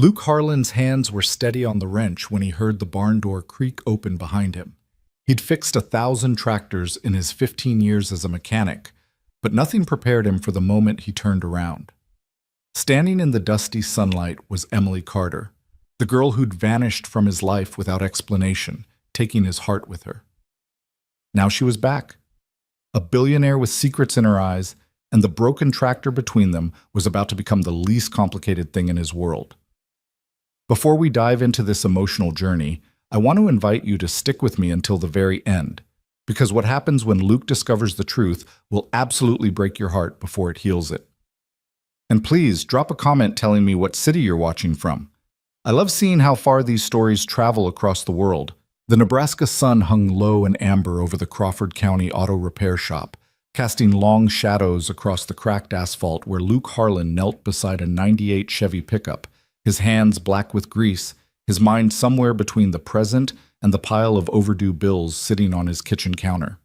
Luke Harlan's hands were steady on the wrench when he heard the barn door creak open behind him. He'd fixed 1,000 tractors in his 15 years as a mechanic, but nothing prepared him for the moment he turned around. Standing in the dusty sunlight was Emily Carter, the girl who'd vanished from his life without explanation, taking his heart with her. Now she was back. A billionaire with secrets in her eyes, and the broken tractor between them was about to become the least complicated thing in his world. Before we dive into this emotional journey, I want to invite you to stick with me until the very end, because what happens when Luke discovers the truth will absolutely break your heart before it heals it. And please, drop a comment telling me what city you're watching from. I love seeing how far these stories travel across the world. The Nebraska sun hung low and amber over the Crawford County auto repair shop, casting long shadows across the cracked asphalt where Luke Harlan knelt beside a '98 Chevy pickup, his hands black with grease, his mind somewhere between the present and the pile of overdue bills sitting on his kitchen counter.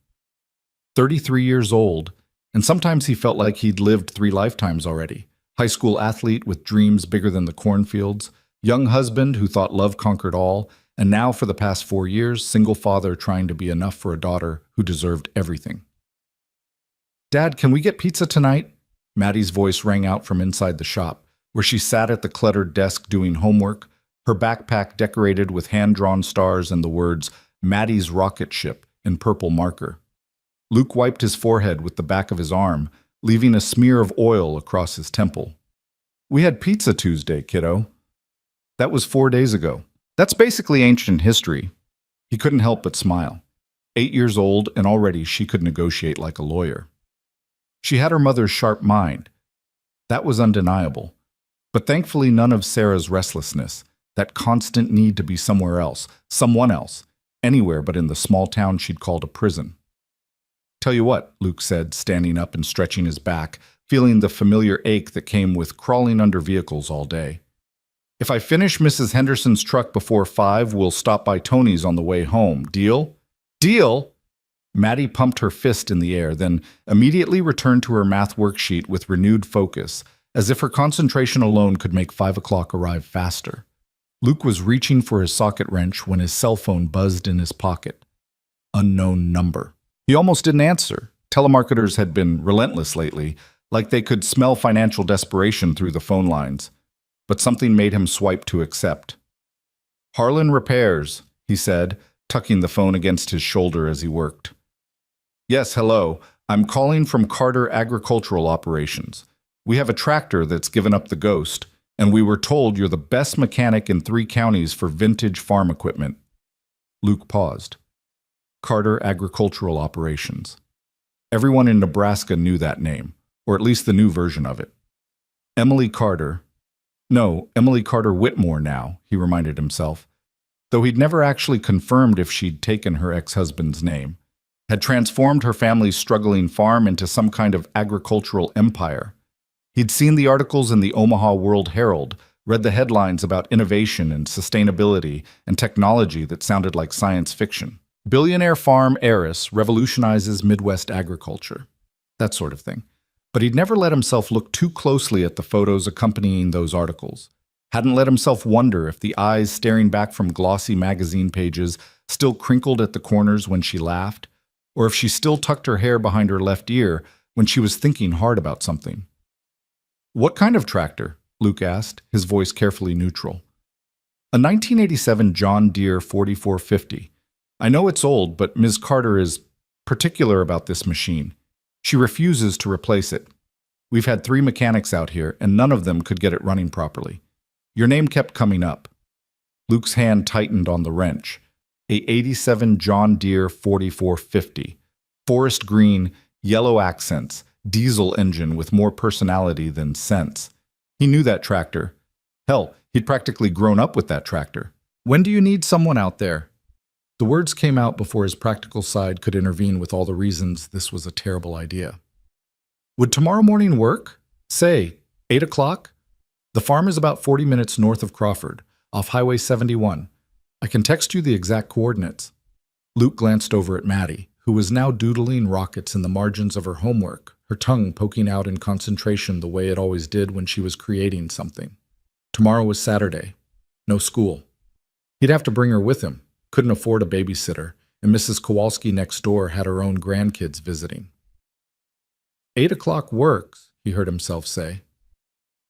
33 years old, and sometimes he felt like he'd lived 3 lifetimes already. High school athlete with dreams bigger than the cornfields, young husband who thought love conquered all, and now for the past 4 years, single father trying to be enough for a daughter who deserved everything. "Dad, can we get pizza tonight?" Maddie's voice rang out from inside the shop, where she sat at the cluttered desk doing homework, her backpack decorated with hand-drawn stars and the words, "Maddie's Rocket Ship," in purple marker. Luke wiped his forehead with the back of his arm, leaving a smear of oil across his temple. "We had pizza Tuesday, kiddo." That was 4 days ago. That's basically ancient history. He couldn't help but smile. 8 years old, and already she could negotiate like a lawyer. She had her mother's sharp mind. That was undeniable. But thankfully none of Sarah's restlessness, that constant need to be somewhere else, someone else, anywhere but in the small town she'd called a prison. "Tell you what," Luke said, standing up and stretching his back, feeling the familiar ache that came with crawling under vehicles all day. "If I finish Mrs. Henderson's truck before 5, we'll stop by Tony's on the way home. Deal?" "Deal?" Maddie pumped her fist in the air, then immediately returned to her math worksheet with renewed focus, as if her concentration alone could make 5 o'clock arrive faster. Luke was reaching for his socket wrench when his cell phone buzzed in his pocket. Unknown number. He almost didn't answer. Telemarketers had been relentless lately, like they could smell financial desperation through the phone lines. But something made him swipe to accept. "Harlan Repairs," he said, tucking the phone against his shoulder as he worked. "Yes, hello. I'm calling from Carter Agricultural Operations. We have a tractor that's given up the ghost, and we were told you're the best mechanic in 3 counties for vintage farm equipment." Luke paused. Carter Agricultural Operations. Everyone in Nebraska knew that name, or at least the new version of it. Emily Carter. No, Emily Carter Whitmore now, he reminded himself, though he'd never actually confirmed if she'd taken her ex-husband's name, had transformed her family's struggling farm into some kind of agricultural empire. He'd seen the articles in the Omaha World Herald, read the headlines about innovation and sustainability and technology that sounded like science fiction. Billionaire farm heiress revolutionizes Midwest agriculture. That sort of thing. But he'd never let himself look too closely at the photos accompanying those articles. Hadn't let himself wonder if the eyes staring back from glossy magazine pages still crinkled at the corners when she laughed, or if she still tucked her hair behind her left ear when she was thinking hard about something. "What kind of tractor?" Luke asked, his voice carefully neutral. "A 1987 John Deere 4450. I know it's old, but Ms. Carter is particular about this machine. She refuses to replace it. We've had 3 mechanics out here, and none of them could get it running properly. Your name kept coming up." Luke's hand tightened on the wrench. A '87 John Deere 4450. Forest green, yellow accents, diesel engine with more personality than sense. He knew that tractor. Hell, he'd practically grown up with that tractor. "When do you need someone out there?" The words came out before his practical side could intervene with all the reasons this was a terrible idea. "Would tomorrow morning work? Say, 8 o'clock? The farm is about 40 minutes north of Crawford, off Highway 71. I can text you the exact coordinates." Luke glanced over at Maddie, who was now doodling rockets in the margins of her homework, her tongue poking out in concentration the way it always did when she was creating something. Tomorrow was Saturday. No school. He'd have to bring her with him. Couldn't afford a babysitter, and Mrs. Kowalski next door had her own grandkids visiting. 8 o'clock works, he heard himself say.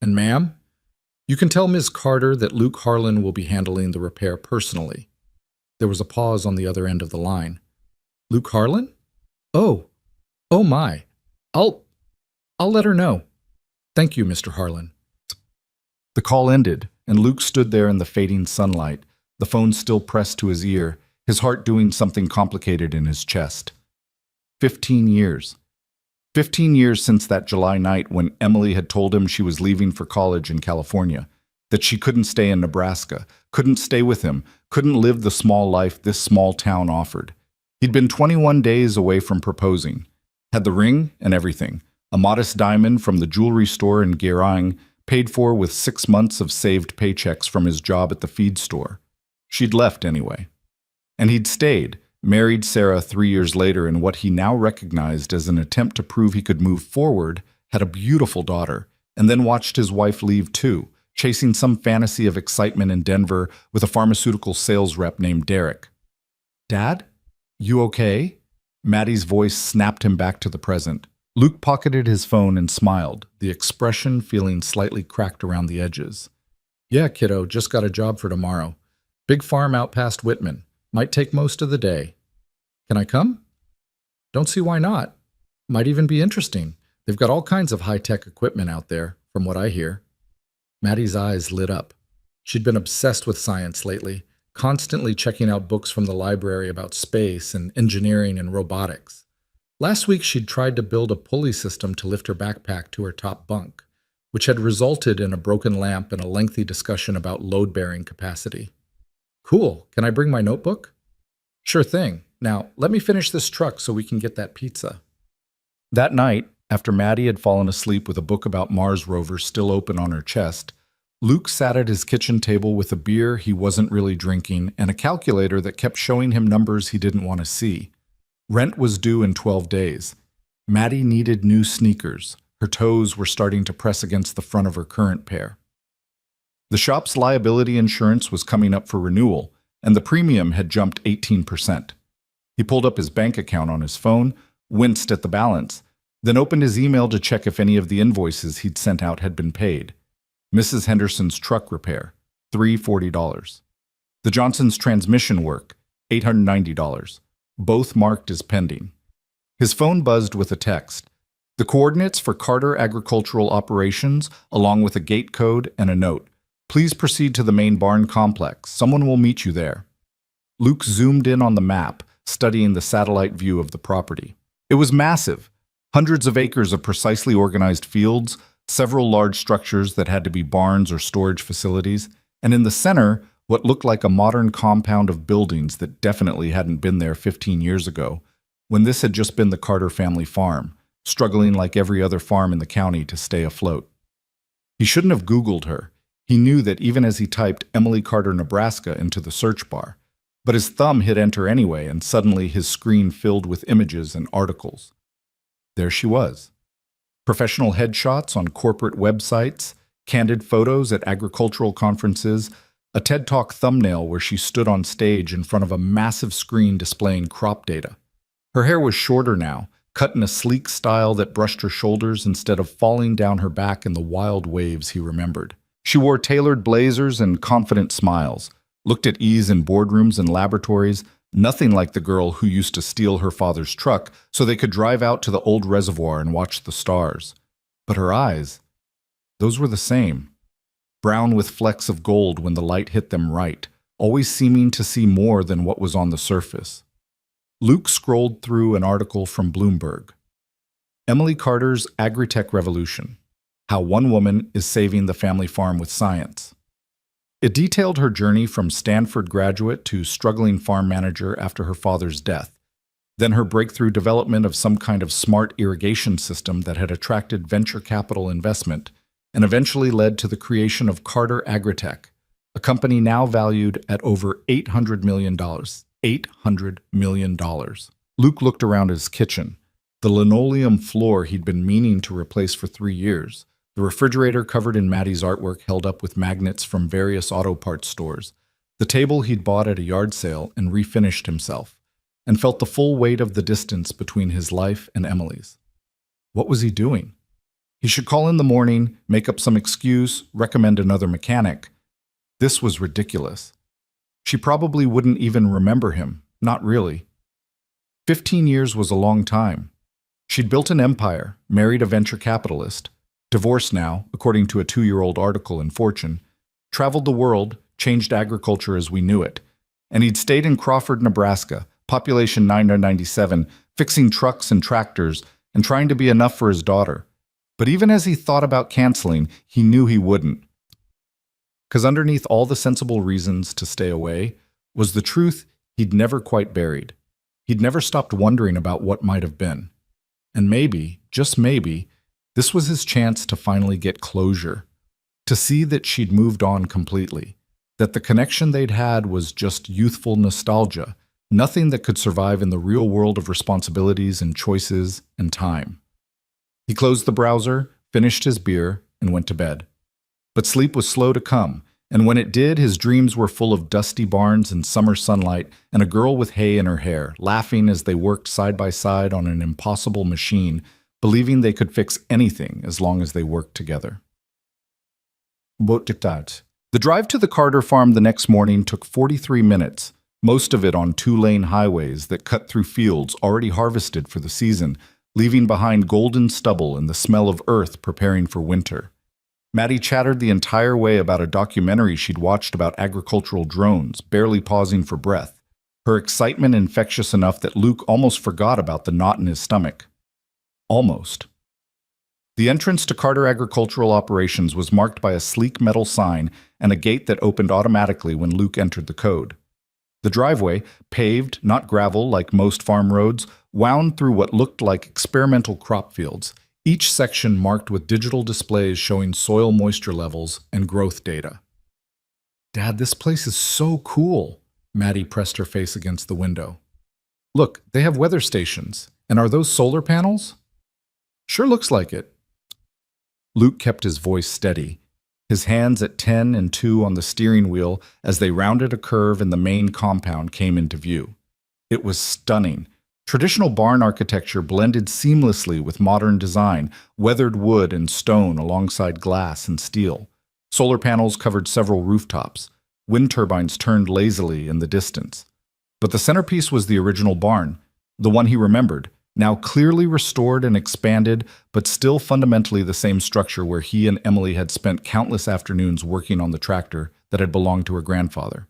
And ma'am, you can tell Ms. Carter that Luke Harlan will be handling the repair personally. There was a pause on the other end of the line. Luke Harlan? Oh my. I'll let her know. Thank you, Mr. Harlan. The call ended, and Luke stood there in the fading sunlight, the phone still pressed to his ear, his heart doing something complicated in his chest. 15 years. 15 years since that July night when Emily had told him she was leaving for college in California, that she couldn't stay in Nebraska, couldn't stay with him, couldn't live the small life this small town offered. He'd been 21 days away from proposing. Had the ring and everything, a modest diamond from the jewelry store in Geraing, paid for with 6 months of saved paychecks from his job at the feed store. She'd left anyway. And he'd stayed, married Sarah 3 years later in what he now recognized as an attempt to prove he could move forward, had a beautiful daughter, and then watched his wife leave too, chasing some fantasy of excitement in Denver with a pharmaceutical sales rep named Derek. Dad? You okay? Maddie's voice snapped him back to the present. Luke pocketed his phone and smiled, the expression feeling slightly cracked around the edges. Yeah, kiddo, just got a job for tomorrow. Big farm out past Whitman. Might take most of the day. Can I come? Don't see why not. Might even be interesting. They've got all kinds of high-tech equipment out there, from what I hear. Maddie's eyes lit up. She'd been obsessed with science lately, constantly checking out books from the library about space and engineering and robotics. Last week she'd tried to build a pulley system to lift her backpack to her top bunk, which had resulted in a broken lamp and a lengthy discussion about load-bearing capacity. Cool. Can I bring my notebook? Sure thing. Now, let me finish this truck so we can get that pizza. That night, after Maddie had fallen asleep with a book about Mars rovers still open on her chest, Luke sat at his kitchen table with a beer he wasn't really drinking and a calculator that kept showing him numbers he didn't want to see. Rent was due in 12 days. Maddie needed new sneakers. Her toes were starting to press against the front of her current pair. The shop's liability insurance was coming up for renewal, and the premium had jumped 18%. He pulled up his bank account on his phone, winced at the balance, then opened his email to check if any of the invoices he'd sent out had been paid. Mrs. Henderson's truck repair, $340. The Johnsons' transmission work, $890, both marked as pending. His phone buzzed with a text. The coordinates for Carter Agricultural Operations, along with a gate code and a note. Please proceed to the main barn complex. Someone will meet you there. Luke zoomed in on the map, studying the satellite view of the property. It was massive. Hundreds of acres of precisely organized fields, several large structures that had to be barns or storage facilities, and in the center, what looked like a modern compound of buildings that definitely hadn't been there 15 years ago, when this had just been the Carter family farm, struggling like every other farm in the county to stay afloat. He shouldn't have Googled her. He knew that even as he typed Emily Carter, Nebraska into the search bar, but his thumb hit enter anyway, and suddenly his screen filled with images and articles. There she was. Professional headshots on corporate websites, candid photos at agricultural conferences, a TED Talk thumbnail where she stood on stage in front of a massive screen displaying crop data. Her hair was shorter now, cut in a sleek style that brushed her shoulders instead of falling down her back in the wild waves he remembered. She wore tailored blazers and confident smiles, looked at ease in boardrooms and laboratories, nothing like the girl who used to steal her father's truck so they could drive out to the old reservoir and watch the stars. But her eyes, those were the same. Brown with flecks of gold when the light hit them right, always seeming to see more than what was on the surface. Luke scrolled through an article from Bloomberg. Emily Carter's Agritech Revolution. How one woman is saving the family farm with science. It detailed her journey from Stanford graduate to struggling farm manager after her father's death, then her breakthrough development of some kind of smart irrigation system that had attracted venture capital investment and eventually led to the creation of Carter Agritech, a company now valued at over $800 million. $800 million. Luke looked around his kitchen, the linoleum floor he'd been meaning to replace for 3 years, The refrigerator covered in Maddie's artwork held up with magnets from various auto parts stores. The table he'd bought at a yard sale and refinished himself, and felt the full weight of the distance between his life and Emily's. What was he doing? He should call in the morning, make up some excuse, recommend another mechanic. This was ridiculous. She probably wouldn't even remember him, not really. 15 years was a long time. She'd built an empire, married a venture capitalist, divorced now, according to a 2-year-old article in Fortune, traveled the world, changed agriculture as we knew it, and he'd stayed in Crawford, Nebraska, population 997, fixing trucks and tractors and trying to be enough for his daughter. But even as he thought about canceling, he knew he wouldn't. Because underneath all the sensible reasons to stay away was the truth he'd never quite buried. He'd never stopped wondering about what might have been. And maybe, just maybe, this was his chance to finally get closure, to see that she'd moved on completely, that the connection they'd had was just youthful nostalgia, nothing that could survive in the real world of responsibilities and choices and time. He closed the browser, finished his beer, and went to bed. But sleep was slow to come, and when it did, his dreams were full of dusty barns and summer sunlight and a girl with hay in her hair, laughing as they worked side by side on an impossible machine, believing they could fix anything as long as they worked together. The drive to the Carter farm the next morning took 43 minutes, most of it on 2-lane highways that cut through fields already harvested for the season, leaving behind golden stubble and the smell of earth preparing for winter. Maddie chattered the entire way about a documentary she'd watched about agricultural drones, barely pausing for breath, her excitement infectious enough that Luke almost forgot about the knot in his stomach. Almost. The entrance to Carter Agricultural Operations was marked by a sleek metal sign and a gate that opened automatically when Luke entered the code. The driveway, paved, not gravel like most farm roads, wound through what looked like experimental crop fields, each section marked with digital displays showing soil moisture levels and growth data. "Dad, this place is so cool," Maddie pressed her face against the window. "Look, they have weather stations. And are those solar panels?" "Sure looks like it." Luke kept his voice steady, his hands at 10 and 2 on the steering wheel as they rounded a curve and the main compound came into view. It was stunning. Traditional barn architecture blended seamlessly with modern design, weathered wood and stone alongside glass and steel. Solar panels covered several rooftops. Wind turbines turned lazily in the distance. But the centerpiece was the original barn, the one he remembered, now clearly restored and expanded, but still fundamentally the same structure where he and Emily had spent countless afternoons working on the tractor that had belonged to her grandfather.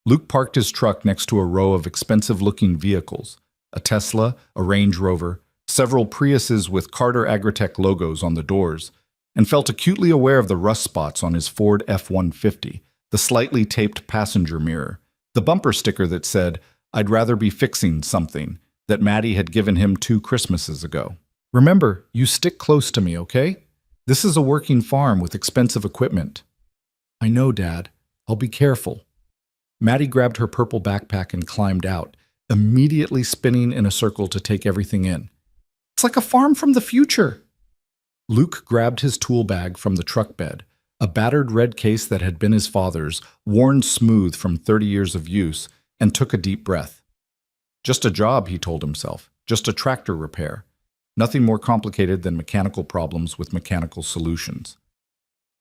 Luke parked his truck next to a row of expensive-looking vehicles, a Tesla, a Range Rover, several Priuses with Carter Agritech logos on the doors, and felt acutely aware of the rust spots on his Ford F-150, the slightly taped passenger mirror, the bumper sticker that said, "I'd rather be fixing something," that Maddie had given him 2 Christmases ago. "Remember, you stick close to me, okay? This is a working farm with expensive equipment." "I know, Dad. I'll be careful." Maddie grabbed her purple backpack and climbed out, immediately spinning in a circle to take everything in. "It's like a farm from the future." Luke grabbed his tool bag from the truck bed, a battered red case that had been his father's, worn smooth from 30 years of use, and took a deep breath. Just a job, he told himself, just a tractor repair. Nothing more complicated than mechanical problems with mechanical solutions.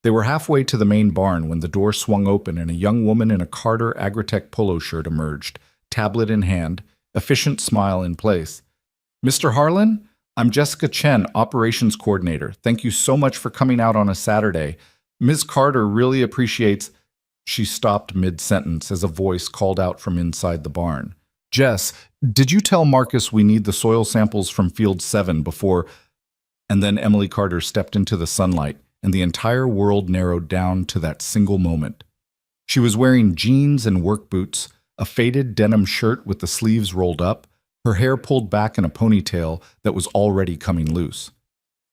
They were halfway to the main barn when the door swung open and a young woman in a Carter Agritech polo shirt emerged, tablet in hand, efficient smile in place. "Mr. Harlan? I'm Jessica Chen, Operations Coordinator. Thank you so much for coming out on a Saturday. Ms. Carter really appreciates—" She stopped mid-sentence as a voice called out from inside the barn. "Jess, did you tell Marcus we need the soil samples from Field 7 before—" And then Emily Carter stepped into the sunlight, and the entire world narrowed down to that single moment. She was wearing jeans and work boots, a faded denim shirt with the sleeves rolled up, her hair pulled back in a ponytail that was already coming loose.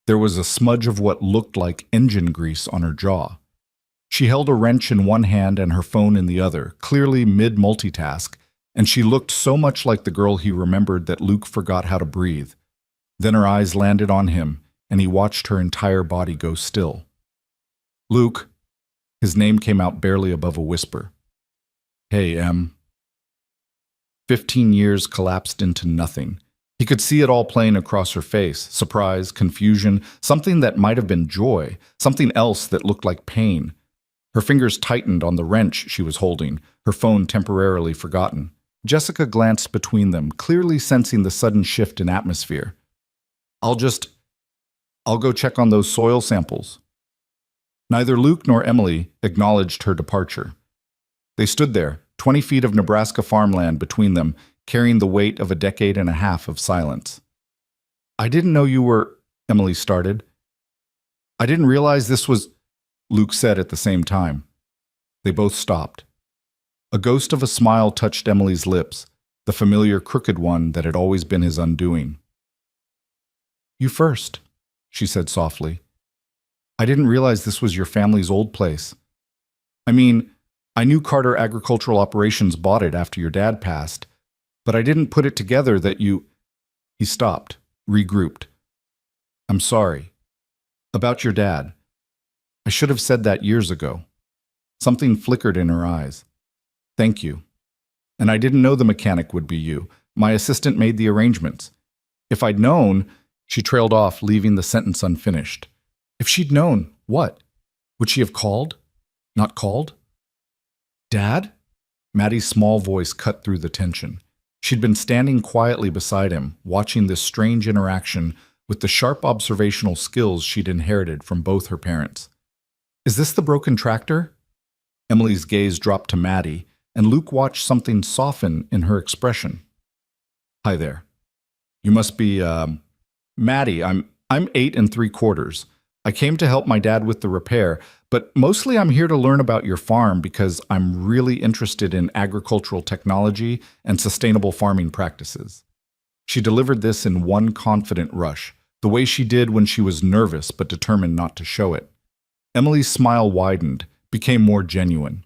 There was a smudge of what looked like engine grease on her jaw. She held a wrench in one hand and her phone in the other, clearly mid-multitask, and she looked so much like the girl he remembered that Luke forgot how to breathe. Then her eyes landed on him, and he watched her entire body go still. Luke, his name came out barely above a whisper. Hey, Em. 15 years collapsed into nothing. He could see it all playing across her face, surprise, confusion, something that might have been joy, something else that looked like pain. Her fingers tightened on the wrench she was holding, her phone temporarily forgotten. Jessica glanced between them, clearly sensing the sudden shift in atmosphere. I'll go check on those soil samples. Neither Luke nor Emily acknowledged her departure. They stood there, 20 feet of Nebraska farmland between them, carrying the weight of a decade and a half of silence. I didn't know you were, Emily started. I didn't realize this was, Luke said at the same time. They both stopped. A ghost of a smile touched Emily's lips, the familiar crooked one that had always been his undoing. You first, she said softly. I didn't realize this was your family's old place. I mean, I knew Carter Agricultural Operations bought it after your dad passed, but I didn't put it together that you... He stopped, regrouped. I'm sorry. About your dad. I should have said that years ago. Something flickered in her eyes. Thank you. And I didn't know the mechanic would be you. My assistant made the arrangements. If I'd known... She trailed off, leaving the sentence unfinished. If she'd known, what? Would she have called? Not called? Dad? Maddie's small voice cut through the tension. She'd been standing quietly beside him, watching this strange interaction with the sharp observational skills she'd inherited from both her parents. Is this the broken tractor? Emily's gaze dropped to Maddie, and Luke watched something soften in her expression. Hi there. You must be, Maddie, I'm 8 3/4. I came to help my dad with the repair, but mostly I'm here to learn about your farm because I'm really interested in agricultural technology and sustainable farming practices. She delivered this in one confident rush, the way she did when she was nervous but determined not to show it. Emily's smile widened, became more genuine.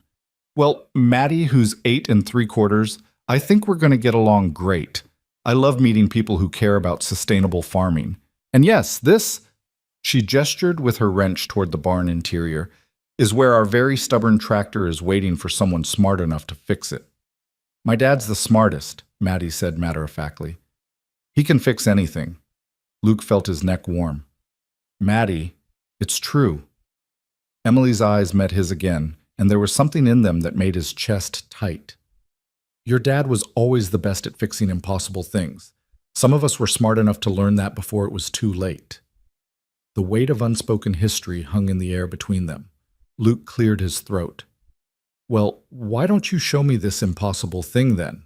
Well, Maddie, who's 8 3/4, I think we're going to get along great. I love meeting people who care about sustainable farming. And yes, this, she gestured with her wrench toward the barn interior, is where our very stubborn tractor is waiting for someone smart enough to fix it. My dad's the smartest, Maddie said matter-of-factly. He can fix anything. Luke felt his neck warm. Maddie, it's true. Emily's eyes met his again, and there was something in them that made his chest tight. Your dad was always the best at fixing impossible things. Some of us were smart enough to learn that before it was too late. The weight of unspoken history hung in the air between them. Luke cleared his throat. Well, why don't you show me this impossible thing then?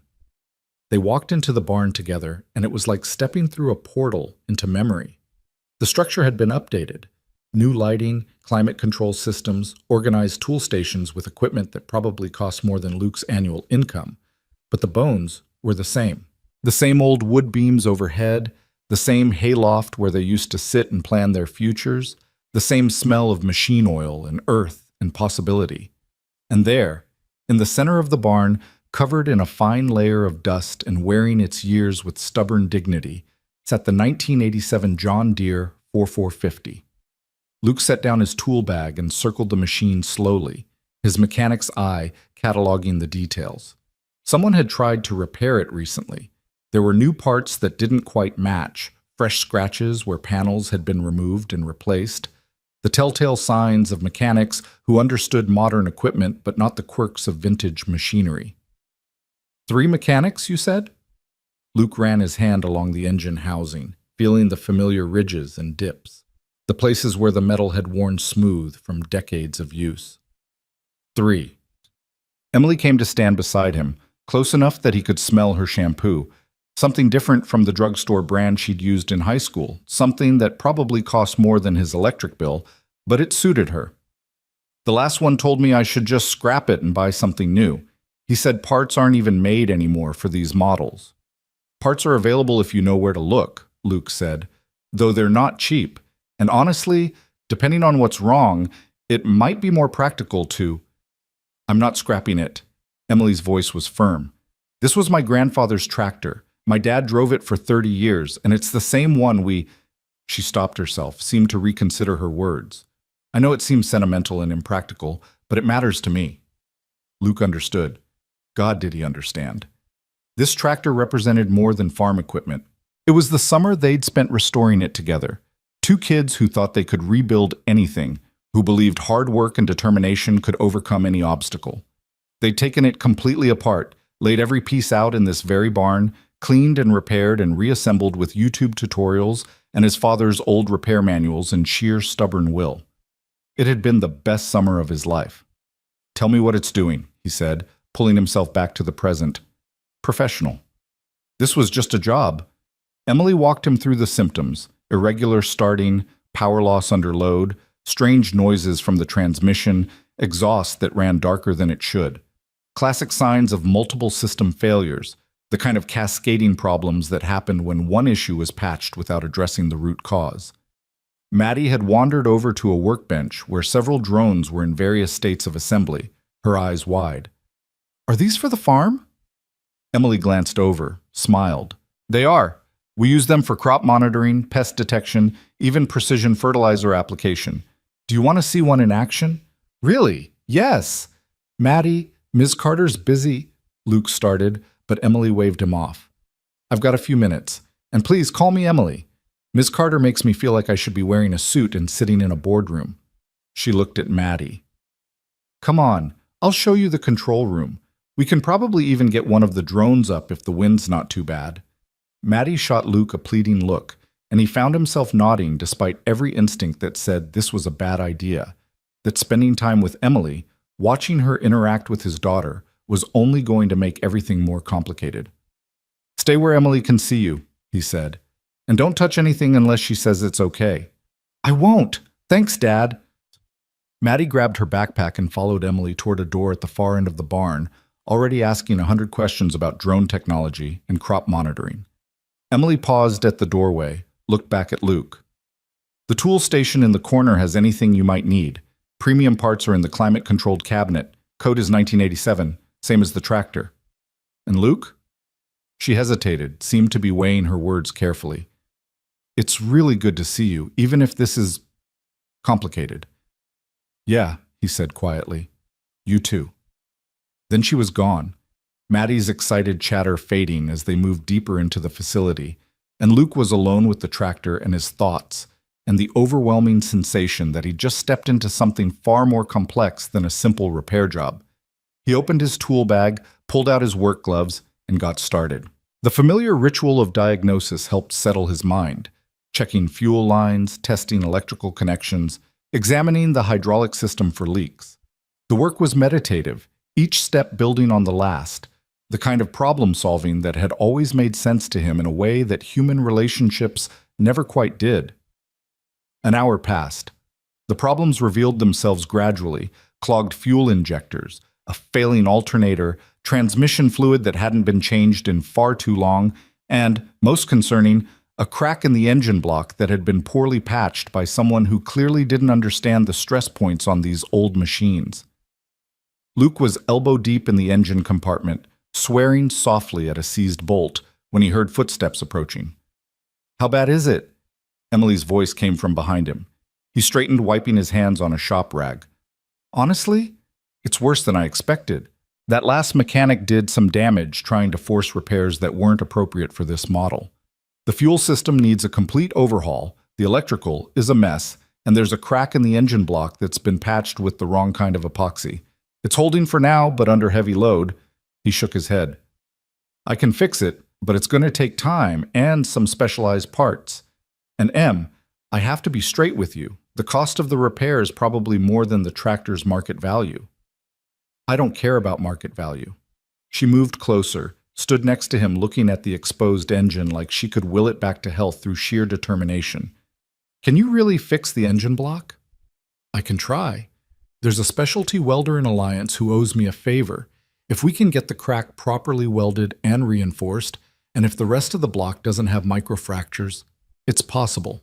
They walked into the barn together, and it was like stepping through a portal into memory. The structure had been updated. New lighting, climate control systems, organized tool stations with equipment that probably cost more than Luke's annual income. But the bones were the same. The same old wood beams overhead, the same hayloft where they used to sit and plan their futures, the same smell of machine oil and earth and possibility. And there, in the center of the barn, covered in a fine layer of dust and wearing its years with stubborn dignity, sat the 1987 John Deere 4450. Luke set down his tool bag and circled the machine slowly, his mechanic's eye cataloging the details. Someone had tried to repair it recently. There were new parts that didn't quite match, fresh scratches where panels had been removed and replaced, the telltale signs of mechanics who understood modern equipment but not the quirks of vintage machinery. 3 mechanics, you said? Luke ran his hand along the engine housing, feeling the familiar ridges and dips, the places where the metal had worn smooth from decades of use. 3. Emily came to stand beside him, close enough that he could smell her shampoo, something different from the drugstore brand she'd used in high school, something that probably cost more than his electric bill, but it suited her. The last one told me I should just scrap it and buy something new. He said parts aren't even made anymore for these models. Parts are available if you know where to look, Luke said, though they're not cheap, and honestly, depending on what's wrong, it might be more practical to... I'm not scrapping it. Emily's voice was firm. This was my grandfather's tractor. My dad drove it for 30 years, and it's the same one we... She stopped herself, seemed to reconsider her words. I know it seems sentimental and impractical, but it matters to me. Luke understood. God, did he understand. This tractor represented more than farm equipment. It was the summer they'd spent restoring it together. Two kids who thought they could rebuild anything, who believed hard work and determination could overcome any obstacle. They'd taken it completely apart, laid every piece out in this very barn, cleaned and repaired and reassembled with YouTube tutorials and his father's old repair manuals in sheer stubborn will. It had been the best summer of his life. Tell me what it's doing, he said, pulling himself back to the present. Professional. This was just a job. Emily walked him through the symptoms: irregular starting, power loss under load, strange noises from the transmission, exhaust that ran darker than it should. Classic signs of multiple system failures, the kind of cascading problems that happened when one issue was patched without addressing the root cause. Maddie had wandered over to a workbench where several drones were in various states of assembly, her eyes wide. Are these for the farm? Emily glanced over, smiled. They are. We use them for crop monitoring, pest detection, even precision fertilizer application. Do you want to see one in action? Really? Yes. Maddie, Ms. Carter's busy, Luke started, but Emily waved him off. I've got a few minutes, and please call me Emily. Ms. Carter makes me feel like I should be wearing a suit and sitting in a boardroom. She looked at Maddie. Come on, I'll show you the control room. We can probably even get one of the drones up if the wind's not too bad. Maddie shot Luke a pleading look, and he found himself nodding despite every instinct that said this was a bad idea, that spending time with Emily, watching her interact with his daughter, was only going to make everything more complicated. Stay where Emily can see you, he said, and don't touch anything unless she says it's okay. I won't. Thanks, Dad. Maddie grabbed her backpack and followed Emily toward a door at the far end of the barn, already asking 100 questions about drone technology and crop monitoring. Emily paused at the doorway, looked back at Luke. The tool station in the corner has anything you might need. Premium parts are in the climate-controlled cabinet. Code is 1987, same as the tractor. And Luke? She hesitated, seemed to be weighing her words carefully. It's really good to see you, even if this is complicated. Yeah, he said quietly. You too. Then she was gone, Maddie's excited chatter fading as they moved deeper into the facility, and Luke was alone with the tractor and his thoughts, and the overwhelming sensation that he'd just stepped into something far more complex than a simple repair job. He opened his tool bag, pulled out his work gloves, and got started. The familiar ritual of diagnosis helped settle his mind, checking fuel lines, testing electrical connections, examining the hydraulic system for leaks. The work was meditative, each step building on the last, the kind of problem-solving that had always made sense to him in a way that human relationships never quite did. An hour passed. The problems revealed themselves gradually: clogged fuel injectors, a failing alternator, transmission fluid that hadn't been changed in far too long, and, most concerning, a crack in the engine block that had been poorly patched by someone who clearly didn't understand the stress points on these old machines. Luke was elbow-deep in the engine compartment, swearing softly at a seized bolt when he heard footsteps approaching. How bad is it? Emily's voice came from behind him. He straightened, wiping his hands on a shop rag. Honestly, it's worse than I expected. That last mechanic did some damage trying to force repairs that weren't appropriate for this model. The fuel system needs a complete overhaul, the electrical is a mess, and there's a crack in the engine block that's been patched with the wrong kind of epoxy. It's holding for now, but under heavy load. He shook his head. I can fix it, but it's going to take time and some specialized parts. And Em, I have to be straight with you. The cost of the repair is probably more than the tractor's market value. I don't care about market value. She moved closer, stood next to him looking at the exposed engine like she could will it back to health through sheer determination. Can you really fix the engine block? I can try. There's a specialty welder in Alliance who owes me a favor. If we can get the crack properly welded and reinforced, and if the rest of the block doesn't have microfractures, it's possible.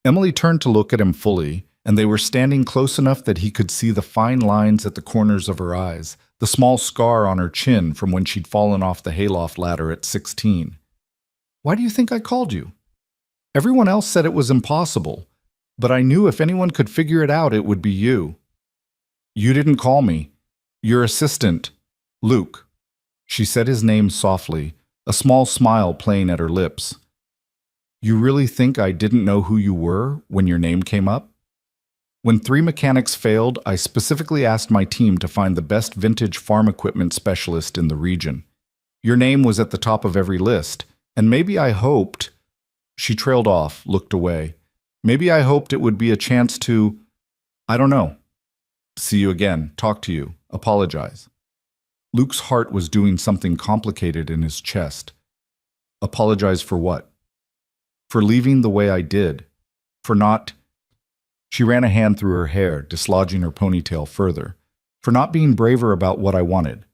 Emily turned to look at him fully, and they were standing close enough that he could see the fine lines at the corners of her eyes, the small scar on her chin from when she'd fallen off the hayloft ladder at 16. Why do you think I called you? Everyone else said it was impossible, but I knew if anyone could figure it out, it would be you. You didn't call me. Your assistant, Luke. She said his name softly, a small smile playing at her lips. You really think I didn't know who you were when your name came up? When 3 mechanics failed, I specifically asked my team to find the best vintage farm equipment specialist in the region. Your name was at the top of every list, and maybe I hoped— She trailed off, looked away. Maybe I hoped it would be a chance to— I don't know. See you again, talk to you, apologize. Luke's heart was doing something complicated in his chest. Apologize for what? For leaving the way I did. For not— She ran a hand through her hair, dislodging her ponytail further. For not being braver about what I wanted.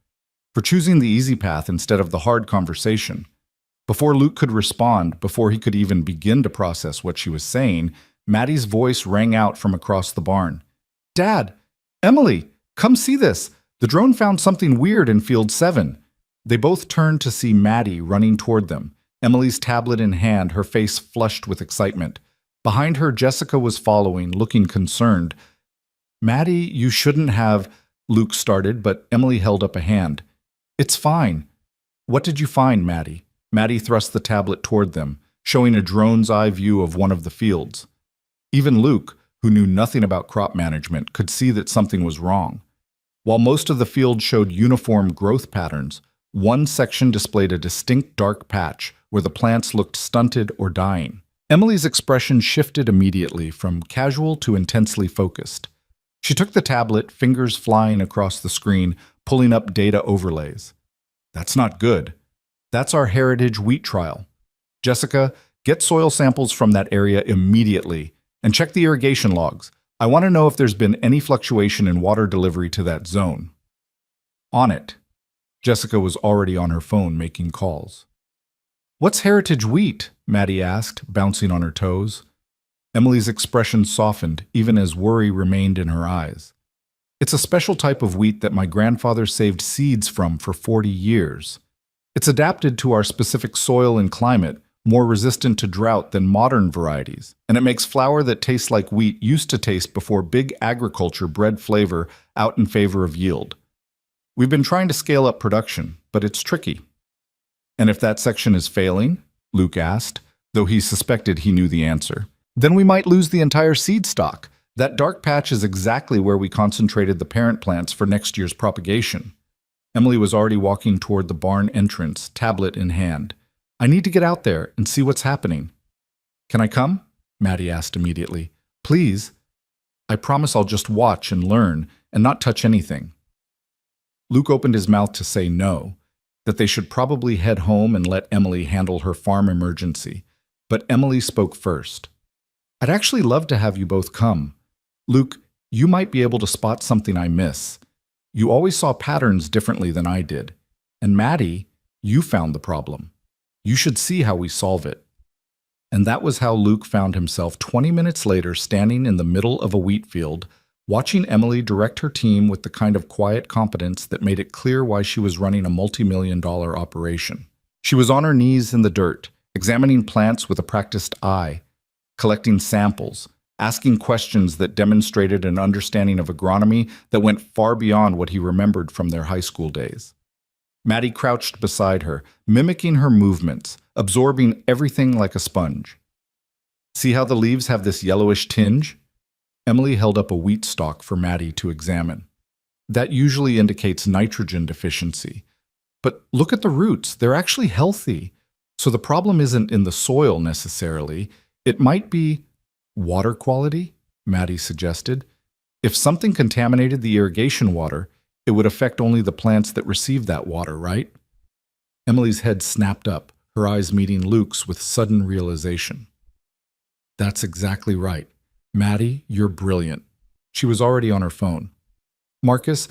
For choosing the easy path instead of the hard conversation. Before Luke could respond, before he could even begin to process what she was saying, Maddie's voice rang out from across the barn. Dad! Emily! Come see this! The drone found something weird in Field 7. They both turned to see Maddie running toward them, Emily's tablet in hand, her face flushed with excitement. Behind her, Jessica was following, looking concerned. Maddie, you shouldn't have— Luke started, but Emily held up a hand. It's fine. What did you find, Maddie? Maddie thrust the tablet toward them, showing a drone's eye view of one of the fields. Even Luke, who knew nothing about crop management, could see that something was wrong. While most of the field showed uniform growth patterns, one section displayed a distinct dark patch where the plants looked stunted or dying. Emily's expression shifted immediately from casual to intensely focused. She took the tablet, fingers flying across the screen, pulling up data overlays. That's not good. That's our heritage wheat trial. Jessica, get soil samples from that area immediately and check the irrigation logs. I want to know if there's been any fluctuation in water delivery to that zone. On it. Jessica was already on her phone making calls. What's heritage wheat? Maddie asked, bouncing on her toes. Emily's expression softened, even as worry remained in her eyes. It's a special type of wheat that my grandfather saved seeds from for 40 years. It's adapted to our specific soil and climate, more resistant to drought than modern varieties, and it makes flour that tastes like wheat used to taste before big agriculture bred flavor out in favor of yield. We've been trying to scale up production, but it's tricky. And if that section is failing, Luke asked, though he suspected he knew the answer, then we might lose the entire seed stock. That dark patch is exactly where we concentrated the parent plants for next year's propagation. Emily was already walking toward the barn entrance, tablet in hand. I need to get out there and see what's happening. Can I come? Maddie asked immediately. Please. I promise I'll just watch and learn and not touch anything. Luke opened his mouth to say no, that they should probably head home and let Emily handle her farm emergency. But Emily spoke first. I'd actually love to have you both come. Luke, you might be able to spot something I miss. You always saw patterns differently than I did. And Maddie, you found the problem. You should see how we solve it. And that was how Luke found himself 20 minutes later standing in the middle of a wheat field, watching Emily direct her team with the kind of quiet competence that made it clear why she was running a multi-million-dollar operation. She was on her knees in the dirt, examining plants with a practiced eye, collecting samples, asking questions that demonstrated an understanding of agronomy that went far beyond what he remembered from their high school days. Maddie crouched beside her, mimicking her movements, absorbing everything like a sponge. See how the leaves have this yellowish tinge? Emily held up a wheat stalk for Maddie to examine. That usually indicates nitrogen deficiency. But look at the roots, they're actually healthy. So the problem isn't in the soil necessarily. It might be water quality, Maddie suggested. If something contaminated the irrigation water, it would affect only the plants that receive that water, right? Emily's head snapped up, her eyes meeting Luke's with sudden realization. That's exactly right. Maddie, you're brilliant. She was already on her phone. Marcus,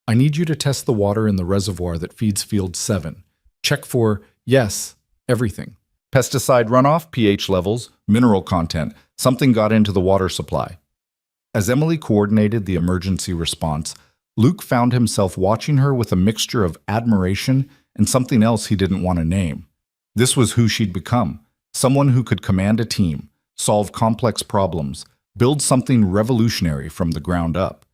I need you to test the water in the reservoir that feeds Field 7. Check for, yes, everything. Pesticide runoff, pH levels, mineral content. Something got into the water supply. As Emily coordinated the emergency response, Luke found himself watching her with a mixture of admiration and something else he didn't want to name. This was who she'd become, Someone who could command a team, solve complex problems, build something revolutionary from the ground up.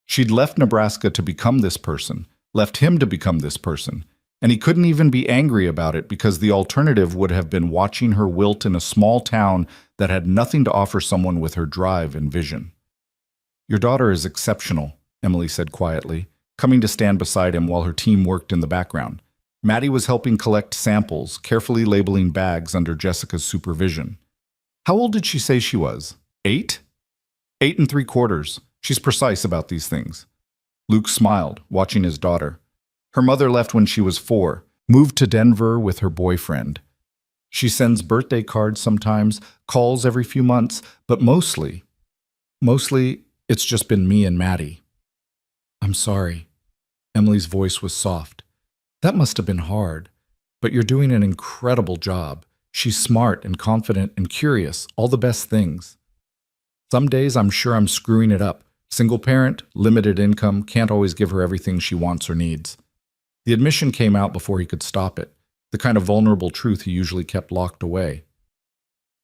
She'd left Nebraska to become this person, left him to become this person, and he couldn't even be angry about it because the alternative would have been watching her wilt in a small town that had nothing to offer someone with her drive and vision. "Your daughter is exceptional," Emily said quietly, coming to stand beside him while her team worked in the background. Maddie was helping collect samples, carefully labeling bags under Jessica's supervision. "How old did she say she was? 8? 8 3/4. She's precise about these things." Luke smiled, watching his daughter. Her mother left when she was 4, moved to Denver with her boyfriend. She sends birthday cards sometimes, calls every few months, but mostly, it's just been me and Maddie. "I'm sorry." Emily's voice was soft. "That must have been hard, but you're doing an incredible job. She's smart and confident and curious, all the best things. Some days I'm sure I'm screwing it up. Single parent, limited income, can't always give her everything she wants or needs." The admission came out before he could stop it, the kind of vulnerable truth he usually kept locked away.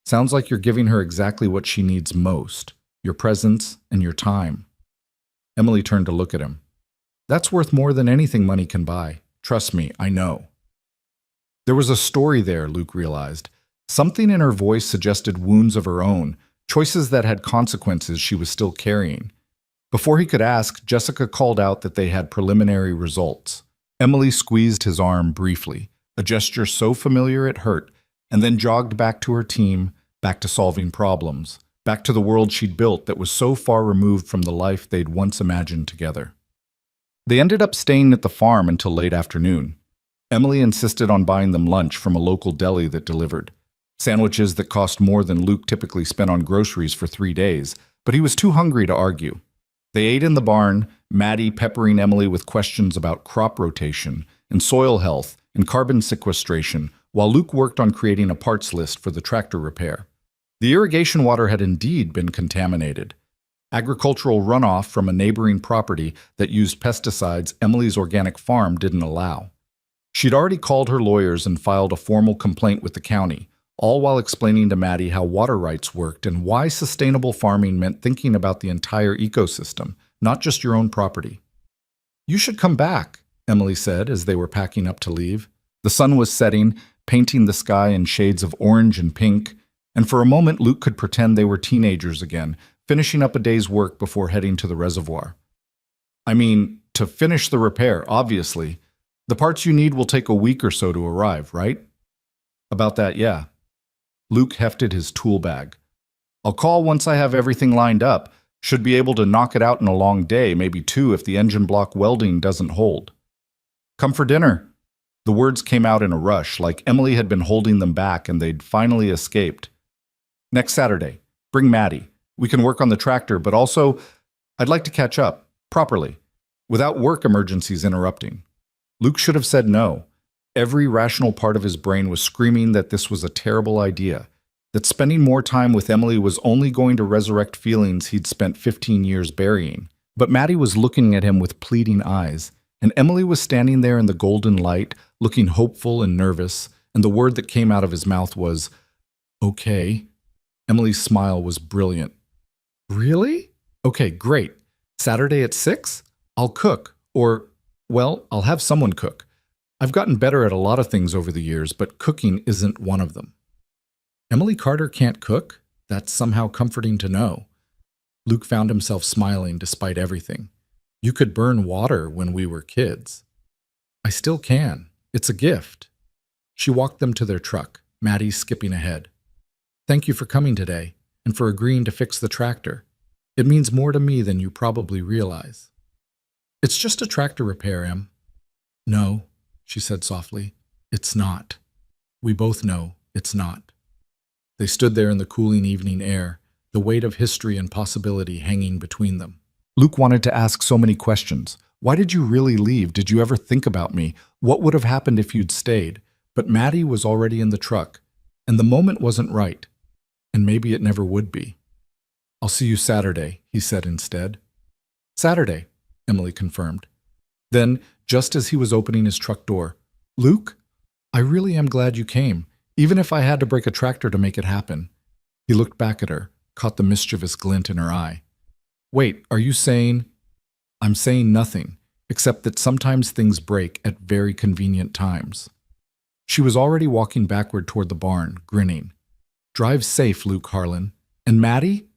"Sounds like you're giving her exactly what she needs most, your presence and your time." Emily turned to look at him. "That's worth more than anything money can buy. Trust me, I know." There was a story there, Luke realized. Something in her voice suggested wounds of her own, choices that had consequences she was still carrying. Before he could ask, Jessica called out that they had preliminary results. Emily squeezed his arm briefly, a gesture so familiar it hurt, and then jogged back to her team, back to solving problems, back to the world she'd built that was so far removed from the life they'd once imagined together. They ended up staying at the farm until late afternoon. Emily insisted on buying them lunch from a local deli that delivered. Sandwiches that cost more than Luke typically spent on groceries for 3 days, but he was too hungry to argue. They ate in the barn, Maddie peppering Emily with questions about crop rotation and soil health and carbon sequestration, while Luke worked on creating a parts list for the tractor repair. The irrigation water had indeed been contaminated. Agricultural runoff from a neighboring property that used pesticides Emily's organic farm didn't allow. She'd already called her lawyers and filed a formal complaint with the county, all while explaining to Maddie how water rights worked and why sustainable farming meant thinking about the entire ecosystem, not just your own property. "You should come back," Emily said as they were packing up to leave. The sun was setting, painting the sky in shades of orange and pink, and for a moment Luke could pretend they were teenagers again, finishing up a day's work before heading to the reservoir. "I mean, to finish the repair, obviously. The parts you need will take a week or so to arrive, right?" "About that, yeah." Luke hefted his tool bag. "I'll call once I have everything lined up. Should be able to knock it out in a long day, maybe 2 if the engine block welding doesn't hold." "Come for dinner." The words came out in a rush, like Emily had been holding them back and they'd finally escaped. "Next Saturday. Bring Maddie. We can work on the tractor, but also, I'd like to catch up, properly, without work emergencies interrupting." Luke should have said no. Every rational part of his brain was screaming that this was a terrible idea, that spending more time with Emily was only going to resurrect feelings he'd spent 15 years burying. But Maddie was looking at him with pleading eyes, and Emily was standing there in the golden light, looking hopeful and nervous, and the word that came out of his mouth was, "Okay." Emily's smile was brilliant. "Really? Okay, great. Saturday at 6? I'll cook, or, well, I'll have someone cook. I've gotten better at a lot of things over the years, but cooking isn't one of them." Emily Carter can't cook? That's somehow comforting to know. Luke found himself smiling despite everything. "You could burn water when we were kids." "I still can. It's a gift." She walked them to their truck, Maddie skipping ahead. "Thank you for coming today, and for agreeing to fix the tractor. It means more to me than you probably realize." "It's just a tractor repair, Em." "No," she said softly. "It's not. We both know it's not." They stood there in the cooling evening air, the weight of history and possibility hanging between them. Luke wanted to ask so many questions. Why did you really leave? Did you ever think about me? What would have happened if you'd stayed? But Maddie was already in the truck, and the moment wasn't right. And maybe it never would be. "I'll see you Saturday," he said instead. "Saturday," Emily confirmed. Then, just as he was opening his truck door, "Luke, I really am glad you came. Even if I had to break a tractor to make it happen. He looked back at her, caught the mischievous glint in her eye. Wait, are you saying? I'm saying nothing, except that sometimes things break at very convenient times. She was already walking backward toward the barn, grinning. Drive safe, Luke Harlan. And Maddie?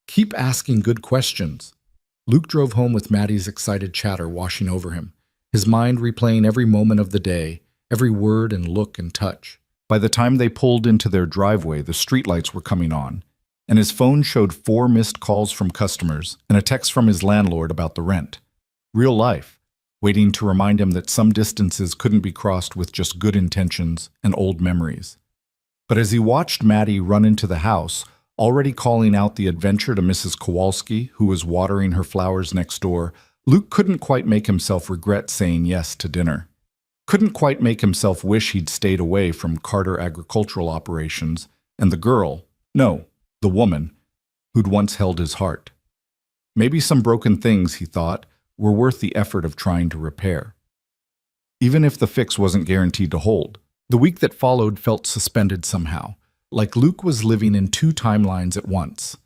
Keep asking good questions. Luke drove home with Maddie's excited chatter washing over him, his mind replaying every moment of the day, every word and look and touch. By the time they pulled into their driveway, the streetlights were coming on, and his phone showed 4 missed calls from customers and a text from his landlord about the rent. Real life, waiting to remind him that some distances couldn't be crossed with just good intentions and old memories. But as he watched Maddie run into the house, already calling out the adventure to Mrs. Kowalski, who was watering her flowers next door, Luke couldn't quite make himself regret saying yes to dinner. Couldn't quite make himself wish he'd stayed away from Carter Agricultural Operations and the girl, no, the woman, who'd once held his heart. Maybe some broken things, he thought, were worth the effort of trying to repair. Even if the fix wasn't guaranteed to hold, the week that followed felt suspended somehow, like Luke was living in 2 timelines at once.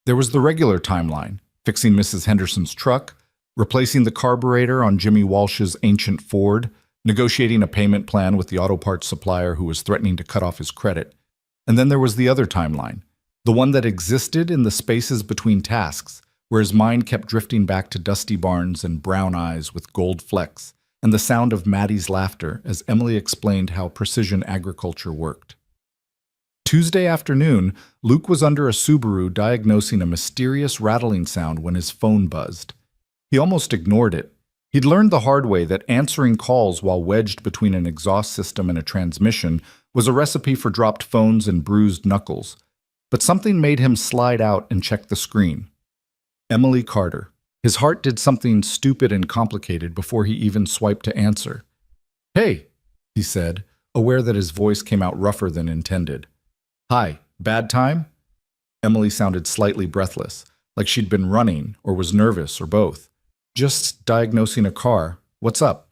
There was the regular timeline, fixing Mrs. Henderson's truck, replacing the carburetor on Jimmy Walsh's ancient Ford, negotiating a payment plan with the auto parts supplier who was threatening to cut off his credit. And then there was the other timeline, the one that existed in the spaces between tasks, where his mind kept drifting back to dusty barns and brown eyes with gold flecks, and the sound of Maddie's laughter as Emily explained how precision agriculture worked. Tuesday afternoon, Luke was under a Subaru diagnosing a mysterious rattling sound when his phone buzzed. He almost ignored it. He'd learned the hard way that answering calls while wedged between an exhaust system and a transmission was a recipe for dropped phones and bruised knuckles. But something made him slide out and check the screen. Emily Carter. His heart did something stupid and complicated before he even swiped to answer. "Hey," he said, aware that his voice came out rougher than intended. "Hi, bad time?" Emily sounded slightly breathless, like she'd been running or was nervous or both. "Just diagnosing a car. What's up?"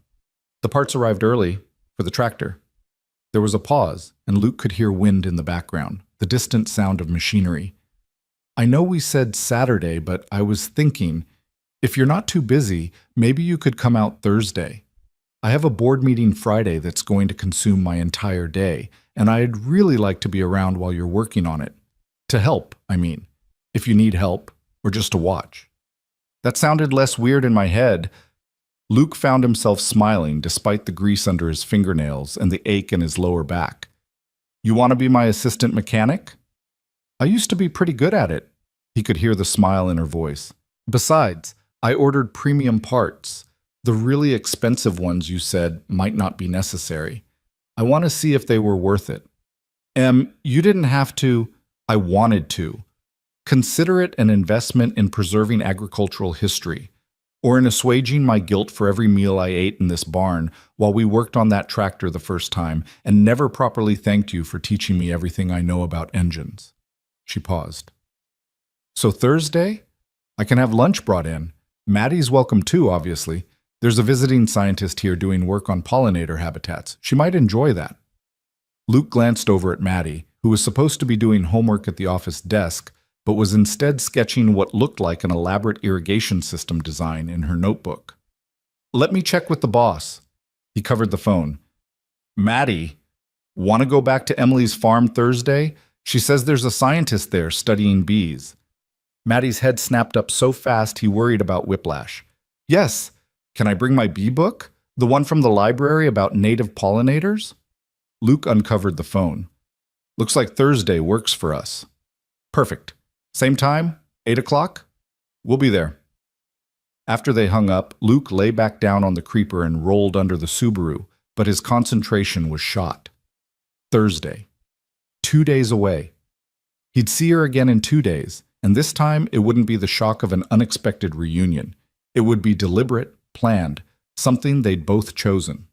"The parts arrived early for the tractor." There was a pause, and Luke could hear wind in the background, the distant sound of machinery. "I know we said Saturday, but I was thinking, if you're not too busy, maybe you could come out Thursday. I have a board meeting Friday that's going to consume my entire day, and I'd really like to be around while you're working on it. To help, I mean, if you need help, or just to watch." That sounded less weird in my head. Luke found himself smiling despite the grease under his fingernails and the ache in his lower back. "You want to be my assistant mechanic?" "I used to be pretty good at it." He could hear the smile in her voice. "Besides, I ordered premium parts. The really expensive ones you said might not be necessary. I want to see if they were worth it." You didn't have to." "I wanted to. Consider it an investment in preserving agricultural history, or in assuaging my guilt for every meal I ate in this barn while we worked on that tractor the first time and never properly thanked you for teaching me everything I know about engines." She paused. "So Thursday? I can have lunch brought in. Maddie's welcome too, obviously. There's a visiting scientist here doing work on pollinator habitats. She might enjoy that." Luke glanced over at Maddie, who was supposed to be doing homework at the office desk, but was instead sketching what looked like an elaborate irrigation system design in her notebook. "Let me check with the boss." He covered the phone. "Maddie, want to go back to Emily's farm Thursday? She says there's a scientist there studying bees." Maddie's head snapped up so fast he worried about whiplash. "Yes. Can I bring my bee book? The one from the library about native pollinators?" Luke uncovered the phone. "Looks like Thursday works for us." "Perfect. Same time? 8 o'clock? We'll be there." After they hung up, Luke lay back down on the creeper and rolled under the Subaru, but his concentration was shot. Thursday. 2 days away. He'd see her again in 2 days, and this time it wouldn't be the shock of an unexpected reunion. It would be deliberate, planned, something they'd both chosen.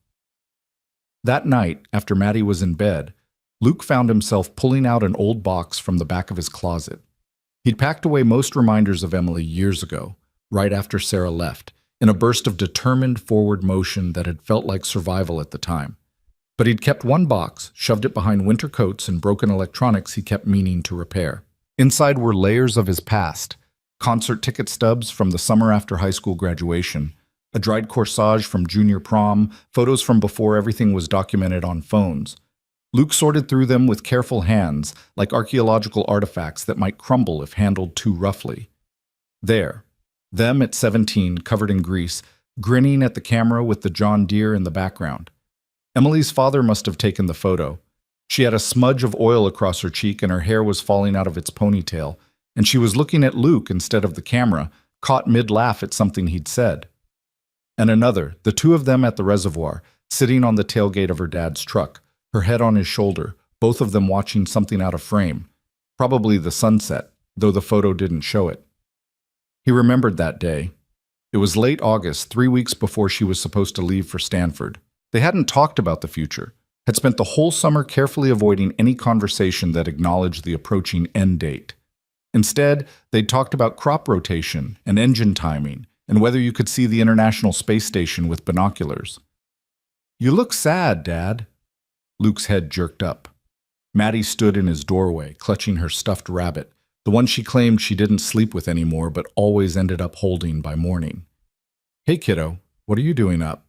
That night, after Maddie was in bed, Luke found himself pulling out an old box from the back of his closet. He'd packed away most reminders of Emily years ago, right after Sarah left, in a burst of determined forward motion that had felt like survival at the time. But he'd kept one box, shoved it behind winter coats and broken electronics he kept meaning to repair. Inside were layers of his past: concert ticket stubs from the summer after high school graduation, a dried corsage from junior prom, photos from before everything was documented on phones. Luke sorted through them with careful hands, like archaeological artifacts that might crumble if handled too roughly. There, them at 17, covered in grease, grinning at the camera with the John Deere in the background. Emily's father must have taken the photo. She had a smudge of oil across her cheek and her hair was falling out of its ponytail, and she was looking at Luke instead of the camera, caught mid-laugh at something he'd said. And another, the two of them at the reservoir, sitting on the tailgate of her dad's truck, her head on his shoulder, both of them watching something out of frame, probably the sunset, though the photo didn't show it. He remembered that day. It was late August, 3 weeks before she was supposed to leave for Stanford. They hadn't talked about the future, had spent the whole summer carefully avoiding any conversation that acknowledged the approaching end date. Instead, they'd talked about crop rotation and engine timing and whether you could see the International Space Station with binoculars. "You look sad, Dad." Luke's head jerked up. Maddie stood in his doorway, clutching her stuffed rabbit, the one she claimed she didn't sleep with anymore but always ended up holding by morning. "Hey, kiddo, what are you doing up?"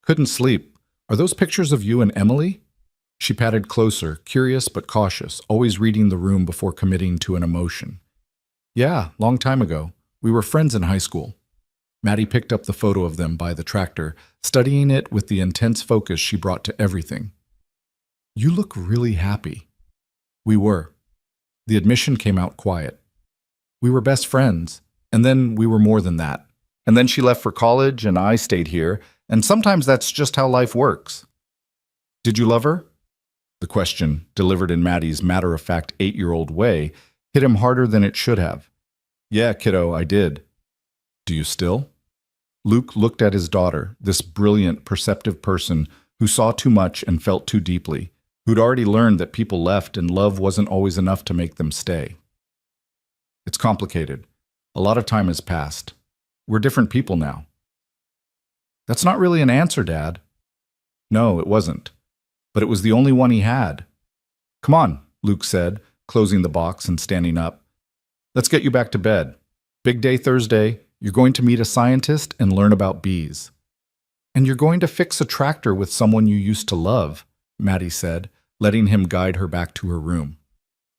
"Couldn't sleep. Are those pictures of you and Emily?" She patted closer, curious but cautious, always reading the room before committing to an emotion. "Yeah, long time ago. We were friends in high school." Maddie picked up the photo of them by the tractor, studying it with the intense focus she brought to everything. "You look really happy." "We were." The admission came out quiet. "We were best friends, and then we were more than that. And then she left for college, and I stayed here, and sometimes that's just how life works." "Did you love her?" The question, delivered in Maddie's matter-of-fact 8-year-old way, hit him harder than it should have. "Yeah, kiddo, I did." "Do you still?" Luke looked at his daughter, this brilliant, perceptive person who saw too much and felt too deeply, who'd already learned that people left and love wasn't always enough to make them stay. "It's complicated. A lot of time has passed. We're different people now." "That's not really an answer, Dad." "No, it wasn't. But it was the only one he had." "Come on," Luke said, closing the box and standing up. "Let's get you back to bed. Big day Thursday. You're going to meet a scientist and learn about bees." "And you're going to fix a tractor with someone you used to love," Maddie said, letting him guide her back to her room.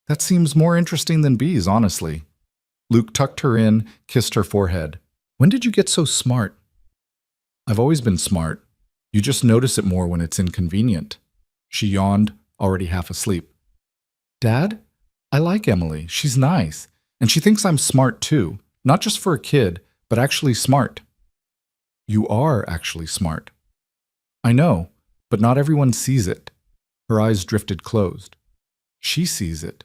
"That seems more interesting than bees, honestly." Luke tucked her in, kissed her forehead. "When did you get so smart?" "I've always been smart. You just notice it more when it's inconvenient." She yawned, already half asleep. "Dad, I like Emily. She's nice. And she thinks I'm smart too. Not just for a kid, but actually smart." "You are actually smart." "I know, but not everyone sees it." Her eyes drifted closed. "She sees it."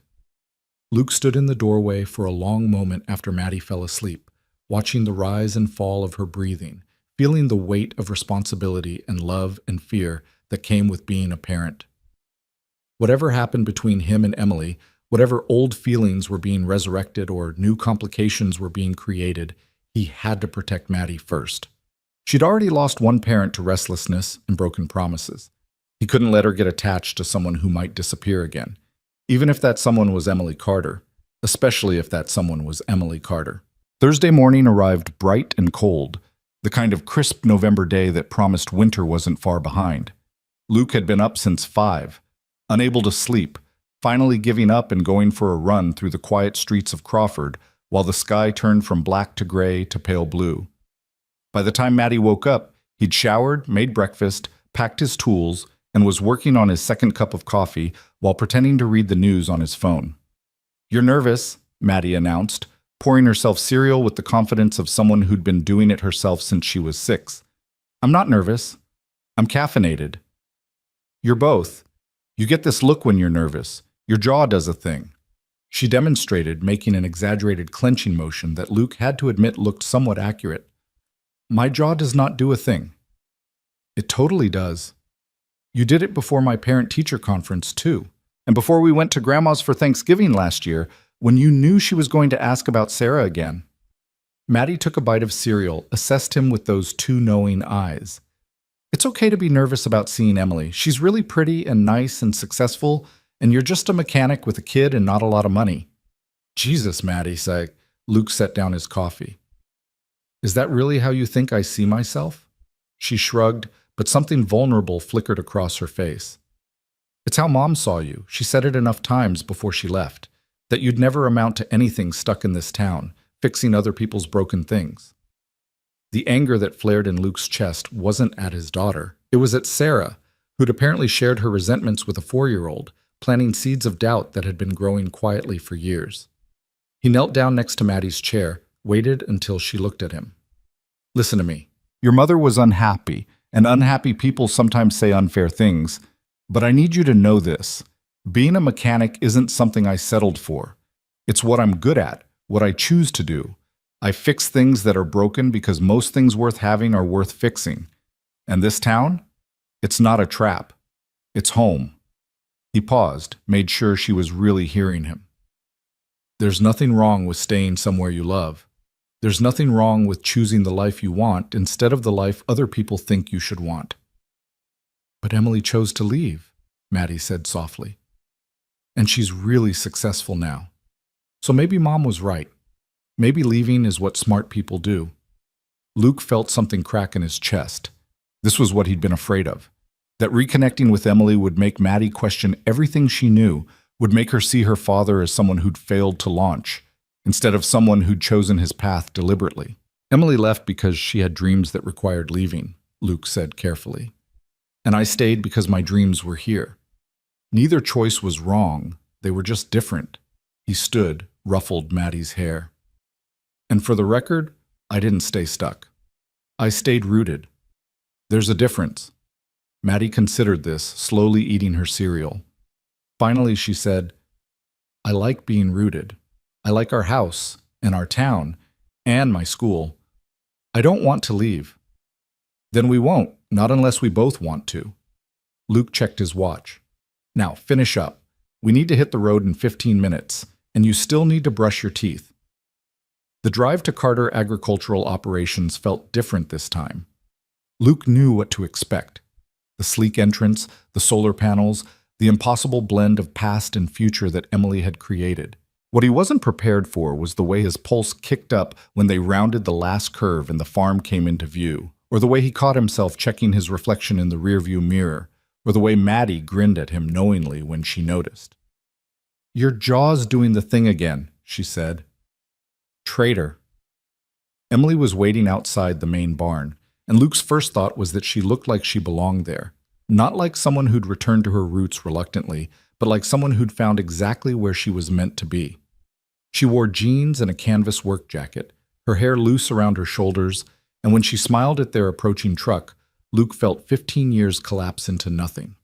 Luke stood in the doorway for a long moment after Maddie fell asleep, watching the rise and fall of her breathing, feeling the weight of responsibility and love and fear that came with being a parent. Whatever happened between him and Emily, whatever old feelings were being resurrected or new complications were being created, he had to protect Maddie first. She'd already lost one parent to restlessness and broken promises. He couldn't let her get attached to someone who might disappear again, even if that someone was Emily Carter, especially if that someone was Emily Carter. Thursday morning arrived bright and cold, the kind of crisp November day that promised winter wasn't far behind. Luke had been up since 5, unable to sleep, finally giving up and going for a run through the quiet streets of Crawford while the sky turned from black to gray to pale blue. By the time Maddie woke up, he'd showered, made breakfast, packed his tools, and was working on his second cup of coffee while pretending to read the news on his phone. "You're nervous," Maddie announced, pouring herself cereal with the confidence of someone who'd been doing it herself since she was 6. "I'm not nervous. I'm caffeinated." "You're both. You get this look when you're nervous. Your jaw does a thing." She demonstrated, making an exaggerated clenching motion that Luke had to admit looked somewhat accurate. "My jaw does not do a thing." "It totally does. You did it before my parent-teacher conference, too. And before we went to Grandma's for Thanksgiving last year, when you knew she was going to ask about Sarah again." Maddie took a bite of cereal, assessed him with those two knowing eyes. It's okay to be nervous about seeing Emily. She's really pretty and nice and successful, and you're just a mechanic with a kid and not a lot of money. Jesus, Maddie, said. Luke set down his coffee. Is that really how you think I see myself? She shrugged, but something vulnerable flickered across her face. It's how Mom saw you. She said it enough times before she left, that you'd never amount to anything stuck in this town, fixing other people's broken things. The anger that flared in Luke's chest wasn't at his daughter. It was at Sarah, who'd apparently shared her resentments with a 4-year-old, planting seeds of doubt that had been growing quietly for years. He knelt down next to Maddie's chair, waited until she looked at him. Listen to me. Your mother was unhappy, and unhappy people sometimes say unfair things, but I need you to know this. Being a mechanic isn't something I settled for. It's what I'm good at, what I choose to do. I fix things that are broken because most things worth having are worth fixing. And this town? It's not a trap. It's home. He paused, made sure she was really hearing him. There's nothing wrong with staying somewhere you love. There's nothing wrong with choosing the life you want instead of the life other people think you should want. But Emily chose to leave, Maddie said softly. And she's really successful now. So maybe Mom was right. Maybe leaving is what smart people do. Luke felt something crack in his chest. This was what he'd been afraid of. That reconnecting with Emily would make Maddie question everything she knew, would make her see her father as someone who'd failed to launch, instead of someone who'd chosen his path deliberately. Emily left because she had dreams that required leaving, Luke said carefully. And I stayed because my dreams were here. Neither choice was wrong, they were just different. He stood, ruffled Maddie's hair. And for the record, I didn't stay stuck. I stayed rooted. There's a difference. Maddie considered this, slowly eating her cereal. Finally, she said, I like being rooted. I like our house, and our town, and my school. I don't want to leave. Then we won't, not unless we both want to. Luke checked his watch. Now, finish up. We need to hit the road in 15 minutes, and you still need to brush your teeth. The drive to Carter Agricultural Operations felt different this time. Luke knew what to expect. The sleek entrance, the solar panels, the impossible blend of past and future that Emily had created. What he wasn't prepared for was the way his pulse kicked up when they rounded the last curve and the farm came into view, or the way he caught himself checking his reflection in the rearview mirror, or the way Maddie grinned at him knowingly when she noticed. Your jaw's doing the thing again, she said. Traitor. Emily was waiting outside the main barn, and Luke's first thought was that she looked like she belonged there, not like someone who'd returned to her roots reluctantly, but like someone who'd found exactly where she was meant to be. She wore jeans and a canvas work jacket, her hair loose around her shoulders, and when she smiled at their approaching truck, Luke felt 15 years collapse into nothing.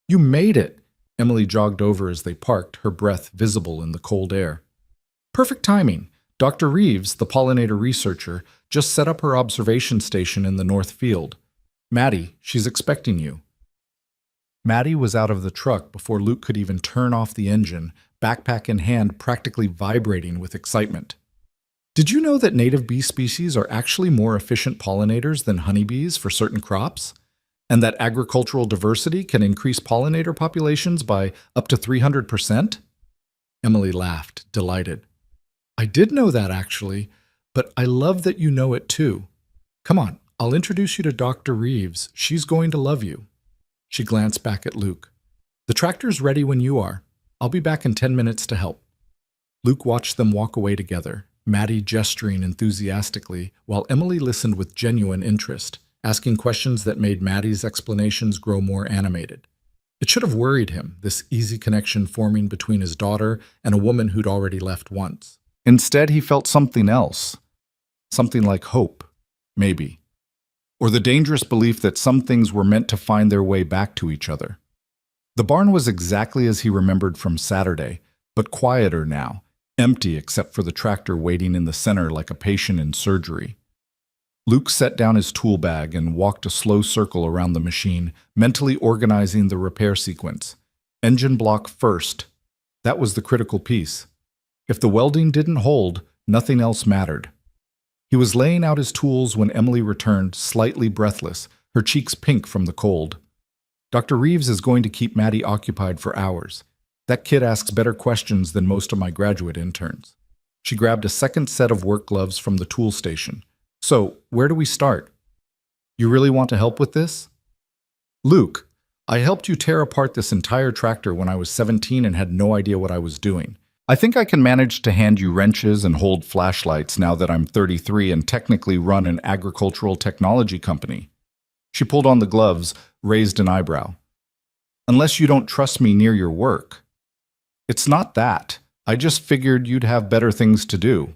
You made it! Emily jogged over as they parked, her breath visible in the cold air. Perfect timing. Dr. Reeves, the pollinator researcher, just set up her observation station in the north field. Maddie, she's expecting you. Maddie was out of the truck before Luke could even turn off the engine, backpack in hand, practically vibrating with excitement. Did you know that native bee species are actually more efficient pollinators than honeybees for certain crops? And that agricultural diversity can increase pollinator populations by up to 300%? Emily laughed, delighted. I did know that, actually, but I love that you know it too. Come on, I'll introduce you to Dr. Reeves. She's going to love you. She glanced back at Luke. The tractor's ready when you are. I'll be back in 10 minutes to help. Luke watched them walk away together, Maddie gesturing enthusiastically, while Emily listened with genuine interest, asking questions that made Maddie's explanations grow more animated. It should have worried him, this easy connection forming between his daughter and a woman who'd already left once. Instead, he felt something else. Something like hope, maybe. Or the dangerous belief that some things were meant to find their way back to each other. The barn was exactly as he remembered from Saturday, but quieter now, empty except for the tractor waiting in the center like a patient in surgery. Luke set down his tool bag and walked a slow circle around the machine, mentally organizing the repair sequence. Engine block first. That was the critical piece. If the welding didn't hold, nothing else mattered. He was laying out his tools when Emily returned, slightly breathless, her cheeks pink from the cold. Dr. Reeves is going to keep Maddie occupied for hours. That kid asks better questions than most of my graduate interns. She grabbed a second set of work gloves from the tool station. So, where do we start? You really want to help with this? Luke, I helped you tear apart this entire tractor when I was 17 and had no idea what I was doing. I think I can manage to hand you wrenches and hold flashlights now that I'm 33 and technically run an agricultural technology company. She pulled on the gloves, raised an eyebrow. Unless you don't trust me near your work. It's not that. I just figured you'd have better things to do.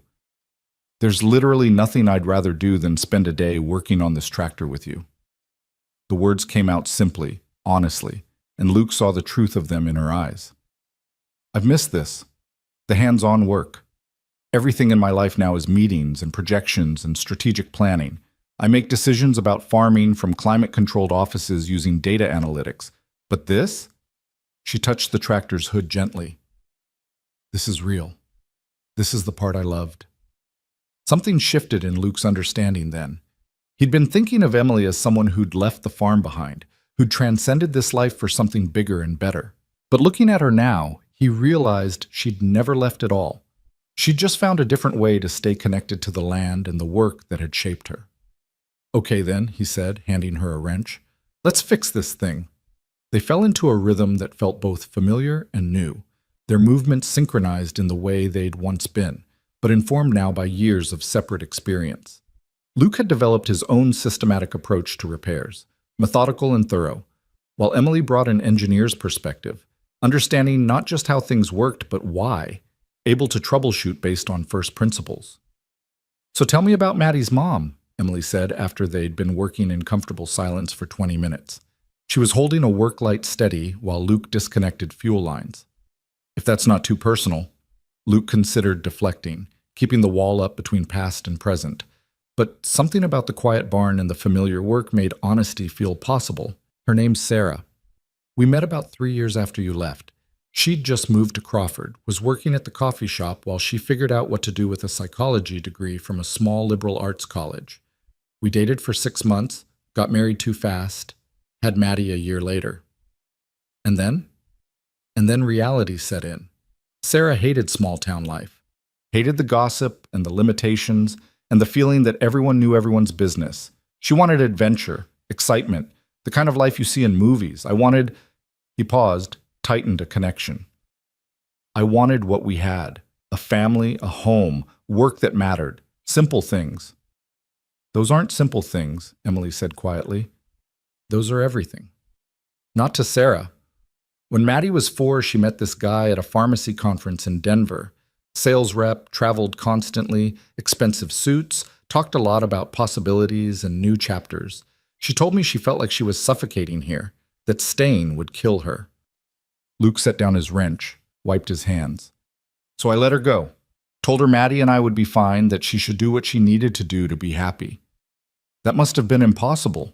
There's literally nothing I'd rather do than spend a day working on this tractor with you. The words came out simply, honestly, and Luke saw the truth of them in her eyes. I've missed this. The hands-on work. Everything in my life now is meetings and projections and strategic planning. I make decisions about farming from climate-controlled offices using data analytics. But this? She touched the tractor's hood gently. This is real. This is the part I loved. Something shifted in Luke's understanding then. He'd been thinking of Emily as someone who'd left the farm behind, who'd transcended this life for something bigger and better. But looking at her now, he realized she'd never left at all. She'd just found a different way to stay connected to the land and the work that had shaped her. Okay then, he said, handing her a wrench. Let's fix this thing. They fell into a rhythm that felt both familiar and new, their movements synchronized in the way they'd once been, but informed now by years of separate experience. Luke had developed his own systematic approach to repairs, methodical and thorough, while Emily brought an engineer's perspective, understanding not just how things worked, but why, able to troubleshoot based on first principles. So tell me about Maddie's mom, Emily said after they'd been working in comfortable silence for 20 minutes. She was holding a work light steady while Luke disconnected fuel lines. If that's not too personal, Luke considered deflecting, keeping the wall up between past and present. But something about the quiet barn and the familiar work made honesty feel possible. Her name's Sarah. We met about 3 years after you left. She'd just moved to Crawford, was working at the coffee shop while she figured out what to do with a psychology degree from a small liberal arts college. We dated for 6 months, got married too fast, had Maddie a year later. And then? And then reality set in. Sarah hated small-town life, hated the gossip and the limitations and the feeling that everyone knew everyone's business. She wanted adventure, excitement, the kind of life you see in movies. He paused, tightened a connection. I wanted what we had, a family, a home, work that mattered, simple things. Those aren't simple things, Emily said quietly. Those are everything. Not to Sarah. When Maddie was 4, she met this guy at a pharmacy conference in Denver. Sales rep, traveled constantly, expensive suits, talked a lot about possibilities and new chapters. She told me she felt like she was suffocating here, that staying would kill her. Luke set down his wrench, wiped his hands. So I let her go. Told her Maddie and I would be fine, that she should do what she needed to do to be happy. That must have been impossible.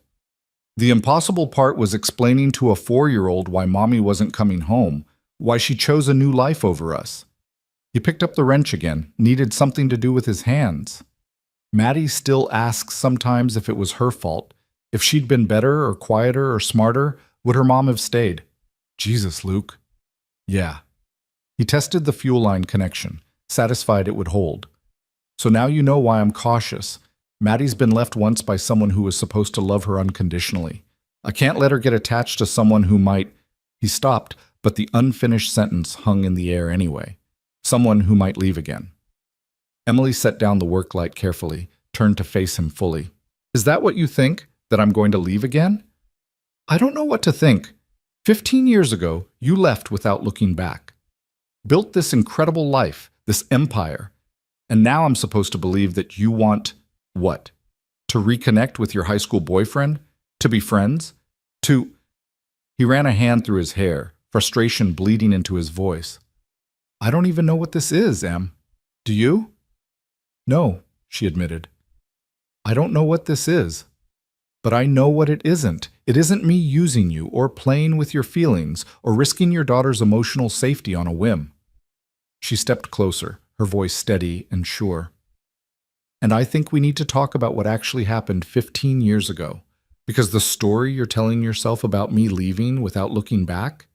The impossible part was explaining to a 4-year-old why Mommy wasn't coming home, why she chose a new life over us. He picked up the wrench again, needed something to do with his hands. Maddie still asks sometimes if it was her fault. If she'd been better or quieter or smarter, would her mom have stayed? Jesus, Luke. Yeah. He tested the fuel line connection, satisfied it would hold. So now you know why I'm cautious. Maddie's been left once by someone who was supposed to love her unconditionally. I can't let her get attached to someone who might... He stopped, but the unfinished sentence hung in the air anyway. Someone who might leave again. Emily set down the work light carefully, turned to face him fully. Is that what you think? That I'm going to leave again? I don't know what to think. 15 years ago, you left without looking back. Built this incredible life, this empire. And now I'm supposed to believe that you want... What? To reconnect with your high school boyfriend? To be friends? To... He ran a hand through his hair, frustration bleeding into his voice. I don't even know what this is, Em. Do you? No, she admitted. I don't know what this is. But I know what it isn't. It isn't me using you or playing with your feelings or risking your daughter's emotional safety on a whim. She stepped closer, her voice steady and sure. And I think we need to talk about what actually happened 15 years ago. Because the story you're telling yourself about me leaving without looking back?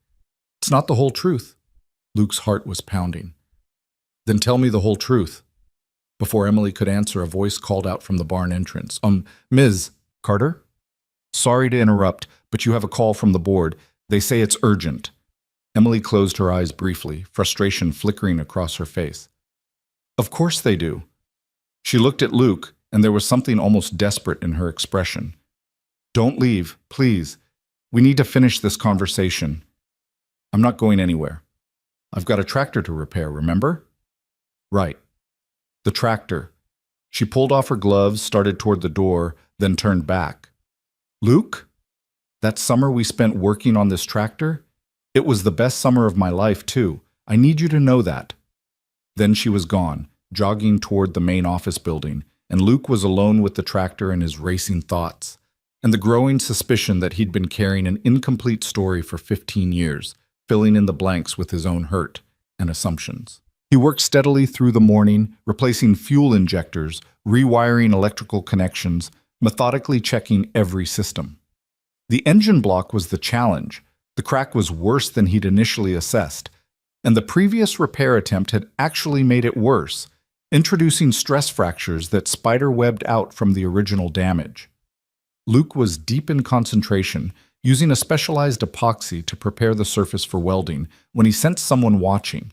It's not the whole truth. Luke's heart was pounding. Then tell me the whole truth. Before Emily could answer, a voice called out from the barn entrance. Ms. Carter? Sorry to interrupt, but you have a call from the board. They say it's urgent. Emily closed her eyes briefly, frustration flickering across her face. Of course they do. She looked at Luke, and there was something almost desperate in her expression. Don't leave, please. We need to finish this conversation. I'm not going anywhere. I've got a tractor to repair, remember? Right. The tractor. She pulled off her gloves, started toward the door, then turned back. Luke? That summer we spent working on this tractor? It was the best summer of my life, too. I need you to know that. Then she was gone, jogging toward the main office building, and Luke was alone with the tractor and his racing thoughts, and the growing suspicion that he'd been carrying an incomplete story for 15 years, filling in the blanks with his own hurt and assumptions. He worked steadily through the morning, replacing fuel injectors, rewiring electrical connections, methodically checking every system. The engine block was the challenge. The crack was worse than he'd initially assessed, and the previous repair attempt had actually made it worse, introducing stress fractures that spider-webbed out from the original damage. Luke was deep in concentration, using a specialized epoxy to prepare the surface for welding, when he sensed someone watching.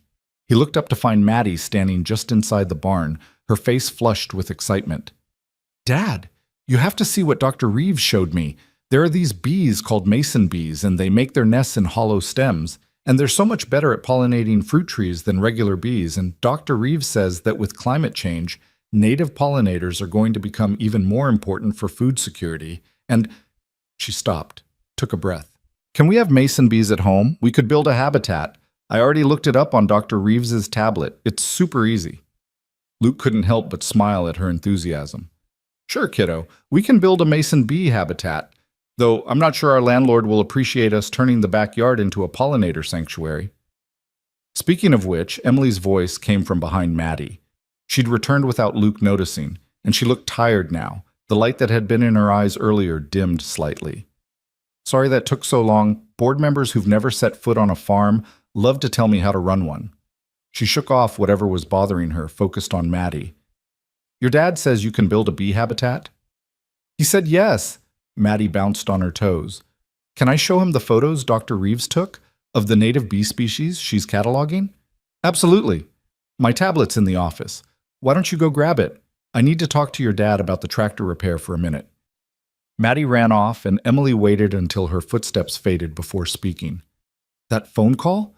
He looked up to find Maddie standing just inside the barn, her face flushed with excitement. Dad, you have to see what Dr. Reeves showed me. There are these bees called mason bees, and they make their nests in hollow stems, and they're so much better at pollinating fruit trees than regular bees, and Dr. Reeves says that with climate change, native pollinators are going to become even more important for food security, and… She stopped, took a breath. Can we have mason bees at home? We could build a habitat. I already looked it up on Dr. Reeves's tablet. It's super easy. Luke couldn't help but smile at her enthusiasm. Sure, kiddo, we can build a mason bee habitat, though I'm not sure our landlord will appreciate us turning the backyard into a pollinator sanctuary. Speaking of which, Emily's voice came from behind Maddie. She'd returned without Luke noticing, and she looked tired now. The light that had been in her eyes earlier dimmed slightly. Sorry that took so long. Board members who've never set foot on a farm love to tell me how to run one. She shook off whatever was bothering her, focused on Maddie. Your dad says you can build a bee habitat? He said yes. Maddie bounced on her toes. Can I show him the photos Dr. Reeves took of the native bee species she's cataloging? Absolutely. My tablet's in the office. Why don't you go grab it? I need to talk to your dad about the tractor repair for a minute. Maddie ran off, and Emily waited until her footsteps faded before speaking. That phone call?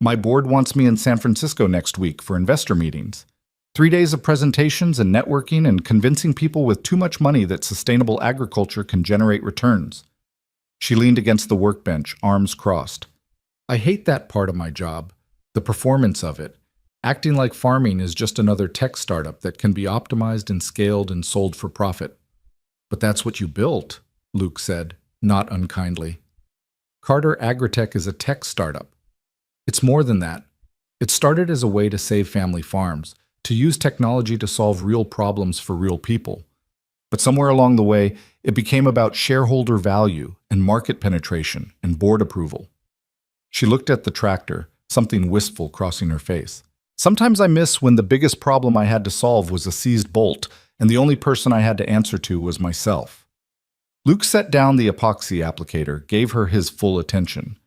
My board wants me in San Francisco next week for investor meetings. 3 days of presentations and networking and convincing people with too much money that sustainable agriculture can generate returns. She leaned against the workbench, arms crossed. I hate that part of my job, the performance of it. Acting like farming is just another tech startup that can be optimized and scaled and sold for profit. But that's what you built, Luke said, not unkindly. Carter Agritech is a tech startup. It's more than that. It started as a way to save family farms, to use technology to solve real problems for real people. But somewhere along the way, it became about shareholder value and market penetration and board approval. She looked at the tractor, something wistful crossing her face. Sometimes I miss when the biggest problem I had to solve was a seized bolt, and the only person I had to answer to was myself. Luke set down the epoxy applicator, gave her his full attention.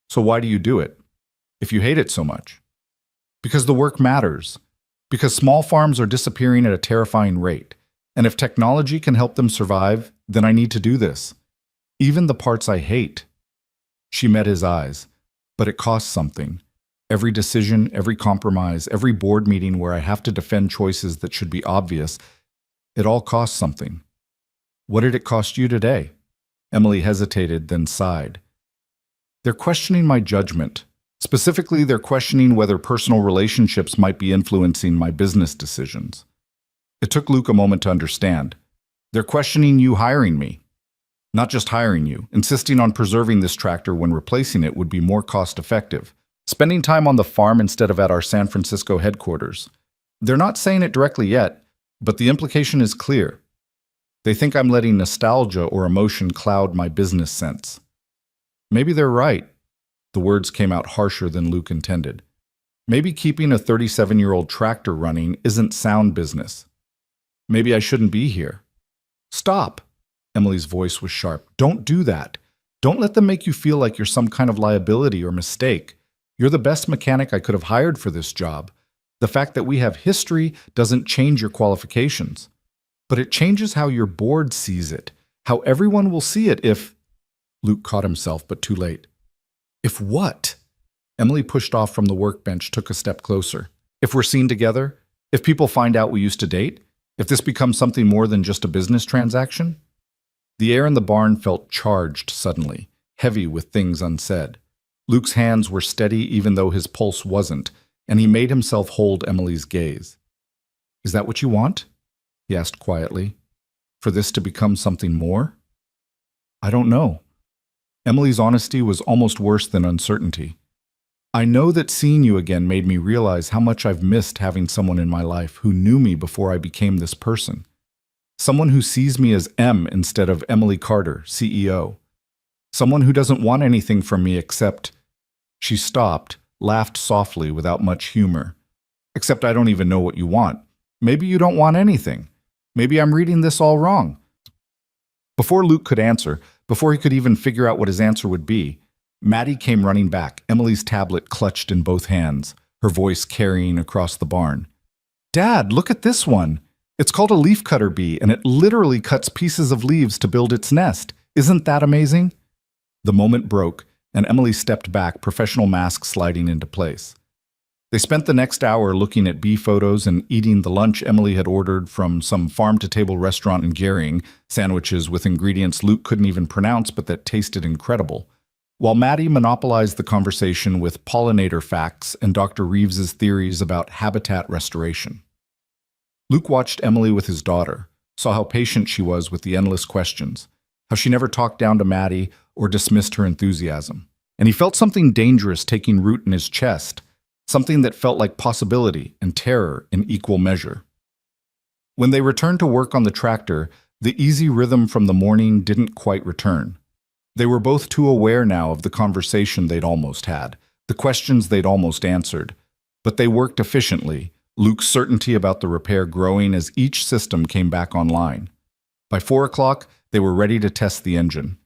So why do you do it, if you hate it so much? Because the work matters. Because small farms are disappearing at a terrifying rate, and if technology can help them survive, then I need to do this. Even the parts I hate. She met his eyes, but it costs something. Every decision, every compromise, every board meeting where I have to defend choices that should be obvious, it all costs something. What did it cost you today? Emily hesitated, then sighed. They're questioning my judgment. Specifically, they're questioning whether personal relationships might be influencing my business decisions. It took Luke a moment to understand. They're questioning you hiring me. Not just hiring you, insisting on preserving this tractor when replacing it would be more cost-effective. Spending time on the farm instead of at our San Francisco headquarters. They're not saying it directly yet, but the implication is clear. They think I'm letting nostalgia or emotion cloud my business sense. Maybe they're right. The words came out harsher than Luke intended. Maybe keeping a 37-year-old tractor running isn't sound business. Maybe I shouldn't be here. Stop! Emily's voice was sharp. Don't do that. Don't let them make you feel like you're some kind of liability or mistake. You're the best mechanic I could have hired for this job. The fact that we have history doesn't change your qualifications. But it changes how your board sees it, how everyone will see it if… Luke caught himself, but too late. If what? Emily pushed off from the workbench, took a step closer. If we're seen together? If people find out we used to date? If this becomes something more than just a business transaction? The air in the barn felt charged suddenly, heavy with things unsaid. Luke's hands were steady even though his pulse wasn't, and he made himself hold Emily's gaze. Is that what you want? He asked quietly. For this to become something more? I don't know. Emily's honesty was almost worse than uncertainty. I know that seeing you again made me realize how much I've missed having someone in my life who knew me before I became this person. Someone who sees me as M instead of Emily Carter, CEO. Someone who doesn't want anything from me except… She stopped, laughed softly without much humor. Except I don't even know what you want. Maybe you don't want anything. Maybe I'm reading this all wrong. Before Luke could answer, before he could even figure out what his answer would be, Maddie came running back, Emily's tablet clutched in both hands, her voice carrying across the barn. Dad, look at this one. It's called a leafcutter bee, and it literally cuts pieces of leaves to build its nest. Isn't that amazing? The moment broke, and Emily stepped back, professional mask sliding into place. They spent the next hour looking at bee photos and eating the lunch Emily had ordered from some farm-to-table restaurant in Gering, sandwiches with ingredients Luke couldn't even pronounce but that tasted incredible, while Maddie monopolized the conversation with pollinator facts and Dr. Reeves's theories about habitat restoration. Luke watched Emily with his daughter, saw how patient she was with the endless questions, how she never talked down to Maddie or dismissed her enthusiasm. And he felt something dangerous taking root in his chest, something that felt like possibility and terror in equal measure. When they returned to work on the tractor, the easy rhythm from the morning didn't quite return. They were both too aware now of the conversation they'd almost had, the questions they'd almost answered. But they worked efficiently, Luke's certainty about the repair growing as each system came back online. By 4 o'clock, they were ready to test the engine.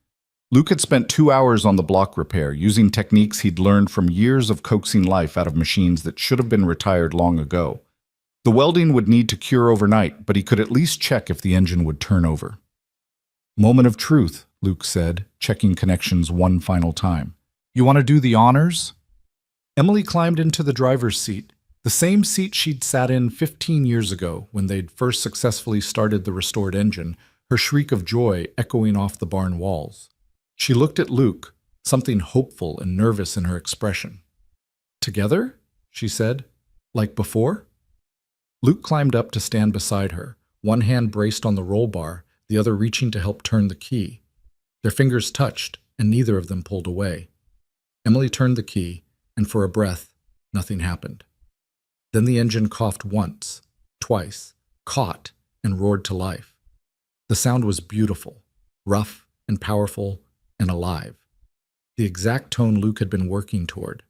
Luke had spent 2 hours on the block repair, using techniques he'd learned from years of coaxing life out of machines that should have been retired long ago. The welding would need to cure overnight, but he could at least check if the engine would turn over. Moment of truth, Luke said, checking connections one final time. You want to do the honors? Emily climbed into the driver's seat, the same seat she'd sat in 15 years ago when they'd first successfully started the restored engine, her shriek of joy echoing off the barn walls. She looked at Luke, something hopeful and nervous in her expression. Together? She said. Like before? Luke climbed up to stand beside her, one hand braced on the roll bar, the other reaching to help turn the key. Their fingers touched, and neither of them pulled away. Emily turned the key, and for a breath, nothing happened. Then the engine coughed once, twice, caught, and roared to life. The sound was beautiful, rough and powerful and alive, the exact tone Luke had been working toward.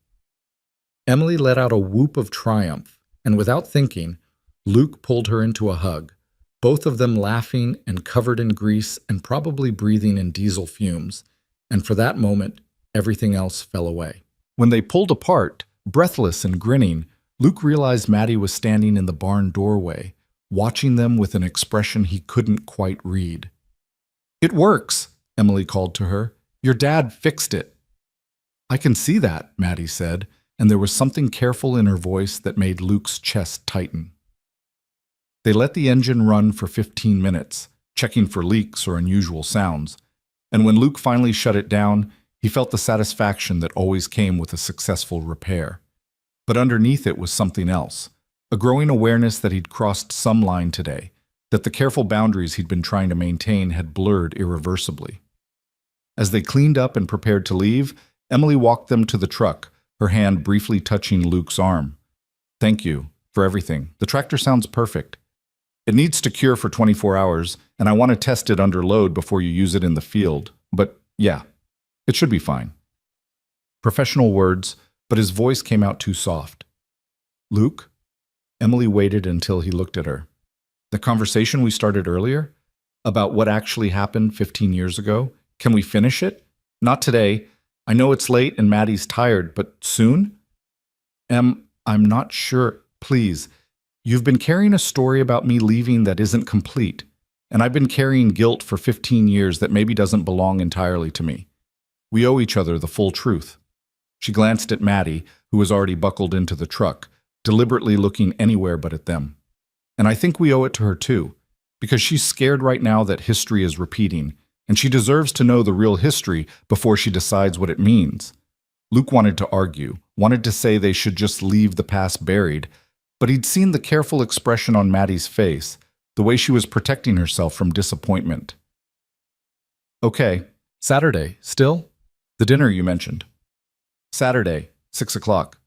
Emily let out a whoop of triumph, and without thinking, Luke pulled her into a hug, both of them laughing and covered in grease and probably breathing in diesel fumes, and for that moment, everything else fell away. When they pulled apart, breathless and grinning, Luke realized Maddie was standing in the barn doorway, watching them with an expression he couldn't quite read. It works, Emily called to her. Your dad fixed it. I can see that, Maddie said, and there was something careful in her voice that made Luke's chest tighten. They let the engine run for 15 minutes, checking for leaks or unusual sounds, and when Luke finally shut it down, he felt the satisfaction that always came with a successful repair. But underneath it was something else, a growing awareness that he'd crossed some line today, that the careful boundaries he'd been trying to maintain had blurred irreversibly. As they cleaned up and prepared to leave, Emily walked them to the truck, her hand briefly touching Luke's arm. Thank you for everything. The tractor sounds perfect. It needs to cure for 24 hours, and I want to test it under load before you use it in the field. But yeah, it should be fine. Professional words, but his voice came out too soft. Luke? Emily waited until he looked at her. The conversation we started earlier? About what actually happened 15 years ago? Can we finish it? Not today. I know it's late and Maddie's tired, but soon? I'm not sure. Please. You've been carrying a story about me leaving that isn't complete, and I've been carrying guilt for 15 years that maybe doesn't belong entirely to me. We owe each other the full truth. She glanced at Maddie, who was already buckled into the truck, deliberately looking anywhere but at them. And I think we owe it to her too, because she's scared right now that history is repeating, and she deserves to know the real history before she decides what it means. Luke wanted to argue, wanted to say they should just leave the past buried, but he'd seen the careful expression on Maddie's face, the way she was protecting herself from disappointment. Okay, Saturday, still? The dinner you mentioned. Saturday, 6 o'clock.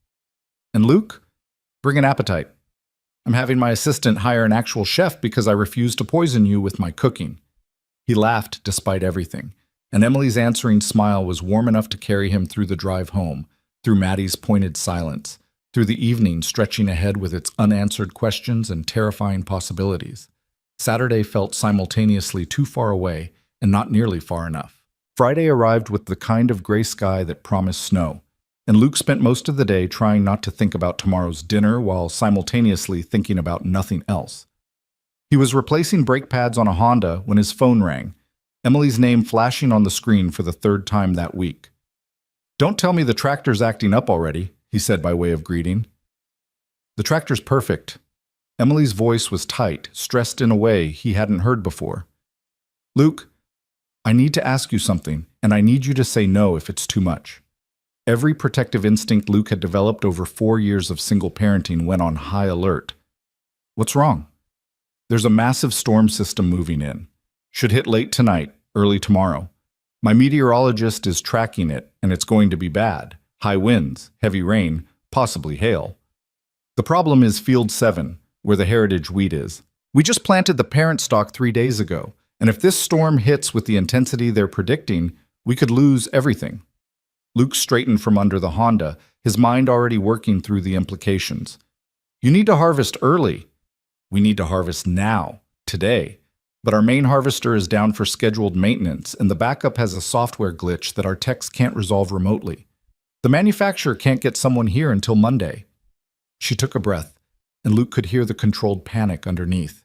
And Luke? Bring an appetite. I'm having my assistant hire an actual chef because I refuse to poison you with my cooking. He laughed despite everything, and Emily's answering smile was warm enough to carry him through the drive home, through Maddie's pointed silence, through the evening stretching ahead with its unanswered questions and terrifying possibilities. Saturday felt simultaneously too far away and not nearly far enough. Friday arrived with the kind of gray sky that promised snow, and Luke spent most of the day trying not to think about tomorrow's dinner while simultaneously thinking about nothing else. He was replacing brake pads on a Honda when his phone rang, Emily's name flashing on the screen for the third time that week. "Don't tell me the tractor's acting up already," he said by way of greeting. "The tractor's perfect." Emily's voice was tight, stressed in a way he hadn't heard before. "Luke, I need to ask you something, and I need you to say no if it's too much." Every protective instinct Luke had developed over 4 years of single parenting went on high alert. "What's wrong?" "There's a massive storm system moving in. Should hit late tonight, early tomorrow. My meteorologist is tracking it, and it's going to be bad. High winds, heavy rain, possibly hail. The problem is Field 7, where the heritage wheat is. We just planted the parent stock 3 days ago, and if this storm hits with the intensity they're predicting, we could lose everything." Luke straightened from under the Honda, his mind already working through the implications. "You need to harvest early." "We need to harvest now, today. But our main harvester is down for scheduled maintenance, and the backup has a software glitch that our techs can't resolve remotely. The manufacturer can't get someone here until Monday." She took a breath, and Luke could hear the controlled panic underneath.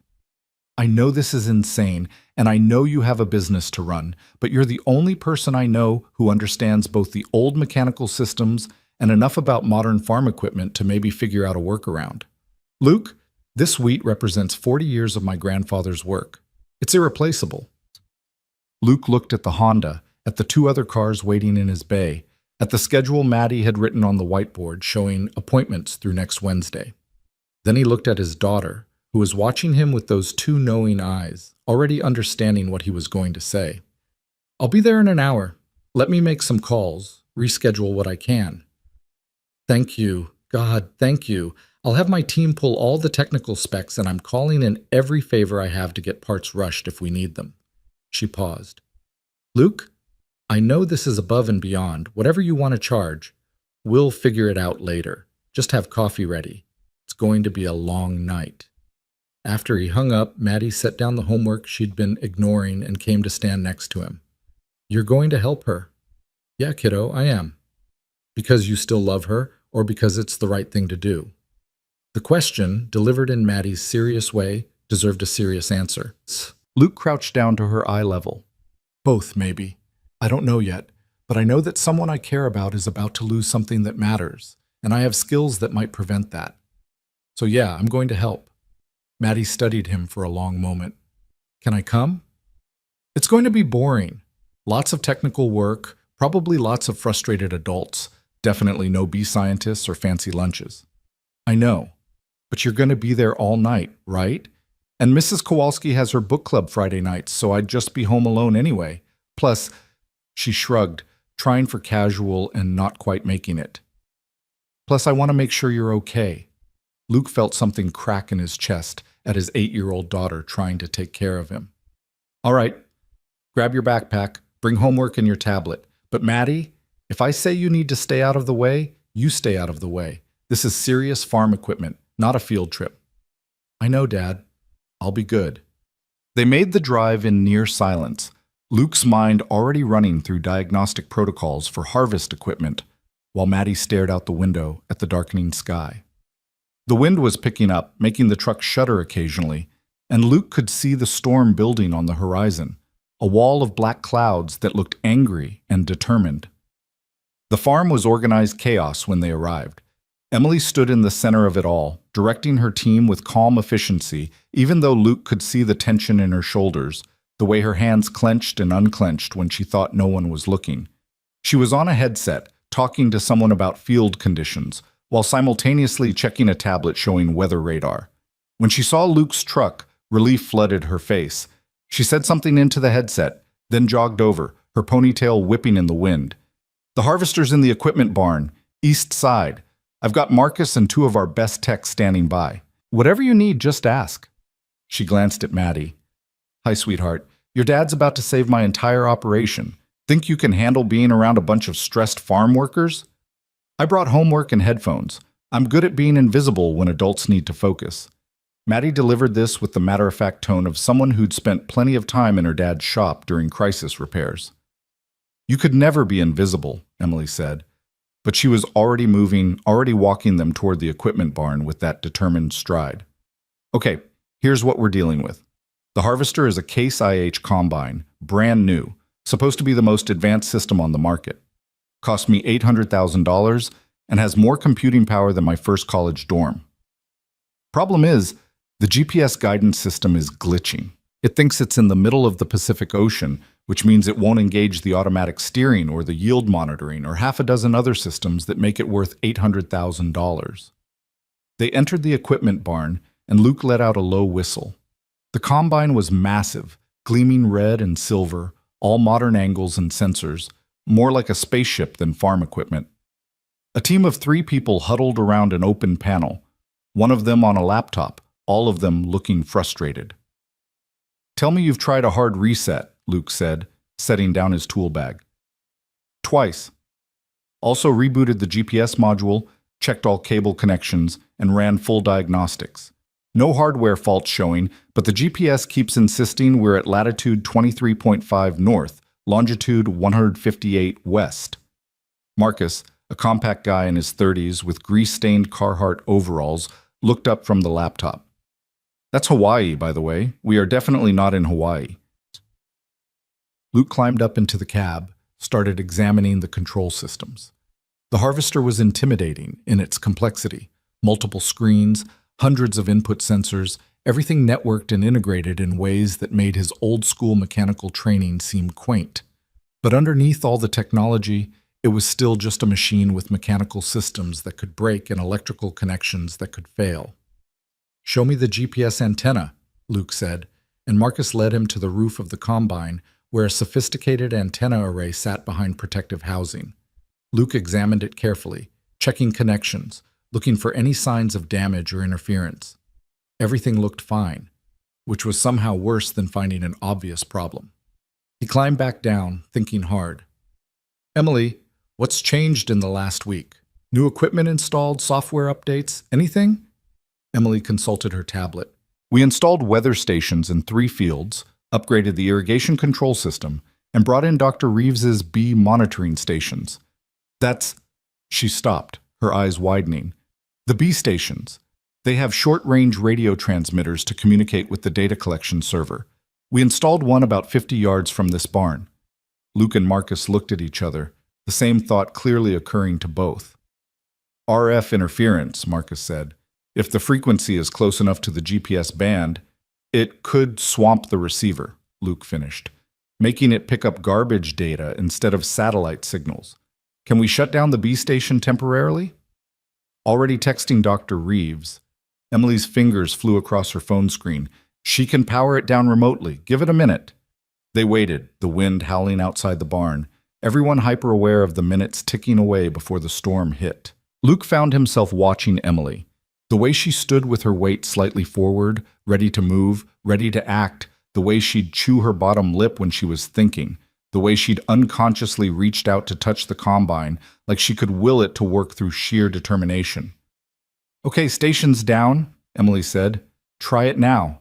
"I know this is insane, and I know you have a business to run, but you're the only person I know who understands both the old mechanical systems and enough about modern farm equipment to maybe figure out a workaround. Luke, this wheat represents 40 years of my grandfather's work. It's irreplaceable." Luke looked at the Honda, at the 2 other cars waiting in his bay, at the schedule Maddie had written on the whiteboard showing appointments through next Wednesday. Then he looked at his daughter, who was watching him with those 2 knowing eyes, already understanding what he was going to say. "I'll be there in an hour. Let me make some calls, reschedule what I can." "Thank you. God, thank you. I'll have my team pull all the technical specs, and I'm calling in every favor I have to get parts rushed if we need them." She paused. "Luke, I know this is above and beyond. Whatever you want to charge, we'll figure it out later. Just have coffee ready. It's going to be a long night." After he hung up, Maddie set down the homework she'd been ignoring and came to stand next to him. "You're going to help her?" "Yeah, kiddo, I am." "Because you still love her, or because it's the right thing to do?" The question, delivered in Maddie's serious way, deserved a serious answer. Luke crouched down to her eye level. "Both, maybe. I don't know yet, but I know that someone I care about is about to lose something that matters, and I have skills that might prevent that. So yeah, I'm going to help." Maddie studied him for a long moment. "Can I come?" "It's going to be boring. Lots of technical work, probably lots of frustrated adults, definitely no bee scientists or fancy lunches." "I know, but you're going to be there all night, right? And Mrs. Kowalski has her book club Friday nights, so I'd just be home alone anyway. Plus," she shrugged, trying for casual and not quite making it. "Plus, I want to make sure you're okay." Luke felt something crack in his chest, at his 8-year-old daughter trying to take care of him. All right, grab your backpack, bring homework and your tablet. But Maddie, if I say you need to stay out of the way, you stay out of the way. This is serious farm equipment, not a field trip. I know, Dad. I'll be good. They made the drive in near silence, Luke's mind already running through diagnostic protocols for harvest equipment, while Maddie stared out the window at the darkening sky. The wind was picking up, making the truck shudder occasionally, and Luke could see the storm building on the horizon, a wall of black clouds that looked angry and determined. The farm was organized chaos when they arrived. Emily stood in the center of it all, directing her team with calm efficiency, even though Luke could see the tension in her shoulders, the way her hands clenched and unclenched when she thought no one was looking. She was on a headset, talking to someone about field conditions, while simultaneously checking a tablet showing weather radar. When she saw Luke's truck, relief flooded her face. She said something into the headset, then jogged over, her ponytail whipping in the wind. The harvester's in the equipment barn, east side. I've got Marcus and 2 of our best techs standing by. Whatever you need, just ask. She glanced at Maddie. Hi, sweetheart. Your dad's about to save my entire operation. Think you can handle being around a bunch of stressed farm workers? I brought homework and headphones. I'm good at being invisible when adults need to focus. Maddie delivered this with the matter-of-fact tone of someone who'd spent plenty of time in her dad's shop during crisis repairs. You could never be invisible, Emily said. But she was already moving, already walking them toward the equipment barn with that determined stride. Okay, here's what we're dealing with. The harvester is a Case IH combine, brand new, supposed to be the most advanced system on the market. Cost me $800,000 and has more computing power than my first college dorm. Problem is, the GPS guidance system is glitching. It thinks it's in the middle of the Pacific Ocean, which means it won't engage the automatic steering or the yield monitoring or half a dozen other systems that make it worth $800,000. They entered the equipment barn, and Luke let out a low whistle. The combine was massive, gleaming red and silver, all modern angles and sensors, more like a spaceship than farm equipment. A team of 3 people huddled around an open panel, one of them on a laptop, all of them looking frustrated. Tell me you've tried a hard reset, Luke said, setting down his tool bag. Twice. Also rebooted the GPS module, checked all cable connections, and ran full diagnostics. No hardware faults showing, but the GPS keeps insisting we're at latitude 23.5 north, longitude 158 west. Marcus, a compact guy in his 30s with grease-stained Carhartt overalls, looked up from the laptop. That's Hawaii, by the way. We are definitely not in Hawaii. Luke climbed up into the cab, started examining the control systems. The harvester was intimidating in its complexity. Multiple screens, hundreds of input sensors, everything networked and integrated in ways that made his old-school mechanical training seem quaint. But underneath all the technology, it was still just a machine with mechanical systems that could break and electrical connections that could fail. Show me the GPS antenna, Luke said, and Marcus led him to the roof of the combine, where a sophisticated antenna array sat behind protective housing. Luke examined it carefully, checking connections, looking for any signs of damage or interference. Everything looked fine, which was somehow worse than finding an obvious problem. He climbed back down, thinking hard. Emily, what's changed in the last week? New equipment installed, software updates, anything? Emily consulted her tablet. We installed weather stations in 3 fields, upgraded the irrigation control system, and brought in Dr. Reeves's bee monitoring stations. She stopped, her eyes widening. The bee stations. They have short-range radio transmitters to communicate with the data collection server. We installed one about 50 yards from this barn. Luke and Marcus looked at each other, the same thought clearly occurring to both. RF interference, Marcus said. If the frequency is close enough to the GPS band, it could swamp the receiver, Luke finished, making it pick up garbage data instead of satellite signals. Can we shut down the bee station temporarily? Already texting Dr. Reeves. Emily's fingers flew across her phone screen. She can power it down remotely. Give it a minute. They waited, the wind howling outside the barn, everyone hyper-aware of the minutes ticking away before the storm hit. Luke found himself watching Emily. The way she stood with her weight slightly forward, ready to move, ready to act, the way she'd chew her bottom lip when she was thinking, the way she'd unconsciously reached out to touch the combine, like she could will it to work through sheer determination. "Okay, station's down," Emily said. "Try it now."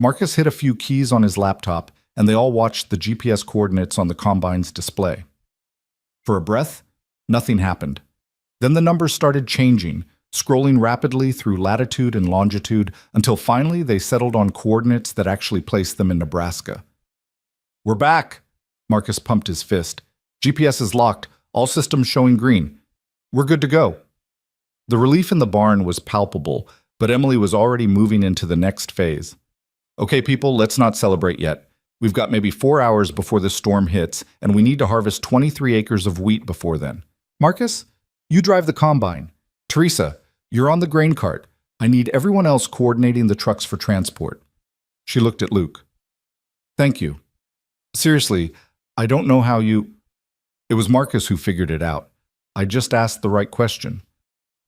Marcus hit a few keys on his laptop, and they all watched the GPS coordinates on the combine's display. For a breath, nothing happened. Then the numbers started changing, scrolling rapidly through latitude and longitude until finally they settled on coordinates that actually placed them in Nebraska. "We're back!" Marcus pumped his fist. "GPS is locked, all systems showing green. We're good to go." The relief in the barn was palpable, but Emily was already moving into the next phase. "Okay, people, let's not celebrate yet. We've got maybe 4 hours before the storm hits, and we need to harvest 23 acres of wheat before then. Marcus, you drive the combine. Teresa, you're on the grain cart. I need everyone else coordinating the trucks for transport." She looked at Luke. "Thank you. Seriously, I don't know how you—" It was Marcus who figured it out. I just asked the right question.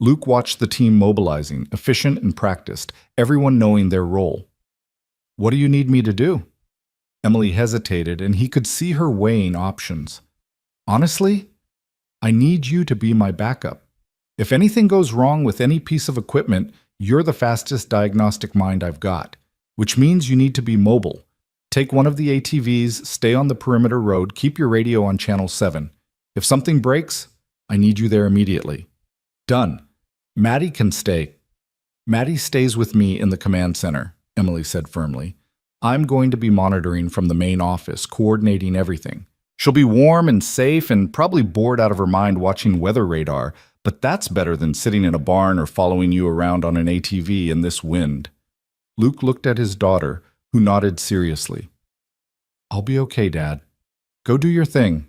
Luke watched the team mobilizing, efficient and practiced, everyone knowing their role. "What do you need me to do?" Emily hesitated, and he could see her weighing options. "Honestly, I need you to be my backup. If anything goes wrong with any piece of equipment, you're the fastest diagnostic mind I've got, which means you need to be mobile. Take one of the ATVs, stay on the perimeter road, keep your radio on channel 7. If something breaks, I need you there immediately." "Done. Maddie can stay." "Maddie stays with me in the command center," Emily said firmly. "I'm going to be monitoring from the main office, coordinating everything. She'll be warm and safe and probably bored out of her mind watching weather radar, but that's better than sitting in a barn or following you around on an ATV in this wind." Luke looked at his daughter, who nodded seriously. "I'll be okay, Dad. Go do your thing."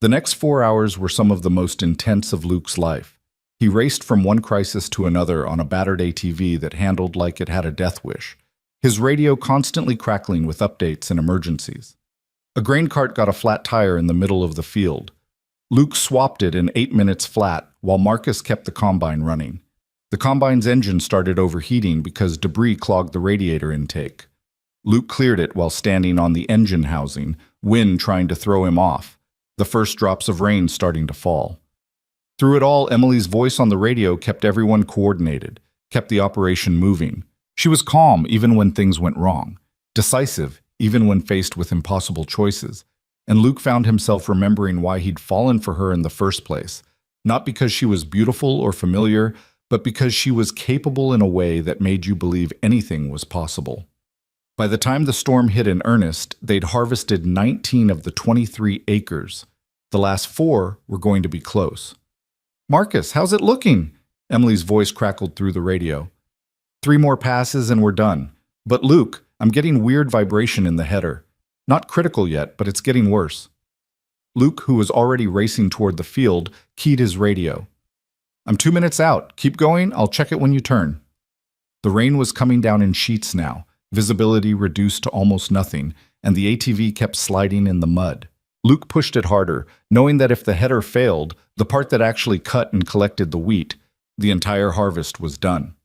The next 4 hours were some of the most intense of Luke's life. He raced from one crisis to another on a battered ATV that handled like it had a death wish, his radio constantly crackling with updates and emergencies. A grain cart got a flat tire in the middle of the field. Luke swapped it in 8 minutes flat, while Marcus kept the combine running. The combine's engine started overheating because debris clogged the radiator intake. Luke cleared it while standing on the engine housing, wind trying to throw him off, the first drops of rain starting to fall. Through it all, Emily's voice on the radio kept everyone coordinated, kept the operation moving. She was calm even when things went wrong, decisive even when faced with impossible choices, and Luke found himself remembering why he'd fallen for her in the first place, not because she was beautiful or familiar, but because she was capable in a way that made you believe anything was possible. By the time the storm hit in earnest, they'd harvested 19 of the 23 acres. The last 4 were going to be close. "Marcus, how's it looking?" Emily's voice crackled through the radio. 3 more passes and we're done. But Luke, I'm getting weird vibration in the header. Not critical yet, but it's getting worse." Luke, who was already racing toward the field, keyed his radio. "I'm 2 minutes out. Keep going. I'll check it when you turn." The rain was coming down in sheets now, visibility reduced to almost nothing, and the ATV kept sliding in the mud. Luke pushed it harder, knowing that if the header failed, the part that actually cut and collected the wheat, the entire harvest was done.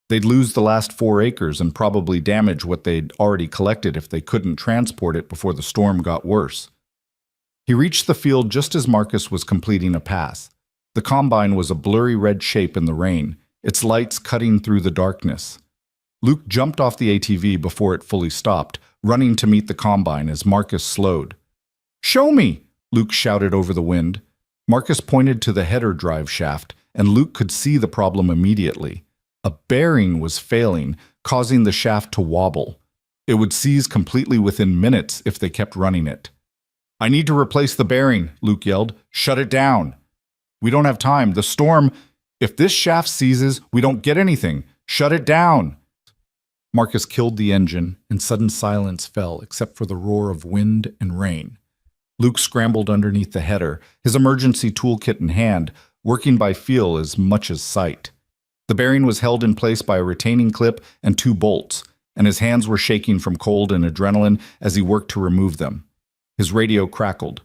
They'd lose the last 4 acres and probably damage what they'd already collected if they couldn't transport it before the storm got worse. He reached the field just as Marcus was completing a pass. The combine was a blurry red shape in the rain, its lights cutting through the darkness. Luke jumped off the ATV before it fully stopped, running to meet the combine as Marcus slowed. "Show me!" Luke shouted over the wind. Marcus pointed to the header drive shaft, and Luke could see the problem immediately. A bearing was failing, causing the shaft to wobble. It would seize completely within minutes if they kept running it. "I need to replace the bearing," Luke yelled. "Shut it down." "We don't have time. The storm... If this shaft seizes, we don't get anything. Shut it down." Marcus killed the engine, and sudden silence fell except for the roar of wind and rain. Luke scrambled underneath the header, his emergency toolkit in hand, working by feel as much as sight. The bearing was held in place by a retaining clip and 2 bolts, and his hands were shaking from cold and adrenaline as he worked to remove them. His radio crackled.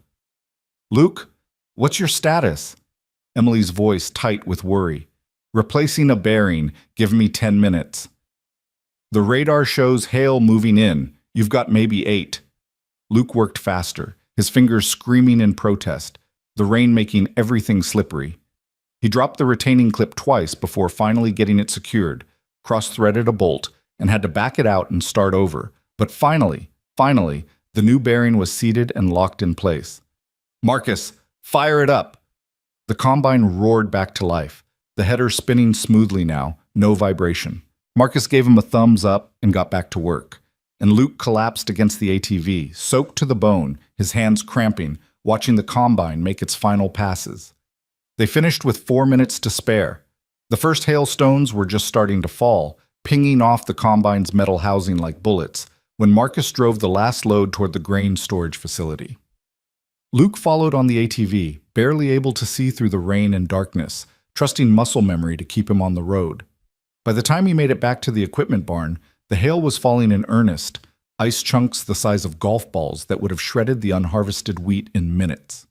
"Luke, what's your status?" Emily's voice tight with worry. Replacing a bearing. Give me 10 minutes. The radar shows hail moving in. You've got maybe 8. Luke worked faster, his fingers screaming in protest, the rain making everything slippery. He dropped the retaining clip twice before finally getting it secured, cross-threaded a bolt, and had to back it out and start over. But finally, the new bearing was seated and locked in place. Marcus, fire it up! The combine roared back to life, the header spinning smoothly now, no vibration. Marcus gave him a thumbs up and got back to work. And Luke collapsed against the ATV, soaked to the bone, his hands cramping, watching the combine make its final passes. They finished with 4 minutes to spare. The first hailstones were just starting to fall, pinging off the combine's metal housing like bullets, when Marcus drove the last load toward the grain storage facility. Luke followed on the ATV, barely able to see through the rain and darkness, trusting muscle memory to keep him on the road. By the time he made it back to the equipment barn, the hail was falling in earnest, ice chunks the size of golf balls that would have shredded the unharvested wheat in minutes.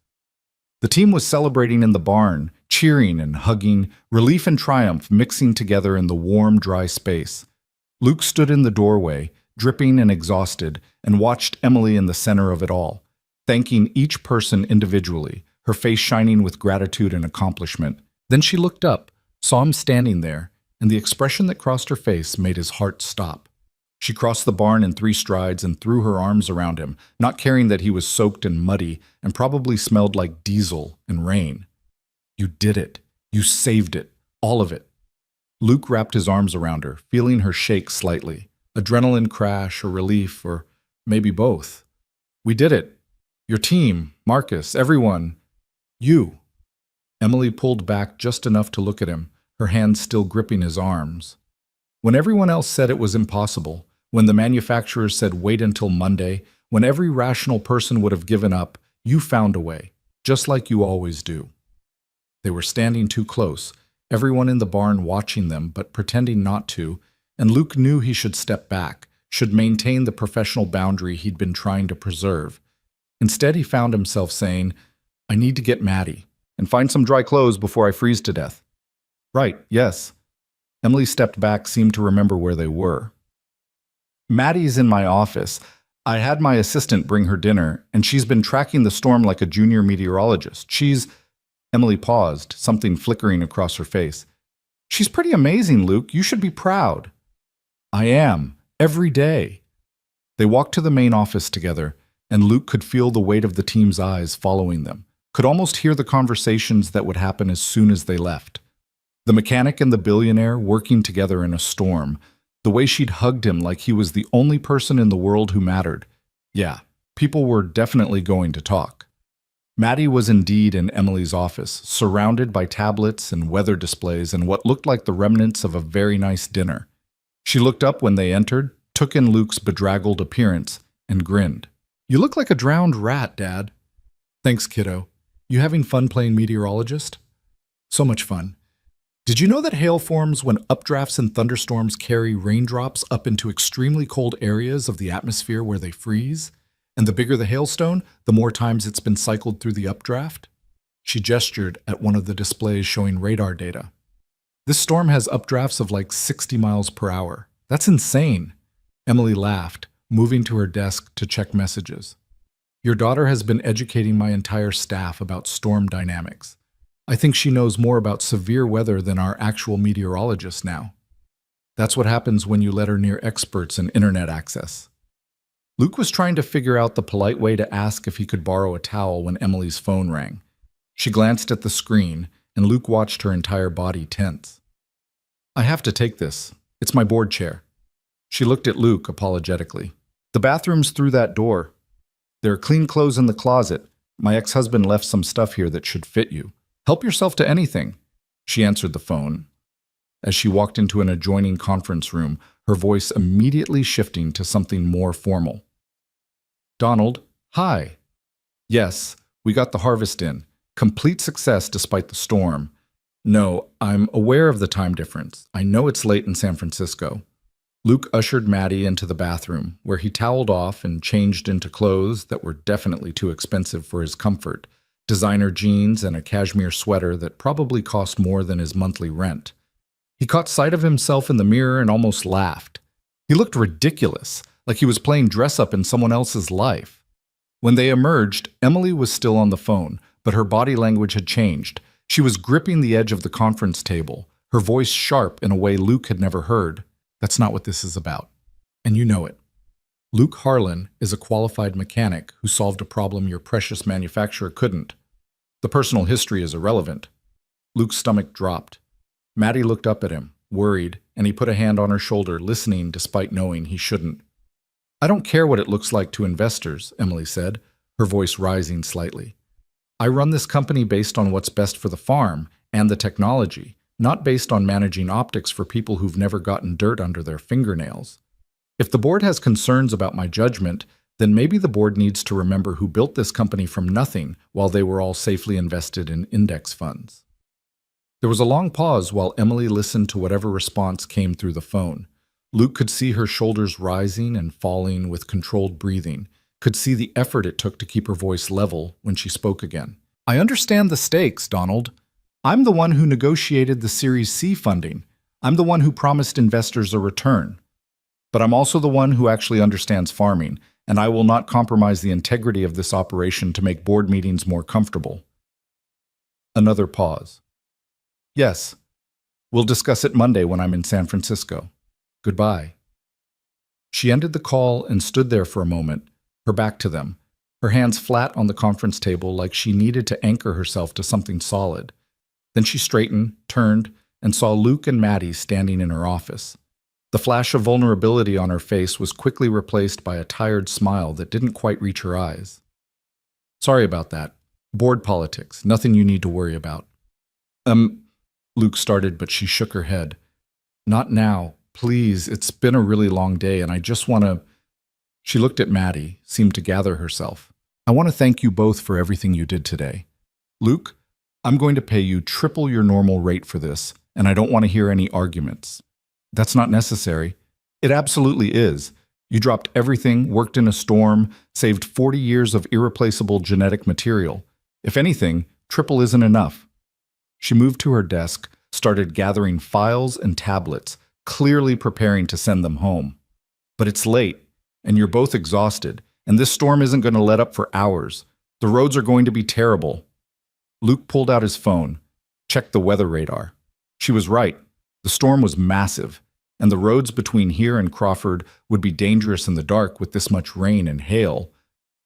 The team was celebrating in the barn, cheering and hugging, relief and triumph mixing together in the warm, dry space. Luke stood in the doorway, dripping and exhausted, and watched Emily in the center of it all, thanking each person individually, her face shining with gratitude and accomplishment. Then she looked up, saw him standing there, and the expression that crossed her face made his heart stop. She crossed the barn in 3 strides and threw her arms around him, not caring that he was soaked and muddy and probably smelled like diesel and rain. You did it. You saved it. All of it. Luke wrapped his arms around her, feeling her shake slightly. Adrenaline crash or relief, or maybe both. We did it. Your team, Marcus, everyone. You. Emily pulled back just enough to look at him, her hands still gripping his arms. When everyone else said it was impossible, when the manufacturers said wait until Monday, when every rational person would have given up, you found a way, just like you always do. They were standing too close, everyone in the barn watching them but pretending not to, and Luke knew he should step back, should maintain the professional boundary he'd been trying to preserve. Instead, he found himself saying, I need to get Maddie, and find some dry clothes before I freeze to death. Right, yes. Emily stepped back, seemed to remember where they were. Maddie's in my office. I had my assistant bring her dinner, and she's been tracking the storm like a junior meteorologist. Emily paused, something flickering across her face. She's pretty amazing, Luke. You should be proud. I am. Every day. They walked to the main office together, and Luke could feel the weight of the team's eyes following them, could almost hear the conversations that would happen as soon as they left. The mechanic and the billionaire working together in a storm, the way she'd hugged him like he was the only person in the world who mattered. Yeah, people were definitely going to talk. Maddie was indeed in Emily's office, surrounded by tablets and weather displays and what looked like the remnants of a very nice dinner. She looked up when they entered, took in Luke's bedraggled appearance, and grinned. You look like a drowned rat, Dad. Thanks, kiddo. You having fun playing meteorologist? So much fun. Did you know that hail forms when updrafts and thunderstorms carry raindrops up into extremely cold areas of the atmosphere where they freeze? And the bigger the hailstone, the more times it's been cycled through the updraft? She gestured at one of the displays showing radar data. This storm has updrafts of like 60 miles per hour. That's insane. Emily laughed, moving to her desk to check messages. Your daughter has been educating my entire staff about storm dynamics. I think she knows more about severe weather than our actual meteorologist now. That's what happens when you let her near experts and internet access. Luke was trying to figure out the polite way to ask if he could borrow a towel when Emily's phone rang. She glanced at the screen, and Luke watched her entire body tense. I have to take this. It's my board chair. She looked at Luke apologetically. The bathroom's through that door. There are clean clothes in the closet. My ex-husband left some stuff here that should fit you. Help yourself to anything. She answered the phone. As she walked into an adjoining conference room, her voice immediately shifting to something more formal. Donald, hi. Yes, we got the harvest in. Complete success despite the storm. No, I'm aware of the time difference. I know it's late in San Francisco. Luke ushered Maddie into the bathroom, where he toweled off and changed into clothes that were definitely too expensive for his comfort. Designer jeans and a cashmere sweater that probably cost more than his monthly rent. He caught sight of himself in the mirror and almost laughed. He looked ridiculous, like he was playing dress-up in someone else's life. When they emerged, Emily was still on the phone, but her body language had changed. She was gripping the edge of the conference table, her voice sharp in a way Luke had never heard. That's not what this is about. And you know it. Luke Harlan is a qualified mechanic who solved a problem your precious manufacturer couldn't. The personal history is irrelevant. Luke's stomach dropped. Maddie looked up at him, worried, and he put a hand on her shoulder, listening despite knowing he shouldn't. I don't care what it looks like to investors, Emily said, her voice rising slightly. I run this company based on what's best for the farm and the technology, not based on managing optics for people who've never gotten dirt under their fingernails. If the board has concerns about my judgment, then maybe the board needs to remember who built this company from nothing while they were all safely invested in index funds. There was a long pause while Emily listened to whatever response came through the phone. Luke could see her shoulders rising and falling with controlled breathing, could see the effort it took to keep her voice level when she spoke again. I understand the stakes, Donald. I'm the one who negotiated the Series C funding. I'm the one who promised investors a return. But I'm also the one who actually understands farming, and I will not compromise the integrity of this operation to make board meetings more comfortable. Another pause. Yes, we'll discuss it Monday when I'm in San Francisco. Goodbye. She ended the call and stood there for a moment, her back to them, her hands flat on the conference table like she needed to anchor herself to something solid. Then she straightened, turned, and saw Luke and Maddie standing in her office. The flash of vulnerability on her face was quickly replaced by a tired smile that didn't quite reach her eyes. Sorry about that. Board politics, nothing you need to worry about. Luke started, but she shook her head. Not now. Please, it's been a really long day, and I just want to... She looked at Maddie, seemed to gather herself. I want to thank you both for everything you did today. Luke, I'm going to pay you triple your normal rate for this, and I don't want to hear any arguments. That's not necessary. It absolutely is. You dropped everything, worked in a storm, saved 40 years of irreplaceable genetic material. If anything, triple isn't enough. She moved to her desk, started gathering files and tablets, clearly preparing to send them home. But it's late, and you're both exhausted, and this storm isn't going to let up for hours. The roads are going to be terrible. Luke pulled out his phone, checked the weather radar. She was right. The storm was massive, and the roads between here and Crawford would be dangerous in the dark with this much rain and hail.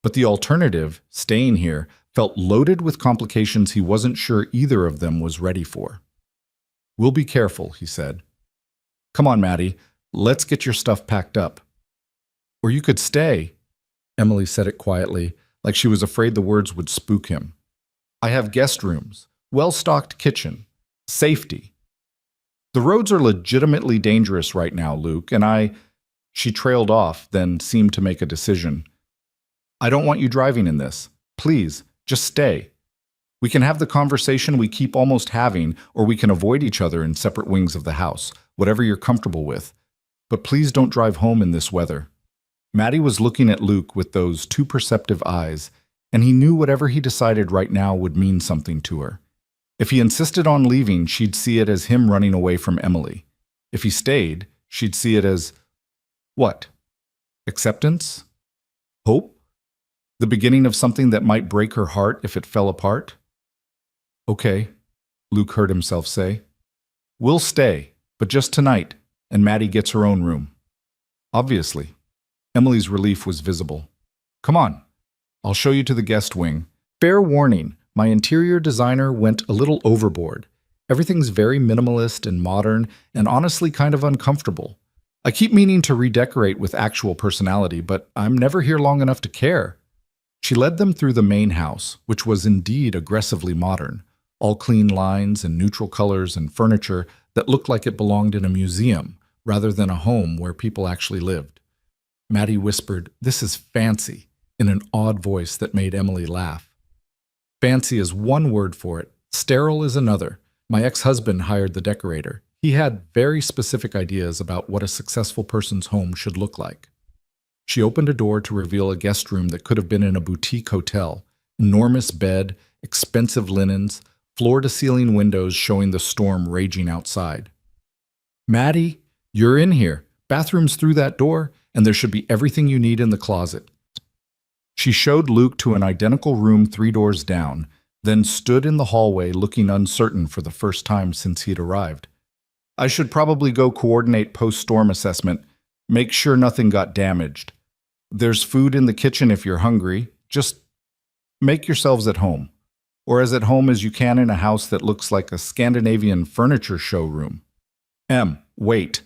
But the alternative, staying here, felt loaded with complications he wasn't sure either of them was ready for. We'll be careful, he said. Come on, Maddie, let's get your stuff packed up. Or you could stay, Emily said it quietly, like she was afraid the words would spook him. I have guest rooms, well-stocked kitchen, safety. The roads are legitimately dangerous right now, Luke, and She trailed off, then seemed to make a decision. I don't want you driving in this. Please, just stay. We can have the conversation we keep almost having, or we can avoid each other in separate wings of the house, whatever you're comfortable with. But please don't drive home in this weather. Maddie was looking at Luke with those too perceptive eyes, and he knew whatever he decided right now would mean something to her. If he insisted on leaving, she'd see it as him running away from Emily. If he stayed, she'd see it as... what? Acceptance? Hope? The beginning of something that might break her heart if it fell apart? Okay, Luke heard himself say. We'll stay, but just tonight, and Maddie gets her own room. Obviously. Emily's relief was visible. Come on, I'll show you to the guest wing. Fair warning. My interior designer went a little overboard. Everything's very minimalist and modern, and honestly kind of uncomfortable. I keep meaning to redecorate with actual personality, but I'm never here long enough to care. She led them through the main house, which was indeed aggressively modern, all clean lines and neutral colors and furniture that looked like it belonged in a museum rather than a home where people actually lived. Maddie whispered, "This is fancy," in an odd voice that made Emily laugh. Fancy is one word for it. Sterile is another. My ex-husband hired the decorator. He had very specific ideas about what a successful person's home should look like. She opened a door to reveal a guest room that could have been in a boutique hotel. Enormous bed, expensive linens, floor-to-ceiling windows showing the storm raging outside. Maddie, you're in here. Bathroom's through that door, and there should be everything you need in the closet. She showed Luke to an identical room 3 doors down, then stood in the hallway looking uncertain for the first time since he'd arrived. I should probably go coordinate post-storm assessment, make sure nothing got damaged. There's food in the kitchen if you're hungry. Just make yourselves at home, or as at home as you can in a house that looks like a Scandinavian furniture showroom. Wait.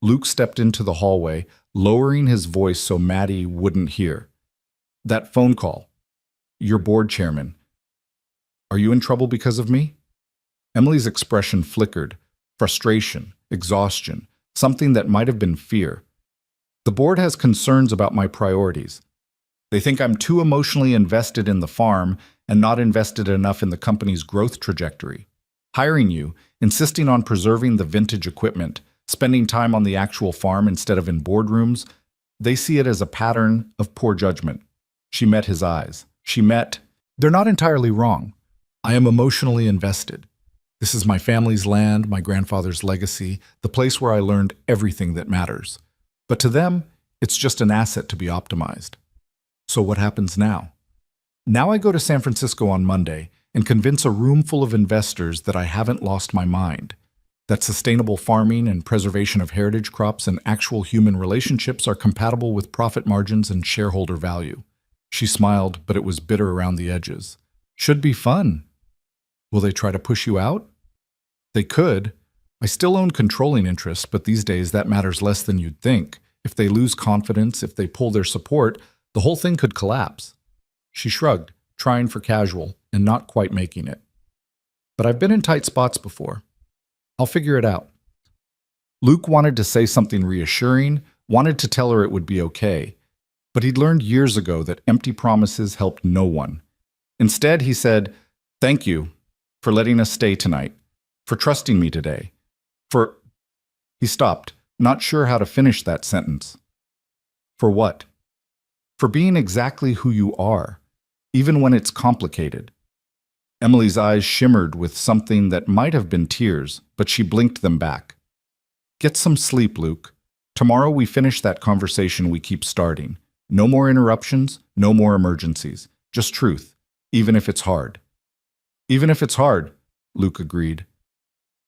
Luke stepped into the hallway, lowering his voice so Maddie wouldn't hear. That phone call. Your board chairman. Are you in trouble because of me? Emily's expression flickered. Frustration, exhaustion, something that might have been fear. The board has concerns about my priorities. They think I'm too emotionally invested in the farm and not invested enough in the company's growth trajectory. Hiring you, insisting on preserving the vintage equipment, spending time on the actual farm instead of in boardrooms, they see it as a pattern of poor judgment. She met his eyes. They're not entirely wrong. I am emotionally invested. This is my family's land, my grandfather's legacy, the place where I learned everything that matters. But to them, it's just an asset to be optimized. So what happens now? Now I go to San Francisco on Monday and convince a room full of investors that I haven't lost my mind, that sustainable farming and preservation of heritage crops and actual human relationships are compatible with profit margins and shareholder value. She smiled, but it was bitter around the edges. Should be fun. Will they try to push you out? They could. I still own controlling interest, but these days that matters less than you'd think. If they lose confidence, if they pull their support, the whole thing could collapse. She shrugged, trying for casual and not quite making it. But I've been in tight spots before. I'll figure it out. Luke wanted to say something reassuring, wanted to tell her it would be okay, but he'd learned years ago that empty promises helped no one. Instead, he said, "Thank you for letting us stay tonight, for trusting me today, for..." He stopped, not sure how to finish that sentence. For what? For being exactly who you are, even when it's complicated. Emily's eyes shimmered with something that might have been tears, but she blinked them back. Get some sleep, Luke. Tomorrow we finish that conversation we keep starting. No more interruptions, no more emergencies. Just truth, even if it's hard. Even if it's hard, Luke agreed.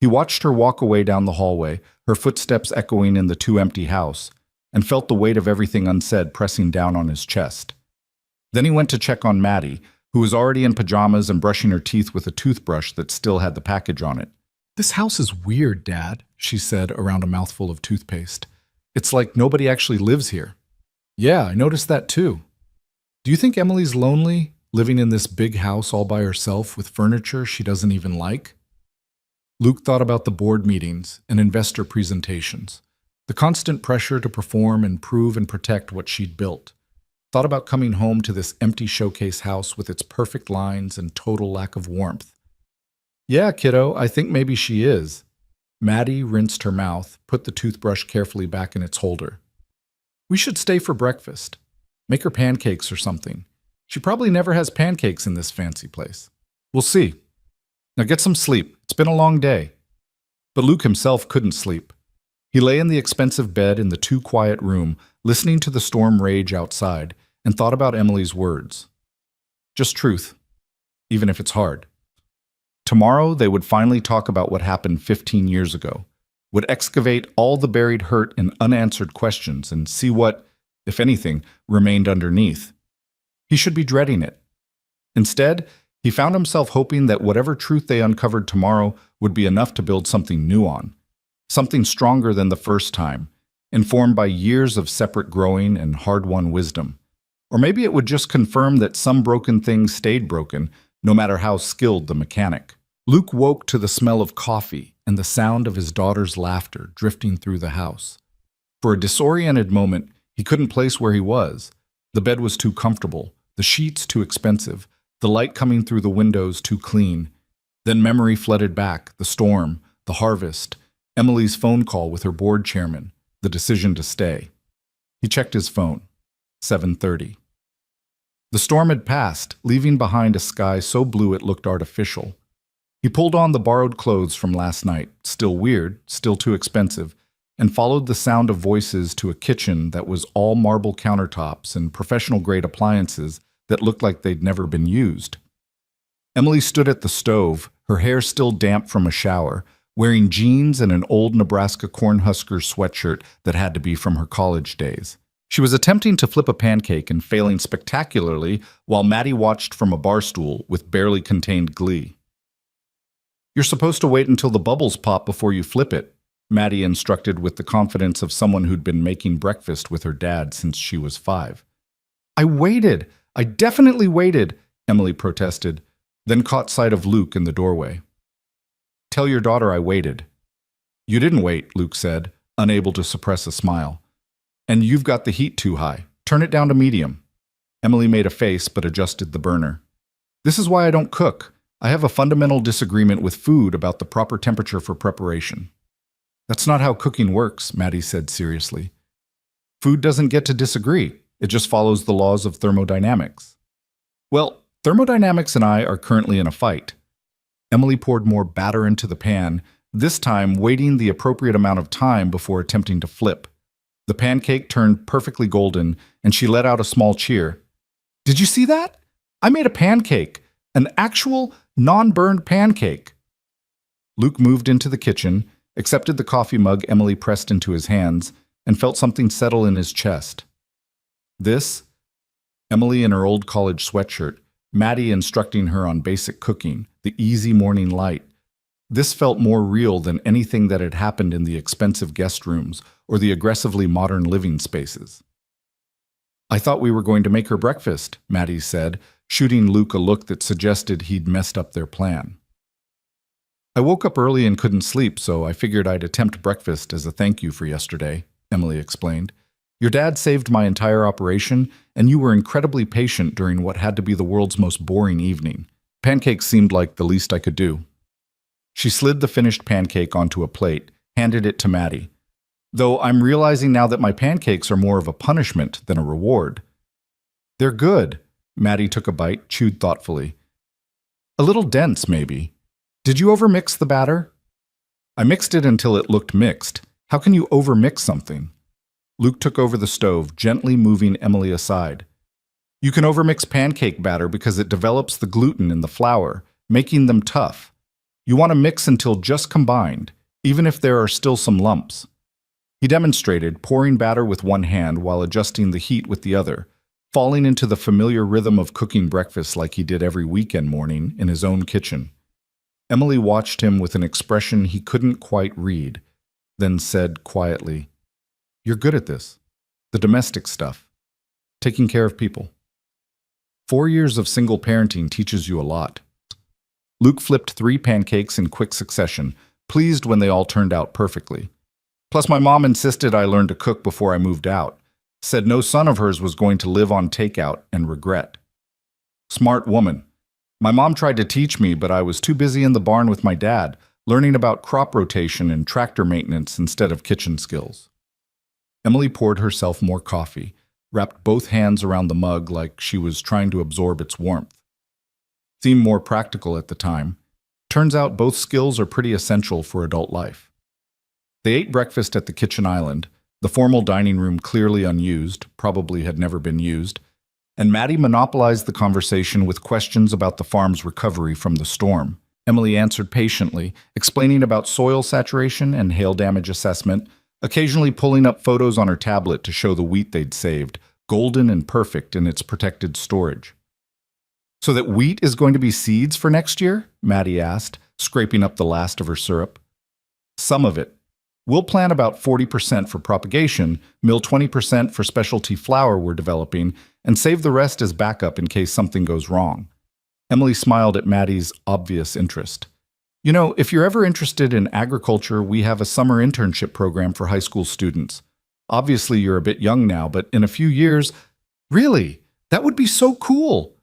He watched her walk away down the hallway, her footsteps echoing in the too-empty house, and felt the weight of everything unsaid pressing down on his chest. Then he went to check on Maddie, who was already in pajamas and brushing her teeth with a toothbrush that still had the package on it. This house is weird, Dad, she said around a mouthful of toothpaste. It's like nobody actually lives here. Yeah, I noticed that too. Do you think Emily's lonely, living in this big house all by herself with furniture she doesn't even like? Luke thought about the board meetings and investor presentations, the constant pressure to perform and prove and protect what she'd built. Thought about coming home to this empty showcase house with its perfect lines and total lack of warmth. Yeah, kiddo, I think maybe she is. Maddie rinsed her mouth, put the toothbrush carefully back in its holder. We should stay for breakfast. Make her pancakes or something. She probably never has pancakes in this fancy place. We'll see. Now get some sleep. It's been a long day. But Luke himself couldn't sleep. He lay in the expensive bed in the too quiet room, listening to the storm rage outside, and thought about Emily's words. Just truth, even if it's hard. Tomorrow they would finally talk about what happened 15 years ago, would excavate all the buried hurt and unanswered questions and see what, if anything, remained underneath. He should be dreading it. Instead, he found himself hoping that whatever truth they uncovered tomorrow would be enough to build something new on, something stronger than the first time, informed by years of separate growing and hard-won wisdom. Or maybe it would just confirm that some broken things stayed broken, no matter how skilled the mechanic. Luke woke to the smell of coffee and the sound of his daughter's laughter drifting through the house. For a disoriented moment, he couldn't place where he was. The bed was too comfortable, the sheets too expensive, the light coming through the windows too clean. Then memory flooded back, the storm, the harvest, Emily's phone call with her board chairman, the decision to stay. He checked his phone. 7:30. The storm had passed, leaving behind a sky so blue it looked artificial. He pulled on the borrowed clothes from last night, still weird, still too expensive, and followed the sound of voices to a kitchen that was all marble countertops and professional-grade appliances that looked like they'd never been used. Emily stood at the stove, her hair still damp from a shower, wearing jeans and an old Nebraska Cornhuskers sweatshirt that had to be from her college days. She was attempting to flip a pancake and failing spectacularly while Maddie watched from a bar stool with barely contained glee. "You're supposed to wait until the bubbles pop before you flip it," Maddie instructed with the confidence of someone who'd been making breakfast with her dad since she was 5. "I waited. I definitely waited," Emily protested, then caught sight of Luke in the doorway. "Tell your daughter I waited." "You didn't wait," Luke said, unable to suppress a smile. "And you've got the heat too high. Turn it down to medium." Emily made a face but adjusted the burner. "This is why I don't cook. I have a fundamental disagreement with food about the proper temperature for preparation." "That's not how cooking works," Maddie said seriously. "Food doesn't get to disagree. It just follows the laws of thermodynamics." "Well, thermodynamics and I are currently in a fight." Emily poured more batter into the pan, this time waiting the appropriate amount of time before attempting to flip. The pancake turned perfectly golden, and she let out a small cheer. "Did you see that? I made a pancake, an actual, non-burned pancake." Luke moved into the kitchen, accepted the coffee mug Emily pressed into his hands, and felt something settle in his chest. This? Emily in her old college sweatshirt, Maddie instructing her on basic cooking, the easy morning light. This felt more real than anything that had happened in the expensive guest rooms or the aggressively modern living spaces. "I thought we were going to make her breakfast," Maddie said, shooting Luke a look that suggested he'd messed up their plan. "I woke up early and couldn't sleep, so I figured I'd attempt breakfast as a thank you for yesterday," Emily explained. "Your dad saved my entire operation, and you were incredibly patient during what had to be the world's most boring evening. Pancakes seemed like the least I could do." She slid the finished pancake onto a plate, handed it to Maddie. "Though I'm realizing now that my pancakes are more of a punishment than a reward." "They're good." Maddie took a bite, chewed thoughtfully. "A little dense, maybe. Did you overmix the batter?" "I mixed it until it looked mixed. How can you overmix something?" Luke took over the stove, gently moving Emily aside. "You can overmix pancake batter because it develops the gluten in the flour, making them tough. You want to mix until just combined, even if there are still some lumps." He demonstrated, pouring batter with one hand while adjusting the heat with the other, falling into the familiar rhythm of cooking breakfast like he did every weekend morning in his own kitchen. Emily watched him with an expression he couldn't quite read, then said quietly, "You're good at this. The domestic stuff. Taking care of people. 4 years of single parenting teaches you a lot." Luke flipped 3 pancakes in quick succession, pleased when they all turned out perfectly. "Plus my mom insisted I learn to cook before I moved out. Said no son of hers was going to live on takeout and regret." "Smart woman. My mom tried to teach me, but I was too busy in the barn with my dad, learning about crop rotation and tractor maintenance instead of kitchen skills." Emily poured herself more coffee, wrapped both hands around the mug like she was trying to absorb its warmth. Seemed more practical at the time. Turns out both skills are pretty essential for adult life. They ate breakfast at the kitchen island, the formal dining room clearly unused, probably had never been used, and Maddie monopolized the conversation with questions about the farm's recovery from the storm. Emily answered patiently, explaining about soil saturation and hail damage assessment, occasionally pulling up photos on her tablet to show the wheat they'd saved, golden and perfect in its protected storage. "So that wheat is going to be seeds for next year?" Maddie asked, scraping up the last of her syrup. "Some of it. We'll plant about 40% for propagation, mill 20% for specialty flour we're developing, and save the rest as backup in case something goes wrong." Emily smiled at Maddie's obvious interest. "You know, if you're ever interested in agriculture, we have a summer internship program for high school students. Obviously, you're a bit young now, but in a few years—" "Really? That would be so cool!"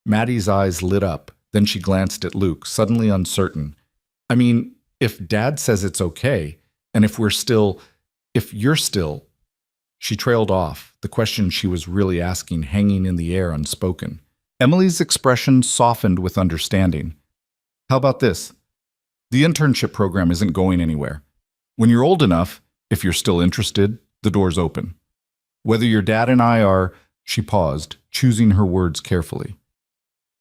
Maddie's eyes lit up, then she glanced at Luke, suddenly uncertain. "I mean, if Dad says it's okay, and if you're still—" She trailed off, the question she was really asking hanging in the air unspoken. Emily's expression softened with understanding. "How about this? The internship program isn't going anywhere. When you're old enough, if you're still interested, the door's open. Whether your dad and I are, she paused, choosing her words carefully.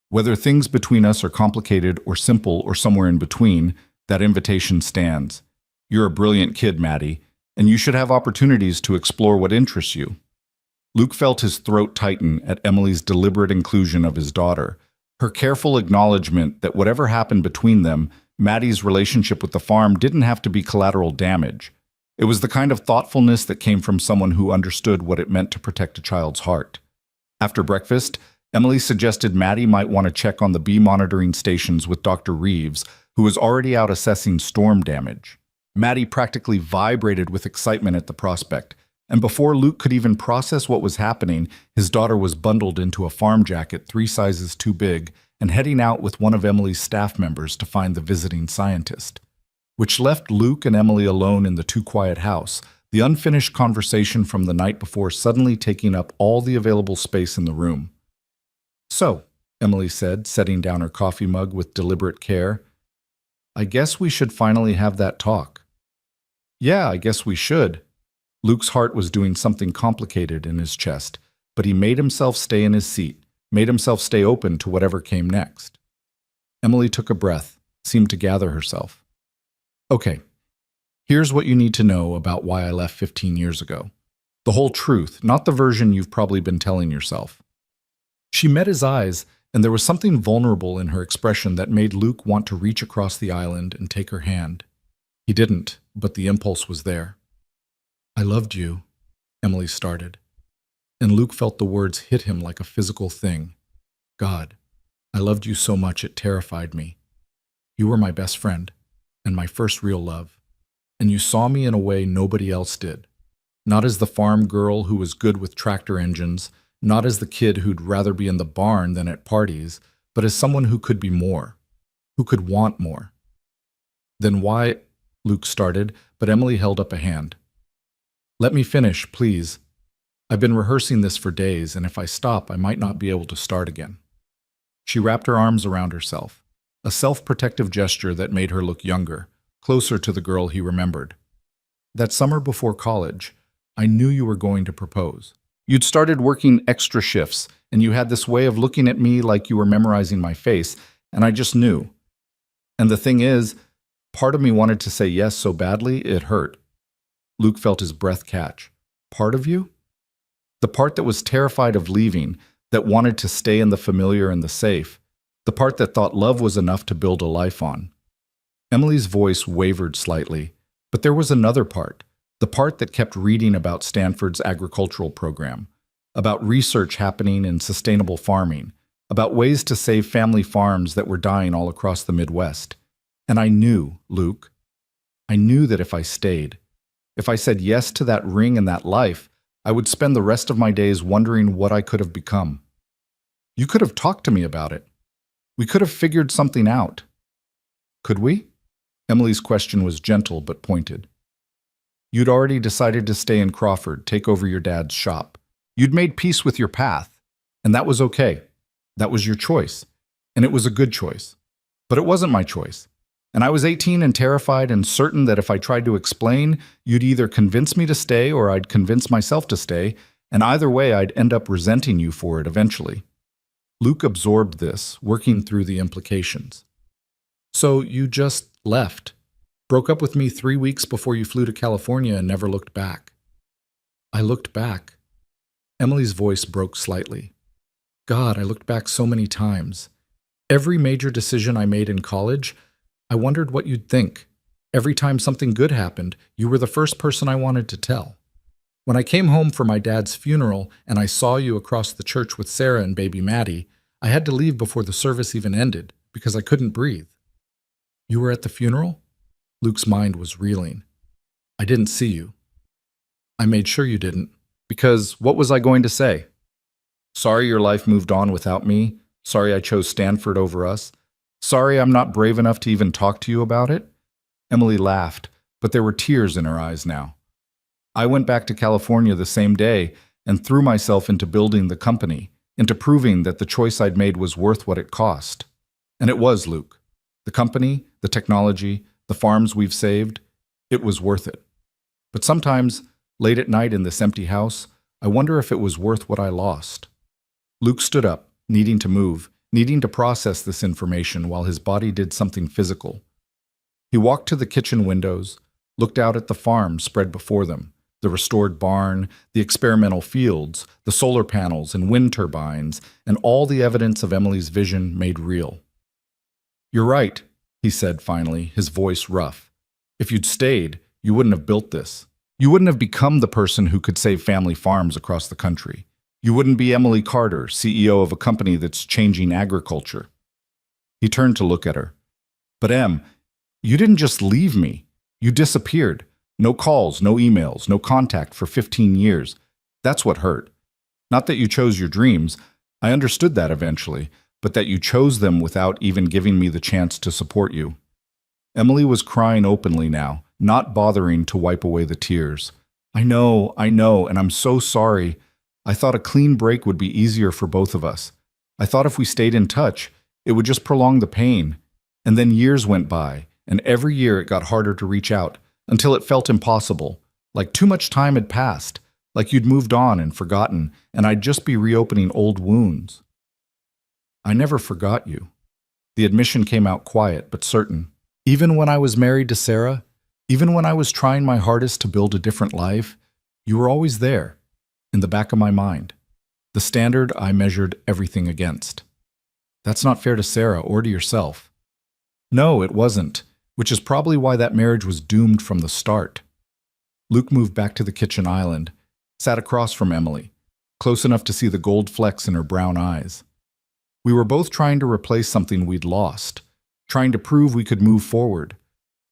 Whether things between us are complicated or simple or somewhere in between, that invitation stands. You're a brilliant kid, Maddie, and you should have opportunities to explore what interests you. Luke felt his throat tighten at Emily's deliberate inclusion of his daughter, her careful acknowledgement that whatever happened between them, Maddie's relationship with the farm didn't have to be collateral damage. It was the kind of thoughtfulness that came from someone who understood what it meant to protect a child's heart. After breakfast, Emily suggested Maddie might want to check on the bee monitoring stations with Dr. Reeves, who was already out assessing storm damage. Maddie practically vibrated with excitement at the prospect, and before Luke could even process what was happening, his daughter was bundled into a farm jacket 3 sizes too big and heading out with one of Emily's staff members to find the visiting scientist. Which left Luke and Emily alone in the too-quiet house, the unfinished conversation from the night before suddenly taking up all the available space in the room. "So," Emily said, setting down her coffee mug with deliberate care, "I guess we should finally have that talk." "Yeah, I guess we should." Luke's heart was doing something complicated in his chest, but he made himself stay in his seat, made himself stay open to whatever came next. Emily took a breath, seemed to gather herself. "Okay, here's what you need to know about why I left 15 years ago. The whole truth, not the version you've probably been telling yourself." She met his eyes, and there was something vulnerable in her expression that made Luke want to reach across the island and take her hand. He didn't, but the impulse was there. "I loved you," Emily started, and Luke felt the words hit him like a physical thing. "God, I loved you so much it terrified me. You were my best friend, and my first real love, and you saw me in a way nobody else did. Not as the farm girl who was good with tractor engines, not as the kid who'd rather be in the barn than at parties, but as someone who could be more, who could want more." "Then why—" Luke started, but Emily held up a hand. "Let me finish, please. I've been rehearsing this for days, and if I stop, I might not be able to start again." She wrapped her arms around herself, a self-protective gesture that made her look younger, closer to the girl he remembered. "That summer before college, I knew you were going to propose. You'd started working extra shifts, and you had this way of looking at me like you were memorizing my face, and I just knew. And the thing is, part of me wanted to say yes so badly it hurt." Luke felt his breath catch. "Part of you?" "The part that was terrified of leaving, that wanted to stay in the familiar and the safe. The part that thought love was enough to build a life on." Emily's voice wavered slightly, but there was another part, the part that kept reading about Stanford's agricultural program, about research happening in sustainable farming, about ways to save family farms that were dying all across the Midwest. And I knew, Luke, I knew that if I stayed, if I said yes to that ring and that life, I would spend the rest of my days wondering what I could have become. You could have talked to me about it. We could have figured something out. Could we? Emily's question was gentle but pointed. You'd already decided to stay in Crawford, take over your dad's shop. You'd made peace with your path, and that was okay. That was your choice, and it was a good choice. But it wasn't my choice. And I was 18 and terrified and certain that if I tried to explain, you'd either convince me to stay or I'd convince myself to stay, and either way I'd end up resenting you for it eventually. Luke absorbed this, working through the implications. So you just left, broke up with me 3 weeks before you flew to California and never looked back. I looked back. Emily's voice broke slightly. God, I looked back so many times. Every major decision I made in college, I wondered what you'd think. Every time something good happened, you were the first person I wanted to tell. When I came home for my dad's funeral and I saw you across the church with Sarah and baby Maddie, I had to leave before the service even ended because I couldn't breathe. You were at the funeral? Luke's mind was reeling. I didn't see you. I made sure you didn't, because what was I going to say? Sorry your life moved on without me. Sorry I chose Stanford over us. Sorry I'm not brave enough to even talk to you about it? Emily laughed, but there were tears in her eyes now. I went back to California the same day and threw myself into building the company, into proving that the choice I'd made was worth what it cost. And it was, Luke. The company, the technology, the farms we've saved, it was worth it. But sometimes, late at night in this empty house, I wonder if it was worth what I lost. Luke stood up, needing to move, needing to process this information while his body did something physical. He walked to the kitchen windows, looked out at the farm spread before them, the restored barn, the experimental fields, the solar panels and wind turbines, and all the evidence of Emily's vision made real. "You're right," he said finally, his voice rough. "If you'd stayed, you wouldn't have built this. You wouldn't have become the person who could save family farms across the country. You wouldn't be Emily Carter, CEO of a company that's changing agriculture." He turned to look at her. "But Em, you didn't just leave me. You disappeared. No calls, no emails, no contact for 15 years. That's what hurt. Not that you chose your dreams. I understood that eventually, but that you chose them without even giving me the chance to support you." Emily was crying openly now, not bothering to wipe away the tears. I know, and I'm so sorry. I thought a clean break would be easier for both of us. I thought if we stayed in touch, it would just prolong the pain. And then years went by, and every year it got harder to reach out, until it felt impossible, like too much time had passed, like you'd moved on and forgotten, and I'd just be reopening old wounds. "I never forgot you." The admission came out quiet but certain. "Even when I was married to Sarah, even when I was trying my hardest to build a different life, you were always there, in the back of my mind, the standard I measured everything against." "That's not fair to Sarah or to yourself." "No, it wasn't, which is probably why that marriage was doomed from the start." Luke moved back to the kitchen island, sat across from Emily, close enough to see the gold flecks in her brown eyes. "We were both trying to replace something we'd lost, trying to prove we could move forward.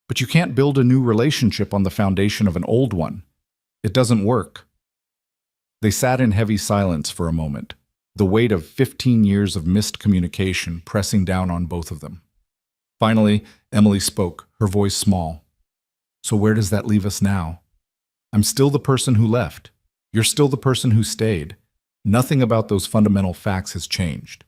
But you can't build a new relationship on the foundation of an old one. It doesn't work." They sat in heavy silence for a moment, the weight of 15 years of missed communication pressing down on both of them. Finally, Emily spoke, her voice small. "So where does that leave us now? I'm still the person who left. You're still the person who stayed. Nothing about those fundamental facts has changed."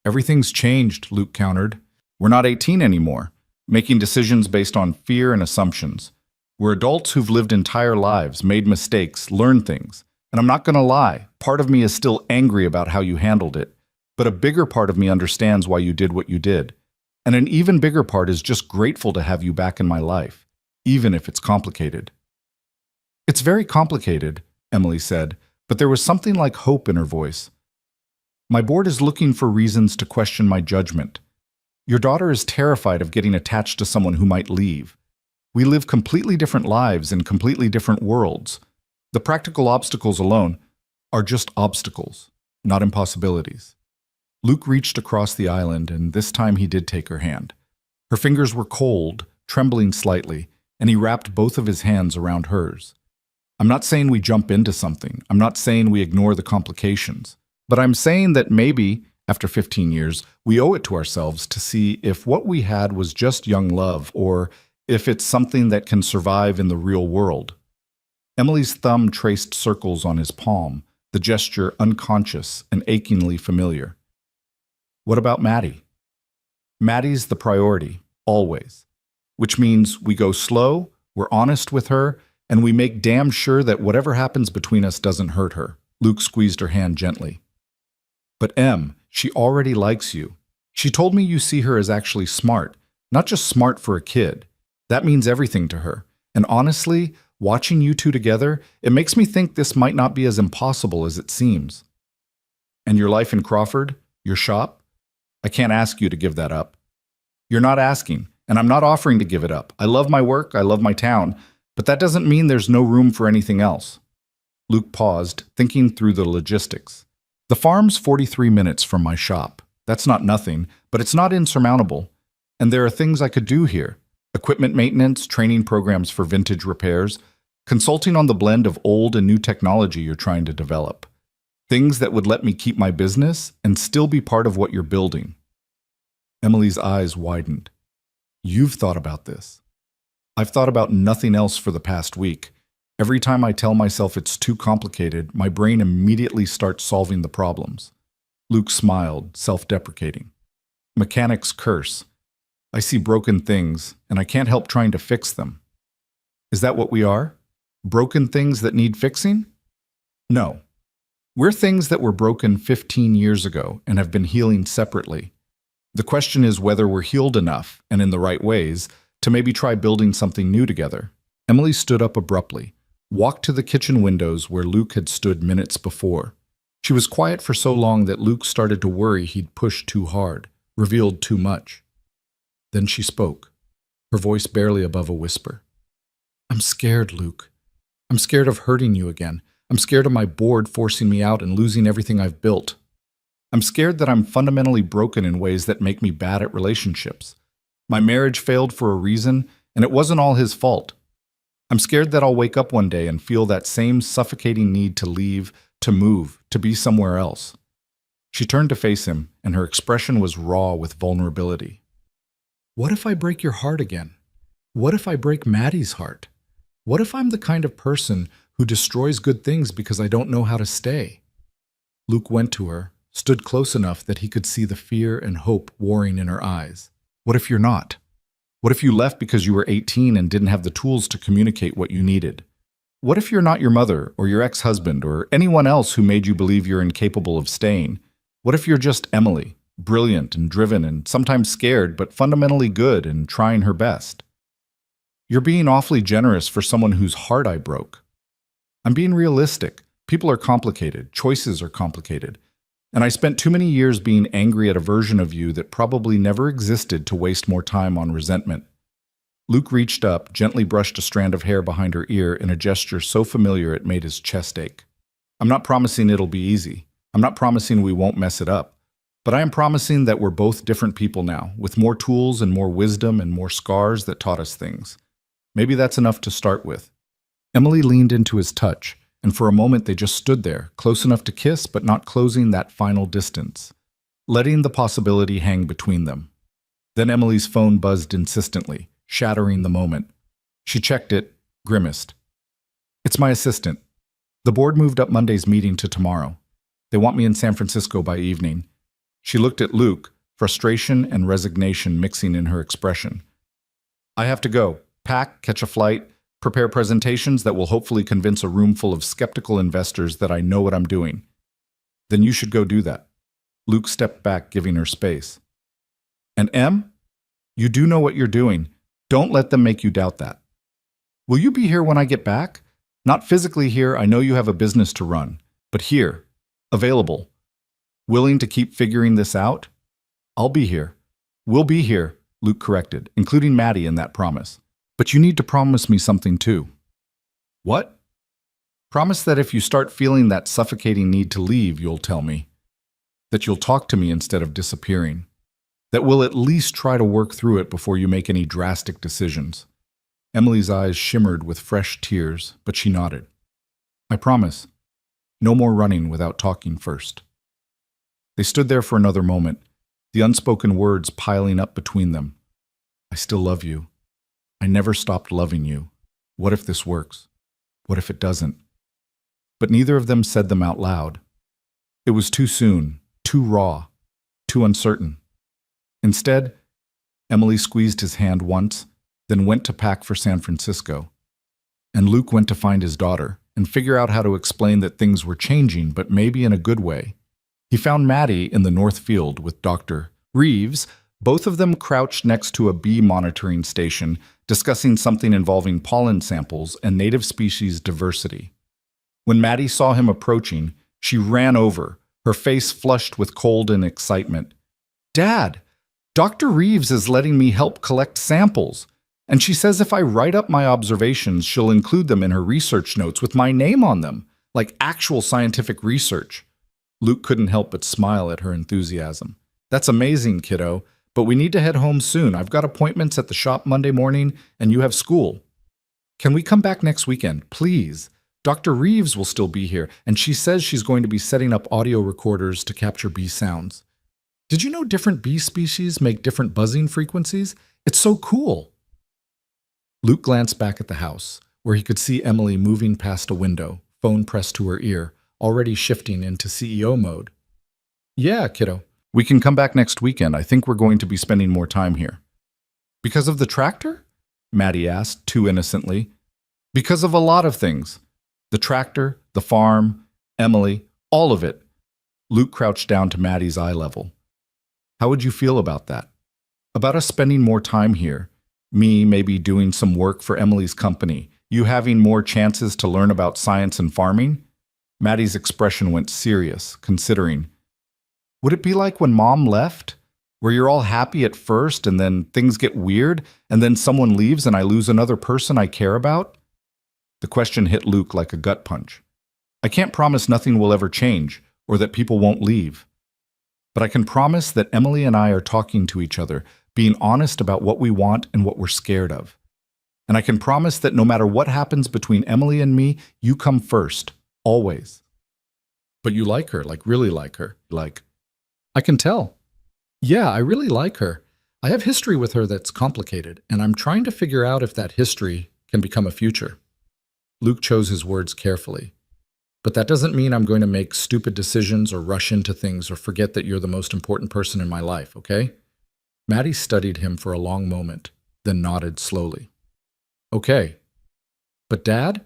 "Everything's changed," Luke countered. "We're not 18 anymore, making decisions based on fear and assumptions. We're adults who've lived entire lives, made mistakes, learned things. And I'm not going to lie, part of me is still angry about how you handled it, but a bigger part of me understands why you did what you did. And an even bigger part is just grateful to have you back in my life, even if it's complicated." "It's very complicated," Emily said, but there was something like hope in her voice. "My board is looking for reasons to question my judgment. Your daughter is terrified of getting attached to someone who might leave. We live completely different lives in completely different worlds. The practical obstacles alone are just obstacles, not impossibilities." Luke reached across the island, and this time he did take her hand. Her fingers were cold, trembling slightly, and he wrapped both of his hands around hers. "I'm not saying we jump into something. I'm not saying we ignore the complications. But I'm saying that maybe, after 15 years, we owe it to ourselves to see if what we had was just young love, or if it's something that can survive in the real world." Emily's thumb traced circles on his palm, the gesture unconscious and achingly familiar. "What about Maddie?" "Maddie's the priority, always. Which means we go slow, we're honest with her, and we make damn sure that whatever happens between us doesn't hurt her." Luke squeezed her hand gently. "But Em, she already likes you. She told me you see her as actually smart, not just smart for a kid. That means everything to her. And honestly, watching you two together, it makes me think this might not be as impossible as it seems." "And your life in Crawford? Your shop? I can't ask you to give that up." "You're not asking, and I'm not offering to give it up. I love my work, I love my town, but that doesn't mean there's no room for anything else." Luke paused, thinking through the logistics. "The farm's 43 minutes from my shop. That's not nothing, but it's not insurmountable. And there are things I could do here. Equipment maintenance, training programs for vintage repairs, consulting on the blend of old and new technology you're trying to develop. Things that would let me keep my business and still be part of what you're building." Emily's eyes widened. "You've thought about this." "I've thought about nothing else for the past week. Every time I tell myself it's too complicated, my brain immediately starts solving the problems." Luke smiled, self-deprecating. "Mechanic's curse. I see broken things, and I can't help trying to fix them. Is that what we are? Broken things that need fixing? No. We're things that were broken 15 years ago and have been healing separately. The question is whether we're healed enough, and in the right ways, to maybe try building something new together. Emily stood up abruptly, walked to the kitchen windows where Luke had stood minutes before. She was quiet for so long that Luke started to worry he'd pushed too hard, revealed too much. Then she spoke, her voice barely above a whisper. I'm scared, Luke. I'm scared of hurting you again. I'm scared of my board forcing me out and losing everything I've built. I'm scared that I'm fundamentally broken in ways that make me bad at relationships. My marriage failed for a reason, and it wasn't all his fault. I'm scared that I'll wake up one day and feel that same suffocating need to leave, to move, to be somewhere else. She turned to face him, and her expression was raw with vulnerability. What if I break your heart again? What if I break Maddie's heart? What if I'm the kind of person who destroys good things because I don't know how to stay? Luke went to her, stood close enough that he could see the fear and hope warring in her eyes. What if you're not? What if you left because you were 18 and didn't have the tools to communicate what you needed? What if you're not your mother or your ex-husband or anyone else who made you believe you're incapable of staying? What if you're just Emily, brilliant and driven and sometimes scared, but fundamentally good and trying her best? You're being awfully generous for someone whose heart I broke. I'm being realistic. People are complicated. Choices are complicated. And I spent too many years being angry at a version of you that probably never existed to waste more time on resentment. Luke reached up, gently brushed a strand of hair behind her ear in a gesture so familiar it made his chest ache. I'm not promising it'll be easy. I'm not promising we won't mess it up. But I am promising that we're both different people now, with more tools and more wisdom and more scars that taught us things. Maybe that's enough to start with. Emily leaned into his touch, and for a moment they just stood there, close enough to kiss but not closing that final distance, letting the possibility hang between them. Then Emily's phone buzzed insistently, shattering the moment. She checked it, grimaced. It's my assistant. The board moved up Monday's meeting to tomorrow. They want me in San Francisco by evening. She looked at Luke, frustration and resignation mixing in her expression. I have to go. Pack, catch a flight, prepare presentations that will hopefully convince a room full of skeptical investors that I know what I'm doing. Then you should go do that. Luke stepped back, giving her space. And Em, you do know what you're doing. Don't let them make you doubt that. Will you be here when I get back? Not physically here, I know you have a business to run, but here, available. Willing to keep figuring this out? I'll be here. We'll be here, Luke corrected, including Maddie in that promise. But you need to promise me something too. What? Promise that if you start feeling that suffocating need to leave, you'll tell me. That you'll talk to me instead of disappearing. That we'll at least try to work through it before you make any drastic decisions. Emily's eyes shimmered with fresh tears, but she nodded. I promise. No more running without talking first. They stood there for another moment, the unspoken words piling up between them. I still love you. I never stopped loving you. What if this works? What if it doesn't? But neither of them said them out loud. It was too soon, too raw, too uncertain. Instead, Emily squeezed his hand once, then went to pack for San Francisco. And Luke went to find his daughter and figure out how to explain that things were changing, but maybe in a good way. He found Maddie in the North Field with Dr. Reeves, both of them crouched next to a bee monitoring station, discussing something involving pollen samples and native species diversity. When Maddie saw him approaching, she ran over, her face flushed with cold and excitement. Dad, Dr. Reeves is letting me help collect samples, and she says if I write up my observations, she'll include them in her research notes with my name on them, like actual scientific research. Luke couldn't help but smile at her enthusiasm. That's amazing, kiddo. But we need to head home soon. I've got appointments at the shop Monday morning, and you have school. Can we come back next weekend, please? Dr. Reeves will still be here, and she says she's going to be setting up audio recorders to capture bee sounds. Did you know different bee species make different buzzing frequencies? It's so cool. Luke glanced back at the house, where he could see Emily moving past a window, phone pressed to her ear, already shifting into CEO mode. Yeah, kiddo. We can come back next weekend. I think we're going to be spending more time here. Because of the tractor? Maddie asked, too innocently. Because of a lot of things. The tractor, the farm, Emily, all of it. Luke crouched down to Maddie's eye level. How would you feel about that? About us spending more time here, me maybe doing some work for Emily's company, you having more chances to learn about science and farming? Maddie's expression went serious, considering. Would it be like when Mom left? Where you're all happy at first and then things get weird and then someone leaves and I lose another person I care about? The question hit Luke like a gut punch. I can't promise nothing will ever change or that people won't leave. But I can promise that Emily and I are talking to each other, being honest about what we want and what we're scared of. And I can promise that no matter what happens between Emily and me, you come first, always. But you like her, like really like her, like. I can tell. Yeah, I really like her. I have history with her that's complicated, and I'm trying to figure out if that history can become a future. Luke chose his words carefully. But that doesn't mean I'm going to make stupid decisions or rush into things or forget that you're the most important person in my life, okay? Maddie studied him for a long moment, then nodded slowly. Okay. But Dad,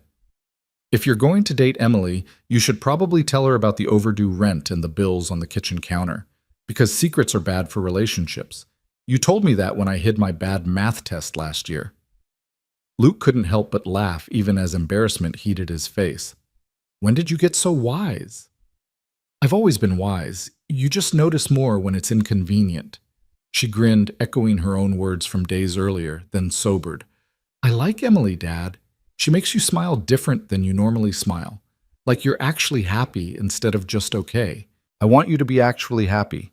if you're going to date Emily, you should probably tell her about the overdue rent and the bills on the kitchen counter, because secrets are bad for relationships. You told me that when I hid my bad math test last year. Luke couldn't help but laugh even as embarrassment heated his face. When did you get so wise? I've always been wise. You just notice more when it's inconvenient. She grinned, echoing her own words from days earlier, then sobered. I like Emily, Dad. She makes you smile different than you normally smile. Like you're actually happy instead of just okay. I want you to be actually happy.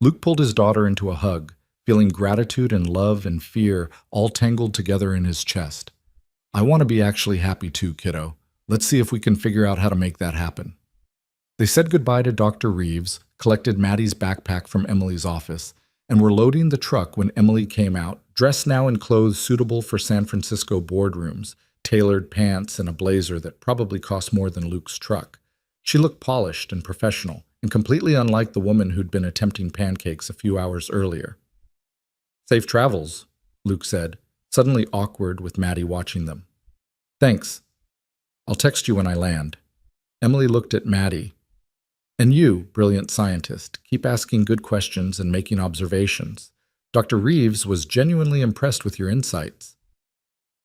Luke pulled his daughter into a hug, feeling gratitude and love and fear all tangled together in his chest. I want to be actually happy too, kiddo. Let's see if we can figure out how to make that happen. They said goodbye to Dr. Reeves, collected Maddie's backpack from Emily's office, and were loading the truck when Emily came out, dressed now in clothes suitable for San Francisco boardrooms, tailored pants and a blazer that probably cost more than Luke's truck. She looked polished and professional, and completely unlike the woman who'd been attempting pancakes a few hours earlier. Safe travels, Luke said, suddenly awkward with Maddie watching them. Thanks. I'll text you when I land. Emily looked at Maddie. And you, brilliant scientist, keep asking good questions and making observations. Dr. Reeves was genuinely impressed with your insights.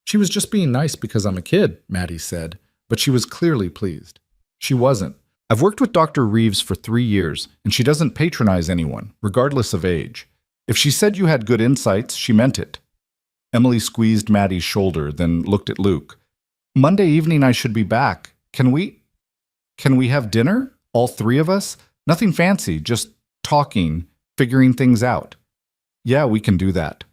She was just being nice because I'm a kid, Maddie said, but she was clearly pleased. She wasn't. I've worked with Dr. Reeves for 3 years, and she doesn't patronize anyone, regardless of age. If she said you had good insights, she meant it. Emily squeezed Maddie's shoulder, then looked at Luke. Monday evening I should be back. Can we have dinner? All 3 of us? Nothing fancy, just talking, figuring things out. Yeah, we can do that.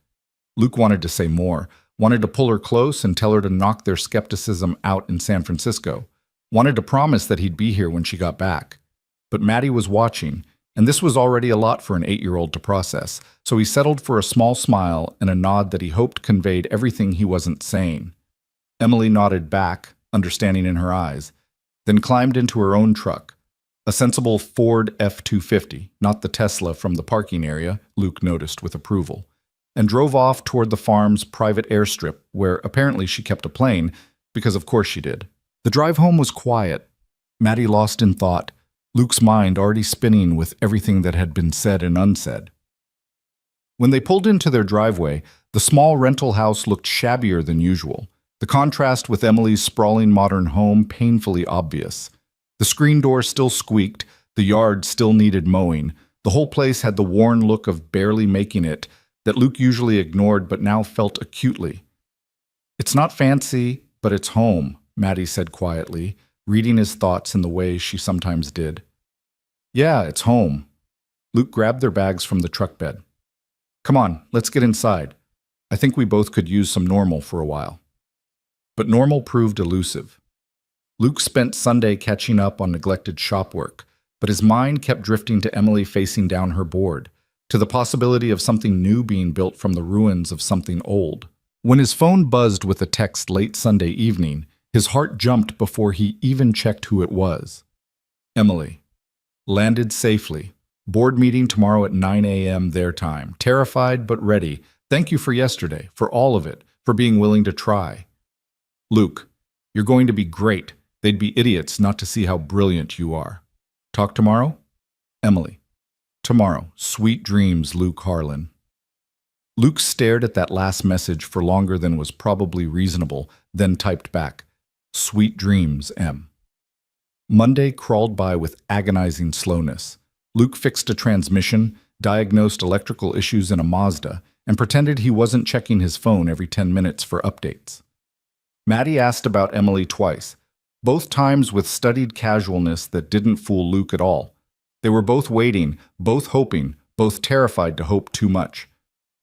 Luke wanted to say more, wanted to pull her close and tell her to knock their skepticism out in San Francisco, wanted to promise that he'd be here when she got back. But Maddie was watching, and this was already a lot for an 8-year-old to process, so he settled for a small smile and a nod that he hoped conveyed everything he wasn't saying. Emily nodded back, understanding in her eyes, then climbed into her own truck, a sensible Ford F-250, not the Tesla from the parking area, Luke noticed with approval, and drove off toward the farm's private airstrip, where apparently she kept a plane, because of course she did. The drive home was quiet, Maddie lost in thought, Luke's mind already spinning with everything that had been said and unsaid. When they pulled into their driveway, the small rental house looked shabbier than usual, the contrast with Emily's sprawling modern home painfully obvious. The screen door still squeaked, the yard still needed mowing, the whole place had the worn look of barely making it that Luke usually ignored but now felt acutely. It's not fancy, but it's home, Maddie said quietly, reading his thoughts in the way she sometimes did. Yeah, it's home. Luke grabbed their bags from the truck bed. Come on, let's get inside. I think we both could use some normal for a while. But normal proved elusive. Luke spent Sunday catching up on neglected shop work, but his mind kept drifting to Emily facing down her board, to the possibility of something new being built from the ruins of something old. When his phone buzzed with a text late Sunday evening, his heart jumped before he even checked who it was. Emily. Landed safely. Board meeting tomorrow at 9 a.m. their time. Terrified but ready, Thank you for yesterday, for all of it, for being willing to try. Luke, you're going to be great. They'd be idiots not to see how brilliant you are. Talk tomorrow? Emily. Tomorrow. Sweet dreams, Luke Harlan. Luke stared at that last message for longer than was probably reasonable, then typed back, Sweet dreams, Em. Monday crawled by with agonizing slowness. Luke fixed a transmission, diagnosed electrical issues in a Mazda, and pretended he wasn't checking his phone every 10 minutes for updates. Maddie asked about Emily twice, both times with studied casualness that didn't fool Luke at all. They were both waiting, both hoping, both terrified to hope too much.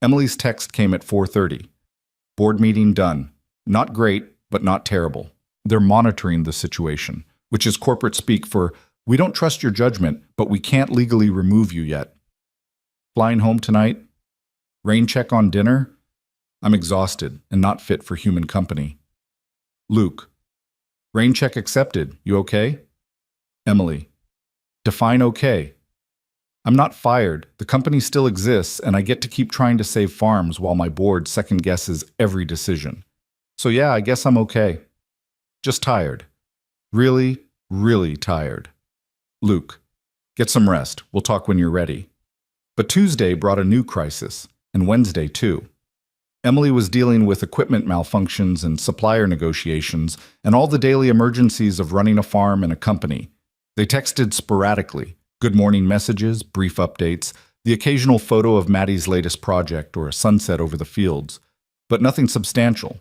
Emily's text came at 4:30. Board meeting done. Not great, but not terrible. They're monitoring the situation, which is corporate speak for, we don't trust your judgment, but we can't legally remove you yet. Flying home tonight? Rain check on dinner? I'm exhausted and not fit for human company. Luke. Rain check accepted. You okay? Emily. Define okay. I'm not fired. The company still exists, and I get to keep trying to save farms while my board second-guesses every decision. So yeah, I guess I'm okay. Just tired. Really, really tired. Luke. Get some rest. We'll talk when you're ready. But Tuesday brought a new crisis, and Wednesday too. Emily was dealing with equipment malfunctions and supplier negotiations and all the daily emergencies of running a farm and a company. They texted sporadically, good morning messages, brief updates, the occasional photo of Maddie's latest project or a sunset over the fields, but nothing substantial,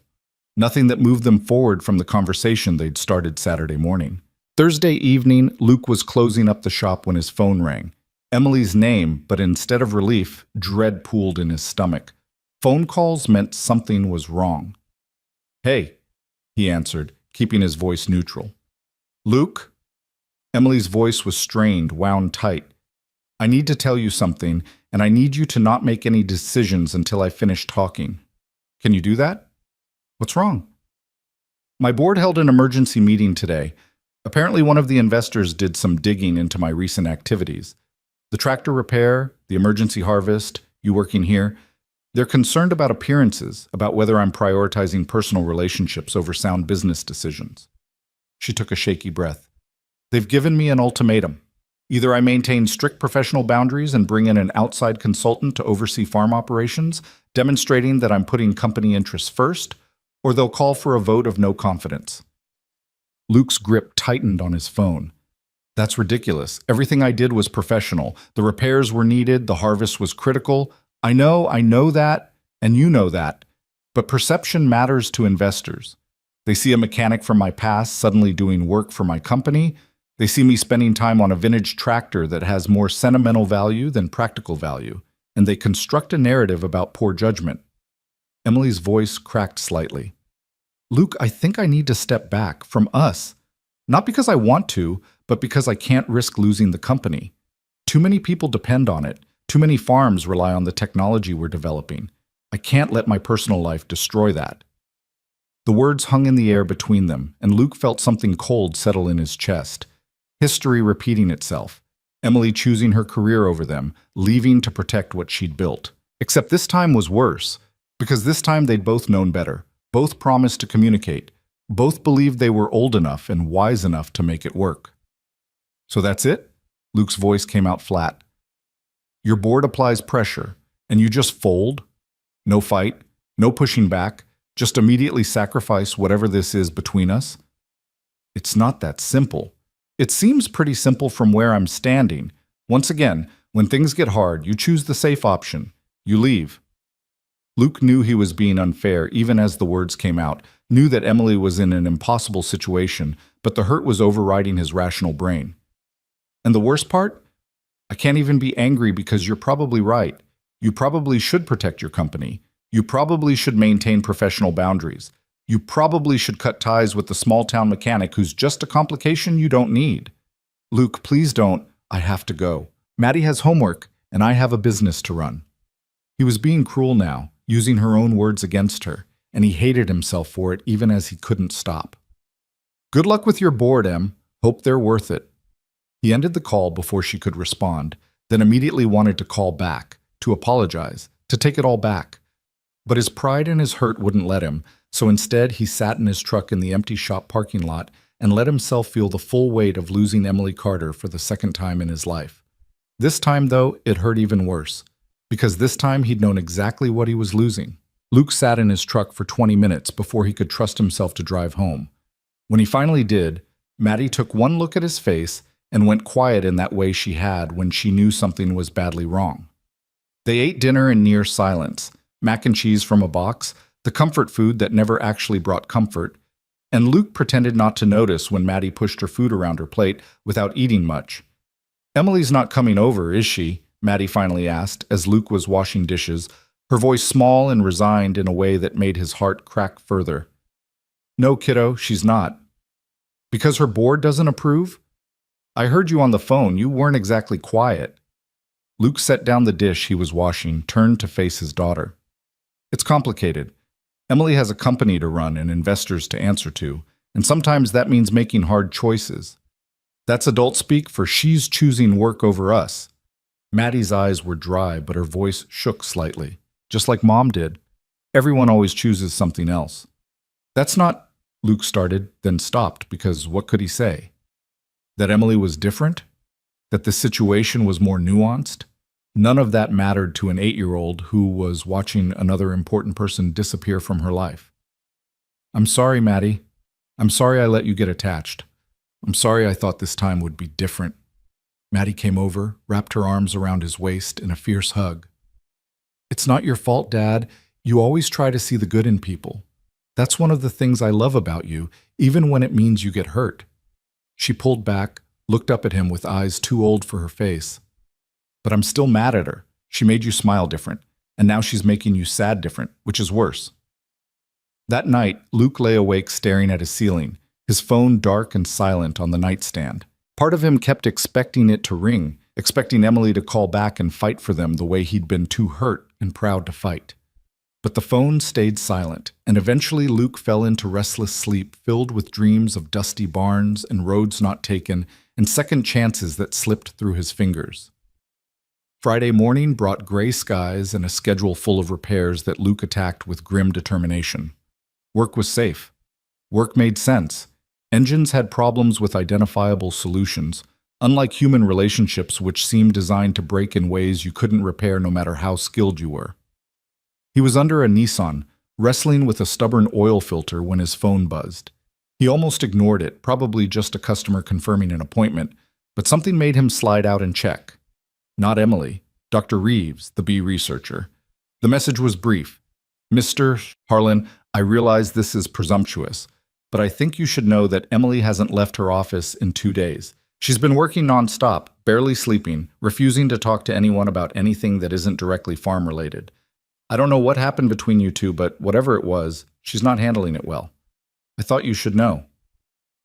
nothing that moved them forward from the conversation they'd started Saturday morning. Thursday evening, Luke was closing up the shop when his phone rang. Emily's name, but instead of relief, dread pooled in his stomach. Phone calls meant something was wrong. Hey, he answered, keeping his voice neutral. Luke? Emily's voice was strained, wound tight. I need to tell you something, and I need you to not make any decisions until I finish talking. Can you do that? What's wrong? My board held an emergency meeting today. Apparently one of the investors did some digging into my recent activities. The tractor repair, the emergency harvest, you working here. They're concerned about appearances, about whether I'm prioritizing personal relationships over sound business decisions. She took a shaky breath. They've given me an ultimatum. Either I maintain strict professional boundaries and bring in an outside consultant to oversee farm operations, demonstrating that I'm putting company interests first, or they'll call for a vote of no confidence. Luke's grip tightened on his phone. That's ridiculous. Everything I did was professional. The repairs were needed, the harvest was critical. I know that, and you know that. But perception matters to investors. They see a mechanic from my past suddenly doing work for my company. They see me spending time on a vintage tractor that has more sentimental value than practical value, and they construct a narrative about poor judgment. Emily's voice cracked slightly. Luke, I think I need to step back from us. Not because I want to, but because I can't risk losing the company. Too many people depend on it. Too many farms rely on the technology we're developing. I can't let my personal life destroy that. The words hung in the air between them, and Luke felt something cold settle in his chest. History repeating itself. Emily choosing her career over them, leaving to protect what she'd built. Except this time was worse, because this time they'd both known better. Both promised to communicate. Both believed they were old enough and wise enough to make it work. So that's it? Luke's voice came out flat. Your board applies pressure, and you just fold? No fight, no pushing back, just immediately sacrifice whatever this is between us? It's not that simple. It seems pretty simple from where I'm standing. Once again, when things get hard, you choose the safe option. You leave. Luke knew he was being unfair even as the words came out, knew that Emily was in an impossible situation, but the hurt was overriding his rational brain. And the worst part? I can't even be angry because you're probably right. You probably should protect your company. You probably should maintain professional boundaries. You probably should cut ties with the small-town mechanic who's just a complication you don't need. Luke, please don't. I have to go. Maddie has homework, and I have a business to run. He was being cruel now, using her own words against her, and he hated himself for it even as he couldn't stop. Good luck with your board, Em. Hope they're worth it. He ended the call before she could respond, then immediately wanted to call back, to apologize, to take it all back. But his pride and his hurt wouldn't let him, so instead he sat in his truck in the empty shop parking lot and let himself feel the full weight of losing Emily Carter for the second time in his life. This time, though, it hurt even worse, because this time he'd known exactly what he was losing. Luke sat in his truck for 20 minutes before he could trust himself to drive home. When he finally did, Maddie took one look at his face and went quiet in that way she had when she knew something was badly wrong. They ate dinner in near silence, mac and cheese from a box, the comfort food that never actually brought comfort, and Luke pretended not to notice when Maddie pushed her food around her plate without eating much. "Emily's not coming over, is she?" Maddie finally asked as Luke was washing dishes, her voice small and resigned in a way that made his heart crack further. "No, kiddo, she's not." "Because her board doesn't approve?" "I heard you on the phone. You weren't exactly quiet." Luke set down the dish he was washing, turned to face his daughter. "It's complicated. Emily has a company to run and investors to answer to, and sometimes that means making hard choices. That's adult speak for she's choosing work over us." Maddie's eyes were dry, but her voice shook slightly, just like Mom did. "Everyone always chooses something else." "That's not," Luke started, then stopped because what could he say? That Emily was different? That the situation was more nuanced? None of that mattered to an 8-year-old who was watching another important person disappear from her life. "I'm sorry, Maddie. I'm sorry I let you get attached. I'm sorry I thought this time would be different." Maddie came over, wrapped her arms around his waist in a fierce hug. "It's not your fault, Dad. You always try to see the good in people. That's one of the things I love about you, even when it means you get hurt." She pulled back, looked up at him with eyes too old for her face. "But I'm still mad at her. She made you smile different, and now she's making you sad different, which is worse." That night, Luke lay awake staring at his ceiling, his phone dark and silent on the nightstand. Part of him kept expecting it to ring, expecting Emily to call back and fight for them the way he'd been too hurt and proud to fight. But the phone stayed silent, and eventually Luke fell into restless sleep filled with dreams of dusty barns and roads not taken and second chances that slipped through his fingers. Friday morning brought gray skies and a schedule full of repairs that Luke attacked with grim determination. Work was safe. Work made sense. Engines had problems with identifiable solutions, unlike human relationships which seemed designed to break in ways you couldn't repair no matter how skilled you were. He was under a Nissan, wrestling with a stubborn oil filter when his phone buzzed. He almost ignored it, probably just a customer confirming an appointment, but something made him slide out and check. Not Emily, Dr. Reeves, the bee researcher. The message was brief. "Mr. Harlan, I realize this is presumptuous, but I think you should know that Emily hasn't left her office in 2 days. She's been working nonstop, barely sleeping, refusing to talk to anyone about anything that isn't directly farm-related. I don't know what happened between you two, but whatever it was, she's not handling it well. I thought you should know."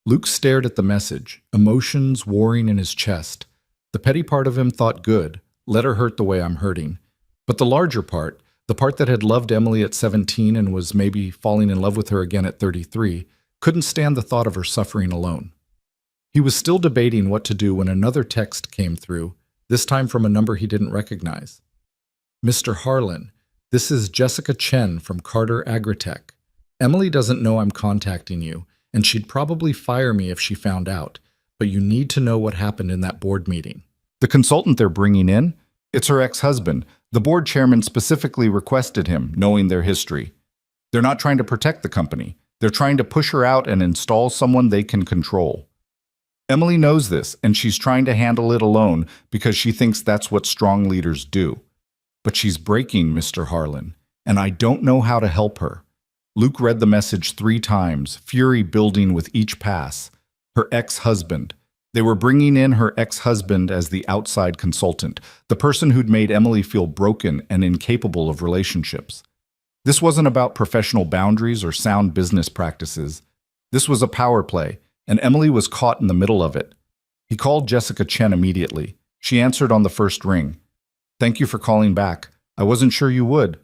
Luke stared at the message, emotions warring in his chest. The petty part of him thought good, let her hurt the way I'm hurting. But the larger part, the part that had loved Emily at 17 and was maybe falling in love with her again at 33, couldn't stand the thought of her suffering alone. He was still debating what to do when another text came through, this time from a number he didn't recognize. "Mr. Harlan, this is Jessica Chen from Carter Agritech. Emily doesn't know I'm contacting you, and she'd probably fire me if she found out, but you need to know what happened in that board meeting." The consultant they're bringing in? It's her ex-husband. The board chairman specifically requested him, knowing their history. They're not trying to protect the company. They're trying to push her out and install someone they can control. Emily knows this, and she's trying to handle it alone because she thinks that's what strong leaders do. But she's breaking, Mr. Harlan, and I don't know how to help her. Luke read the message 3 times, fury building with each pass. Her ex-husband. They were bringing in her ex-husband as the outside consultant, the person who'd made Emily feel broken and incapable of relationships. This wasn't about professional boundaries or sound business practices. This was a power play, and Emily was caught in the middle of it. He called Jessica Chen immediately. She answered on the first ring. "Thank you for calling back. I wasn't sure you would."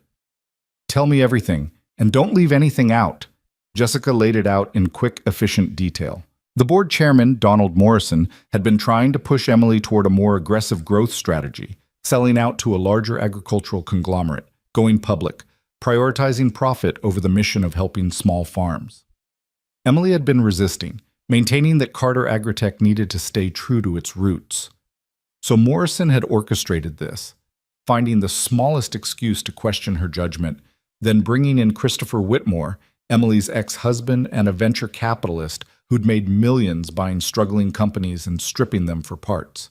"Tell me everything, and don't leave anything out." Jessica laid it out in quick, efficient detail. The board chairman, Donald Morrison, had been trying to push Emily toward a more aggressive growth strategy, selling out to a larger agricultural conglomerate, going public, prioritizing profit over the mission of helping small farms. Emily had been resisting, maintaining that Carter Agritech needed to stay true to its roots. So Morrison had orchestrated this, finding the smallest excuse to question her judgment, then bringing in Christopher Whitmore, Emily's ex-husband and a venture capitalist who'd made millions buying struggling companies and stripping them for parts.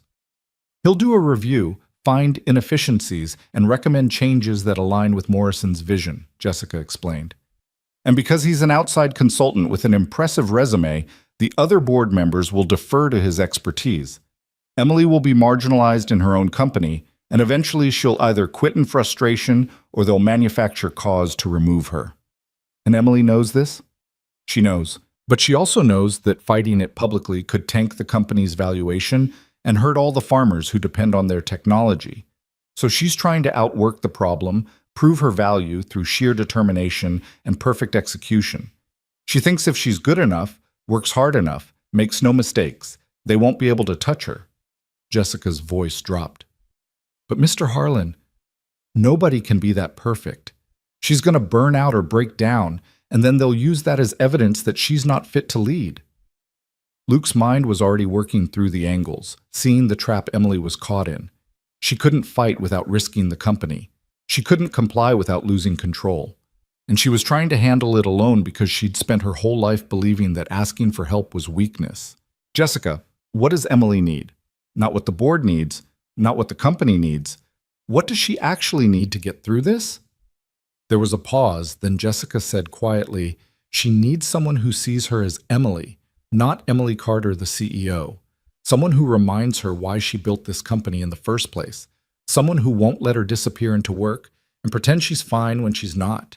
He'll do a review, find inefficiencies, and recommend changes that align with Morrison's vision, Jessica explained. And because he's an outside consultant with an impressive resume, the other board members will defer to his expertise. Emily will be marginalized in her own company, and eventually she'll either quit in frustration or they'll manufacture cause to remove her. And Emily knows this? She knows. But she also knows that fighting it publicly could tank the company's valuation and hurt all the farmers who depend on their technology. So she's trying to outwork the problem, prove her value through sheer determination and perfect execution. She thinks if she's good enough, works hard enough, makes no mistakes, they won't be able to touch her. Jessica's voice dropped. But Mr. Harlan, nobody can be that perfect. She's going to burn out or break down, and then they'll use that as evidence that she's not fit to lead. Luke's mind was already working through the angles, seeing the trap Emily was caught in. She couldn't fight without risking the company. She couldn't comply without losing control. And she was trying to handle it alone because she'd spent her whole life believing that asking for help was weakness. Jessica, what does Emily need? Not what the board needs, not what the company needs. What does she actually need to get through this? There was a pause, then Jessica said quietly, she needs someone who sees her as Emily, not Emily Carter, the CEO. Someone who reminds her why she built this company in the first place. Someone who won't let her disappear into work and pretend she's fine when she's not.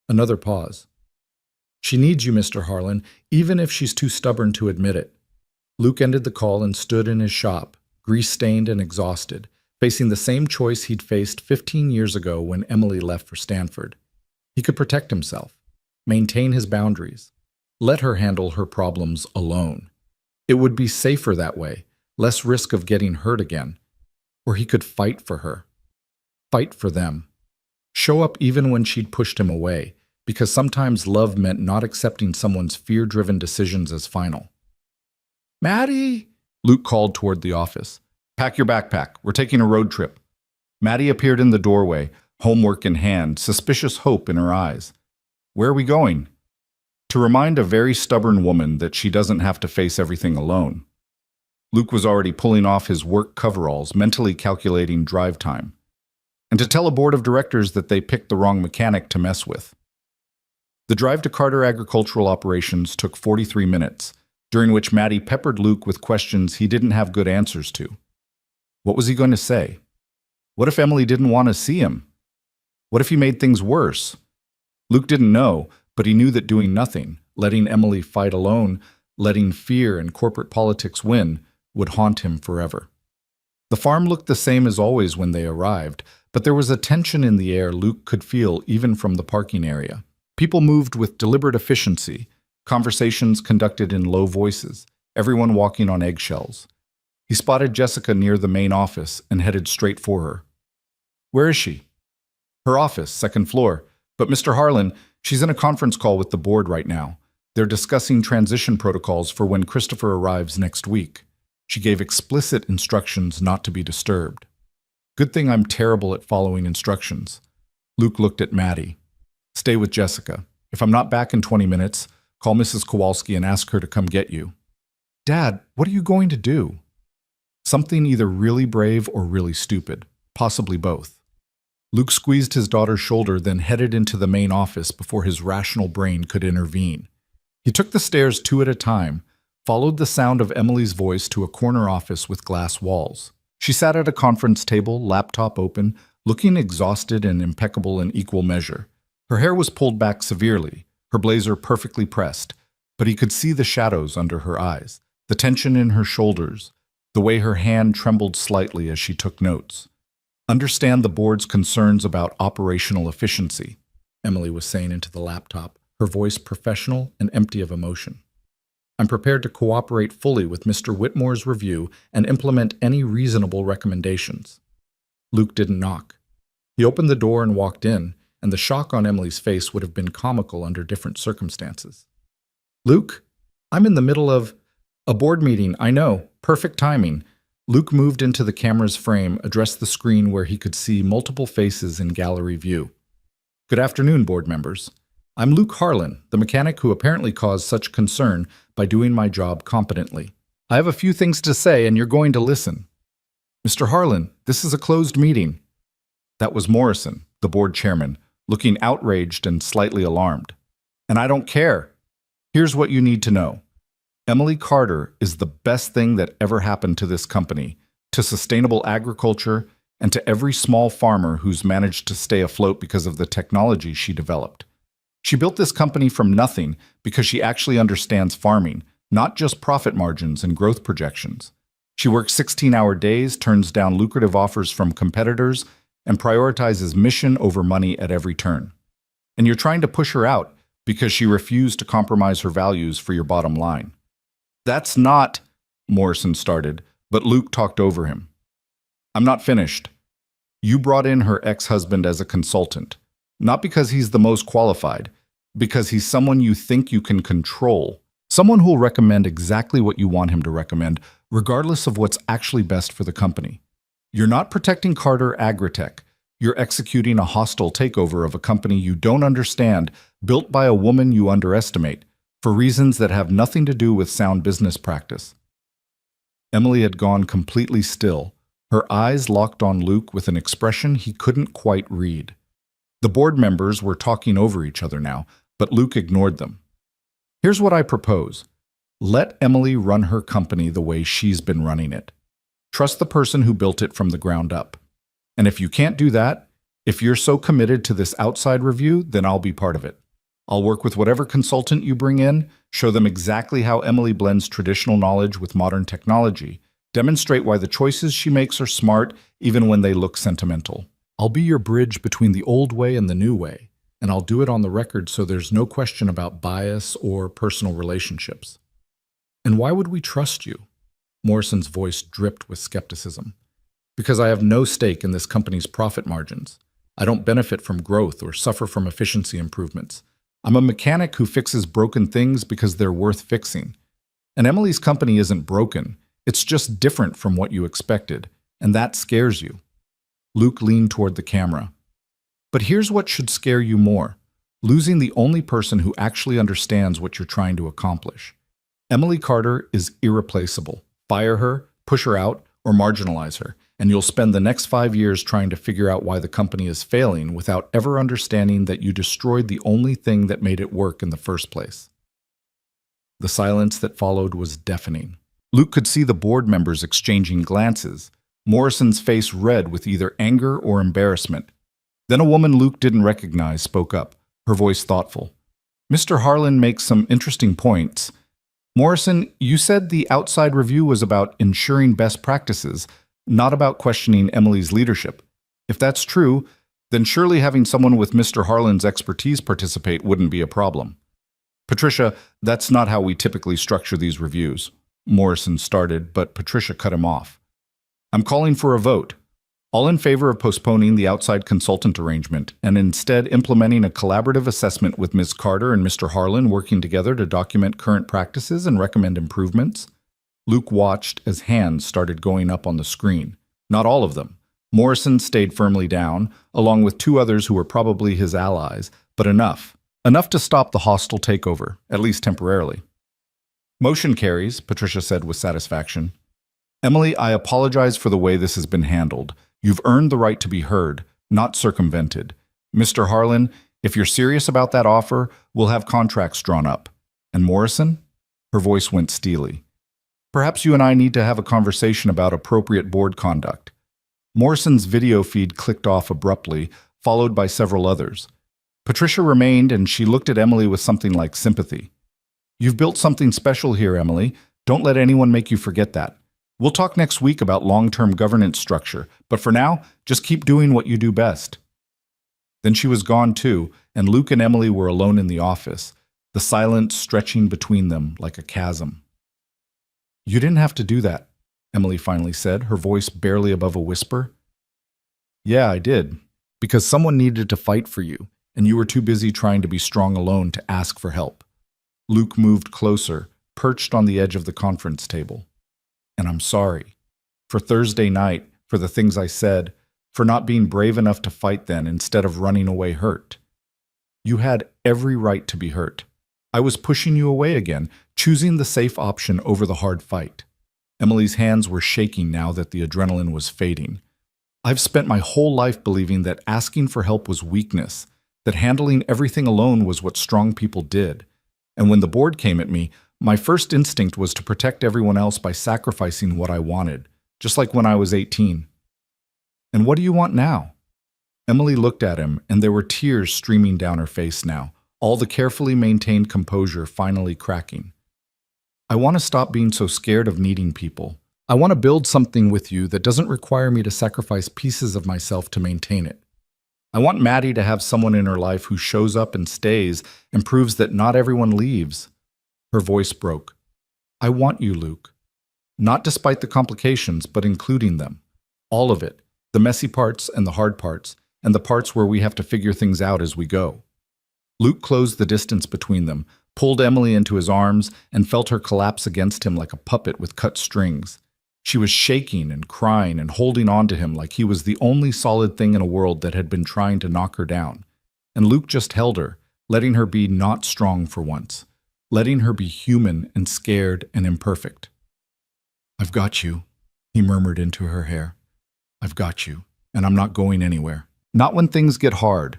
Another pause. She needs you, Mr. Harlan, even if she's too stubborn to admit it. Luke ended the call and stood in his shop, grease-stained and exhausted, facing the same choice he'd faced 15 years ago when Emily left for Stanford. He could protect himself, maintain his boundaries, let her handle her problems alone. It would be safer that way, less risk of getting hurt again. Or he could fight for her, fight for them, show up even when she'd pushed him away, because sometimes love meant not accepting someone's fear-driven decisions as final. Maddie, Luke called toward the office. Pack your backpack. We're taking a road trip. Maddie appeared in the doorway, homework in hand, suspicious hope in her eyes. Where are we going? To remind a very stubborn woman that she doesn't have to face everything alone. Luke was already pulling off his work coveralls, mentally calculating drive time. And to tell a board of directors that they picked the wrong mechanic to mess with. The drive to Carter Agricultural Operations took 43 minutes, during which Maddie peppered Luke with questions he didn't have good answers to. What was he going to say? What if Emily didn't want to see him? What if he made things worse? Luke didn't know, but he knew that doing nothing, letting Emily fight alone, letting fear and corporate politics win, would haunt him forever. The farm looked the same as always when they arrived, but there was a tension in the air Luke could feel even from the parking area. People moved with deliberate efficiency, conversations conducted in low voices, everyone walking on eggshells. He spotted Jessica near the main office and headed straight for her. Where is she? Her office, second floor. But Mr. Harlan, she's in a conference call with the board right now. They're discussing transition protocols for when Christopher arrives next week. She gave explicit instructions not to be disturbed. Good thing I'm terrible at following instructions. Luke looked at Maddie. Stay with Jessica. If I'm not back in 20 minutes, call Mrs. Kowalski and ask her to come get you. Dad, what are you going to do? Something either really brave or really stupid, possibly both. Luke squeezed his daughter's shoulder, then headed into the main office before his rational brain could intervene. He took the stairs 2 at a time, followed the sound of Emily's voice to a corner office with glass walls. She sat at a conference table, laptop open, looking exhausted and impeccable in equal measure. Her hair was pulled back severely, her blazer perfectly pressed, but he could see the shadows under her eyes, the tension in her shoulders, the way her hand trembled slightly as she took notes. Understand the board's concerns about operational efficiency, Emily was saying into the laptop, her voice professional and empty of emotion. I'm prepared to cooperate fully with Mr. Whitmore's review and implement any reasonable recommendations. Luke didn't knock. He opened the door and walked in, and the shock on Emily's face would have been comical under different circumstances. "Luke, I'm in the middle of a board meeting, I know. Perfect timing." Luke moved into the camera's frame, addressed the screen where he could see multiple faces in gallery view. "Good afternoon, board members. I'm Luke Harlan, the mechanic who apparently caused such concern by doing my job competently. I have a few things to say, and you're going to listen." "Mr. Harlan, this is a closed meeting." That was Morrison, the board chairman, looking outraged and slightly alarmed. "And I don't care. Here's what you need to know. Emily Carter is the best thing that ever happened to this company, to sustainable agriculture, and to every small farmer who's managed to stay afloat because of the technology she developed. She built this company from nothing because she actually understands farming, not just profit margins and growth projections. She works 16-hour days, turns down lucrative offers from competitors, and prioritizes mission over money at every turn. And you're trying to push her out because she refused to compromise her values for your bottom line." "That's not," Morrison started, but Luke talked over him. "I'm not finished. You brought in her ex-husband as a consultant, not because he's the most qualified, because he's someone you think you can control, someone who'll recommend exactly what you want him to recommend, regardless of what's actually best for the company. You're not protecting Carter Agritech. You're executing a hostile takeover of a company you don't understand, built by a woman you underestimate, for reasons that have nothing to do with sound business practice." Emily had gone completely still, her eyes locked on Luke with an expression he couldn't quite read. The board members were talking over each other now, but Luke ignored them. "Here's what I propose. Let Emily run her company the way she's been running it. Trust the person who built it from the ground up. And if you can't do that, if you're so committed to this outside review, then I'll be part of it. I'll work with whatever consultant you bring in, show them exactly how Emily blends traditional knowledge with modern technology, demonstrate why the choices she makes are smart even when they look sentimental. I'll be your bridge between the old way and the new way, and I'll do it on the record so there's no question about bias or personal relationships." "And why would we trust you?" Morrison's voice dripped with skepticism. "Because I have no stake in this company's profit margins. I don't benefit from growth or suffer from efficiency improvements. I'm a mechanic who fixes broken things because they're worth fixing. And Emily's company isn't broken. It's just different from what you expected, and that scares you." Luke leaned toward the camera. "But here's what should scare you more: losing the only person who actually understands what you're trying to accomplish. Emily Carter is irreplaceable. Fire her, push her out, or marginalize her, and you'll spend the next 5 years trying to figure out why the company is failing without ever understanding that you destroyed the only thing that made it work in the first place." The silence that followed was deafening. Luke could see the board members exchanging glances, Morrison's face red with either anger or embarrassment. Then a woman Luke didn't recognize spoke up, her voice thoughtful. "Mr. Harlan makes some interesting points. Morrison, you said the outside review was about ensuring best practices, not about questioning Emily's leadership. If that's true, then surely having someone with Mr. Harlan's expertise participate wouldn't be a problem." "Patricia, that's not how we typically structure these reviews," Morrison started, but Patricia cut him off. "I'm calling for a vote. All in favor of postponing the outside consultant arrangement and instead implementing a collaborative assessment with Ms. Carter and Mr. Harlan working together to document current practices and recommend improvements?" Luke watched as hands started going up on the screen. Not all of them. Morrison stayed firmly down, along with 2 others who were probably his allies, but enough. Enough to stop the hostile takeover, at least temporarily. "Motion carries," Patricia said with satisfaction. "Emily, I apologize for the way this has been handled. You've earned the right to be heard, not circumvented. Mr. Harlan, if you're serious about that offer, we'll have contracts drawn up. And Morrison?" Her voice went steely. "Perhaps you and I need to have a conversation about appropriate board conduct." Morrison's video feed clicked off abruptly, followed by several others. Patricia remained, and she looked at Emily with something like sympathy. "You've built something special here, Emily. Don't let anyone make you forget that. We'll talk next week about long-term governance structure, but for now, just keep doing what you do best." Then she was gone too, and Luke and Emily were alone in the office, the silence stretching between them like a chasm. "You didn't have to do that," Emily finally said, her voice barely above a whisper. "Yeah, I did. Because someone needed to fight for you, and you were too busy trying to be strong alone to ask for help. Luke moved closer, perched on the edge of the conference table. And I'm sorry. For Thursday night, for the things I said, for not being brave enough to fight then instead of running away hurt. You had every right to be hurt. I was pushing you away again, choosing the safe option over the hard fight. Emily's hands were shaking now that the adrenaline was fading. I've spent my whole life believing that asking for help was weakness, that handling everything alone was what strong people did. And when the board came at me, my first instinct was to protect everyone else by sacrificing what I wanted, just like when I was 18. And what do you want now? Emily looked at him, and there were tears streaming down her face now, all the carefully maintained composure finally cracking. I want to stop being so scared of needing people. I want to build something with you that doesn't require me to sacrifice pieces of myself to maintain it. I want Maddie to have someone in her life who shows up and stays and proves that not everyone leaves. Her voice broke. I want you, Luke. Not despite the complications, but including them. All of it. The messy parts and the hard parts, and the parts where we have to figure things out as we go. Luke closed the distance between them, pulled Emily into his arms, and felt her collapse against him like a puppet with cut strings. She was shaking and crying and holding on to him like he was the only solid thing in a world that had been trying to knock her down. And Luke just held her, letting her be not strong for once, letting her be human and scared and imperfect. I've got you, he murmured into her hair. I've got you, and I'm not going anywhere. Not when things get hard.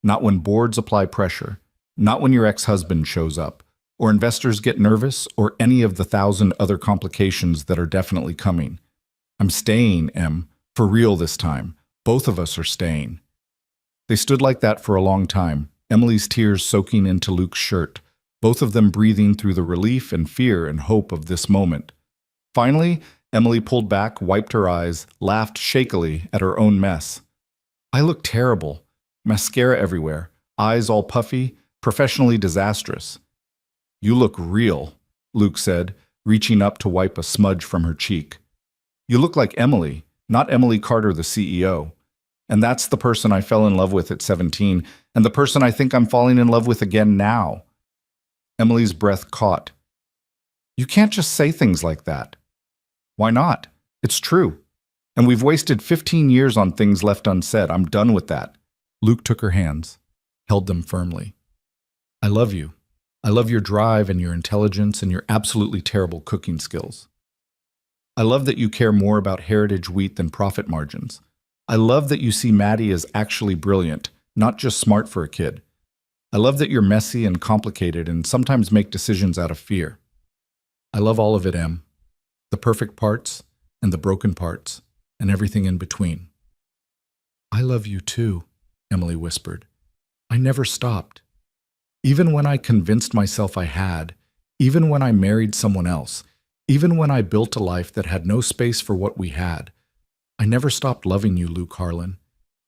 Not when boards apply pressure. Not when your ex-husband shows up, or investors get nervous, or any of the 1,000 other complications that are definitely coming. I'm staying, Em, for real this time. Both of us are staying. They stood like that for a long time, Emily's tears soaking into Luke's shirt, both of them breathing through the relief and fear and hope of this moment. Finally, Emily pulled back, wiped her eyes, laughed shakily at her own mess. I look terrible. Mascara everywhere, eyes all puffy, professionally disastrous. You look real, Luke said, reaching up to wipe a smudge from her cheek. You look like Emily, not Emily Carter, the CEO. And that's the person I fell in love with at 17, and the person I think I'm falling in love with again now. Emily's breath caught. You can't just say things like that. Why not? It's true. And we've wasted 15 years on things left unsaid. I'm done with that. Luke took her hands, held them firmly. I love you. I love your drive and your intelligence and your absolutely terrible cooking skills. I love that you care more about heritage wheat than profit margins. I love that you see Maddie as actually brilliant, not just smart for a kid. I love that you're messy and complicated and sometimes make decisions out of fear. I love all of it, Em. The perfect parts and the broken parts and everything in between. I love you too, Emily whispered. I never stopped. Even when I convinced myself I had, even when I married someone else, even when I built a life that had no space for what we had, I never stopped loving you, Luke Harlan.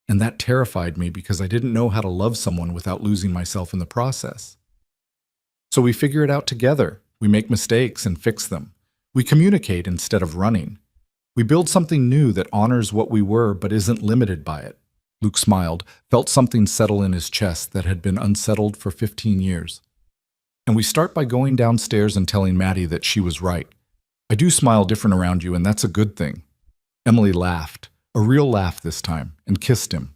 And that terrified me because I didn't know how to love someone without losing myself in the process. So we figure it out together. We make mistakes and fix them. We communicate instead of running. We build something new that honors what we were but isn't limited by it. Luke smiled, felt something settle in his chest that had been unsettled for 15 years. And we start by going downstairs and telling Maddie that she was right. I do smile different around you, and that's a good thing. Emily laughed, a real laugh this time, and kissed him.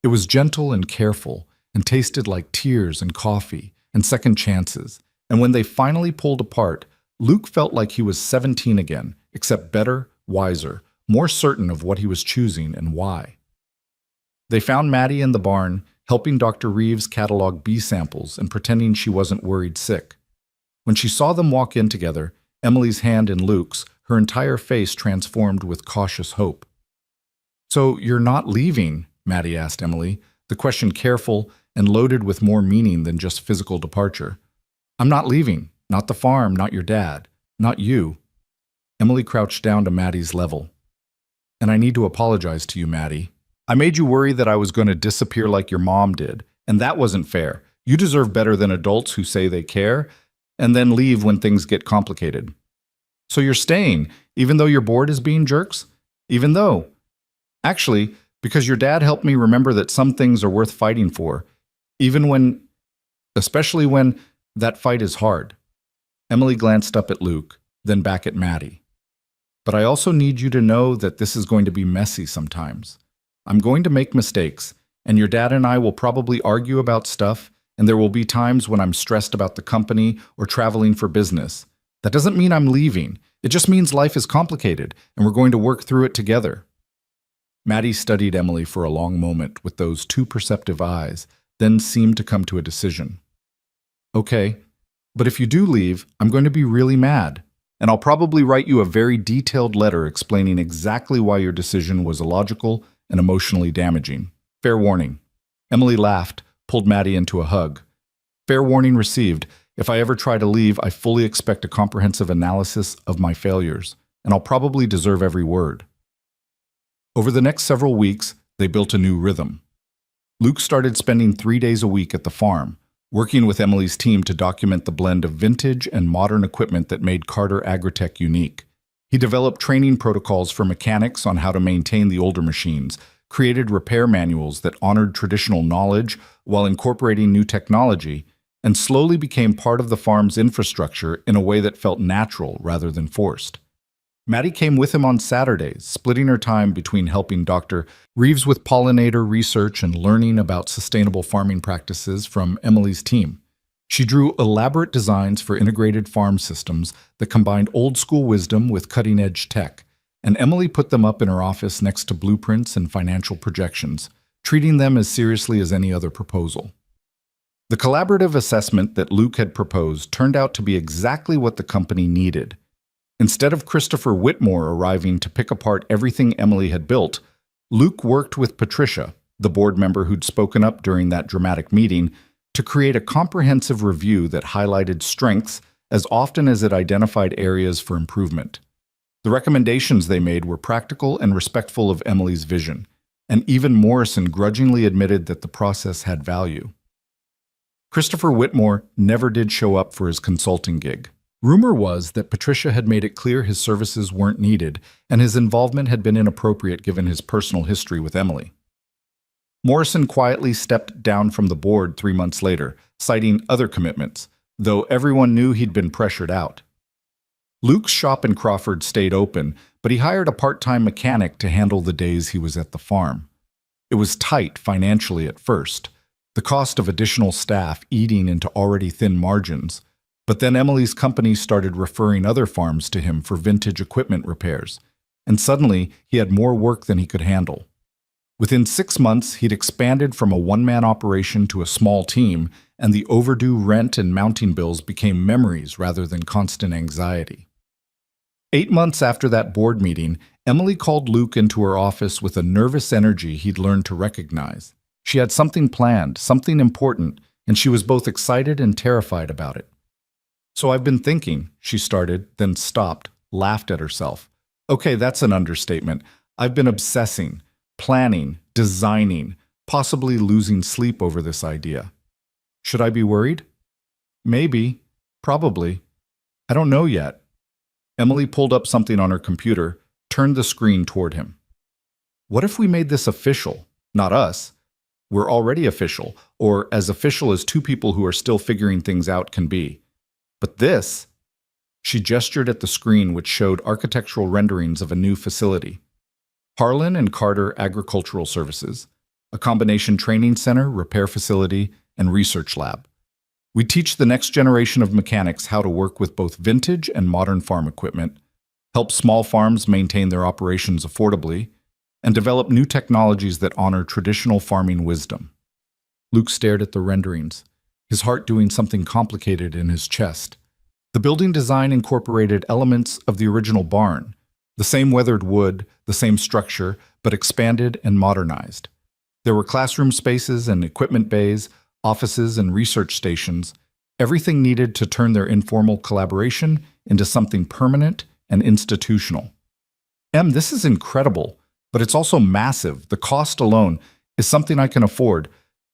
It was gentle and careful, and tasted like tears and coffee and second chances. And when they finally pulled apart, Luke felt like he was 17 again, except better, wiser, more certain of what he was choosing and why. They found Maddie in the barn, helping Dr. Reeves catalog bee samples and pretending she wasn't worried sick. When she saw them walk in together, Emily's hand in Luke's, her entire face transformed with cautious hope. So you're not leaving? Maddie asked Emily, the question careful and loaded with more meaning than just physical departure. I'm not leaving. Not the farm, not your dad, not you. Emily crouched down to Maddie's level. And I need to apologize to you, Maddie. I made you worry that I was going to disappear like your mom did, and that wasn't fair. You deserve better than adults who say they care and then leave when things get complicated. So you're staying, even though your board is being jerks? Even though? Actually, because your dad helped me remember that some things are worth fighting for, Even when, especially when that fight is hard. Emily glanced up at Luke, then back at Maddie. But I also need you to know that this is going to be messy sometimes. I'm going to make mistakes, and your dad and I will probably argue about stuff, and there will be times when I'm stressed about the company or traveling for business. That doesn't mean I'm leaving. It just means life is complicated, and we're going to work through it together. Maddie studied Emily for a long moment with those two perceptive eyes, then seemed to come to a decision. Okay, but if you do leave, I'm going to be really mad, and I'll probably write you a very detailed letter explaining exactly why your decision was illogical and emotionally damaging. Fair warning. Emily laughed, pulled Maddie into a hug. Fair warning received. If I ever try to leave, I fully expect a comprehensive analysis of my failures, and I'll probably deserve every word. Over the next several weeks, they built a new rhythm. Luke started spending 3 days a week at the farm, working with Emily's team to document the blend of vintage and modern equipment that made Carter Agritech unique. He developed training protocols for mechanics on how to maintain the older machines, created repair manuals that honored traditional knowledge while incorporating new technology, and slowly became part of the farm's infrastructure in a way that felt natural rather than forced. Maddie came with him on Saturdays, splitting her time between helping Dr. Reeves with pollinator research and learning about sustainable farming practices from Emily's team. She drew elaborate designs for integrated farm systems that combined old-school wisdom with cutting-edge tech, and Emily put them up in her office next to blueprints and financial projections, treating them as seriously as any other proposal. The collaborative assessment that Luke had proposed turned out to be exactly what the company needed. Instead of Christopher Whitmore arriving to pick apart everything Emily had built, Luke worked with Patricia, the board member who'd spoken up during that dramatic meeting, to create a comprehensive review that highlighted strengths as often as it identified areas for improvement. The recommendations they made were practical and respectful of Emily's vision, and even Morrison grudgingly admitted that the process had value. Christopher Whitmore never did show up for his consulting gig. Rumor was that Patricia had made it clear his services weren't needed, and his involvement had been inappropriate given his personal history with Emily. Morrison quietly stepped down from the board 3 months later, citing other commitments, though everyone knew he'd been pressured out. Luke's shop in Crawford stayed open, but he hired a part-time mechanic to handle the days he was at the farm. It was tight financially at first, the cost of additional staff eating into already thin margins. But then Emily's company started referring other farms to him for vintage equipment repairs, and suddenly he had more work than he could handle. Within 6 months, he'd expanded from a one-man operation to a small team, and the overdue rent and mounting bills became memories rather than constant anxiety. 8 months after that board meeting, Emily called Luke into her office with a nervous energy he'd learned to recognize. She had something planned, something important, and she was both excited and terrified about it. So I've been thinking, she started, then stopped, laughed at herself. Okay, that's an understatement. I've been obsessing, planning, designing, possibly losing sleep over this idea. Should I be worried? Maybe. Probably. I don't know yet. Emily pulled up something on her computer, turned the screen toward him. What if we made this official? Not us. We're already official, or as official as two people who are still figuring things out can be. But this, she gestured at the screen which showed architectural renderings of a new facility. Harlan and Carter Agricultural Services, a combination training center, repair facility, and research lab. We teach the next generation of mechanics how to work with both vintage and modern farm equipment, help small farms maintain their operations affordably, and develop new technologies that honor traditional farming wisdom. Luke stared at the renderings, his heart doing something complicated in his chest. The building design incorporated elements of the original barn, the same weathered wood, the same structure, but expanded and modernized. There were classroom spaces and equipment bays, offices and research stations, everything needed to turn their informal collaboration into something permanent and institutional. This is incredible, but it's also massive. The cost alone is something I can afford.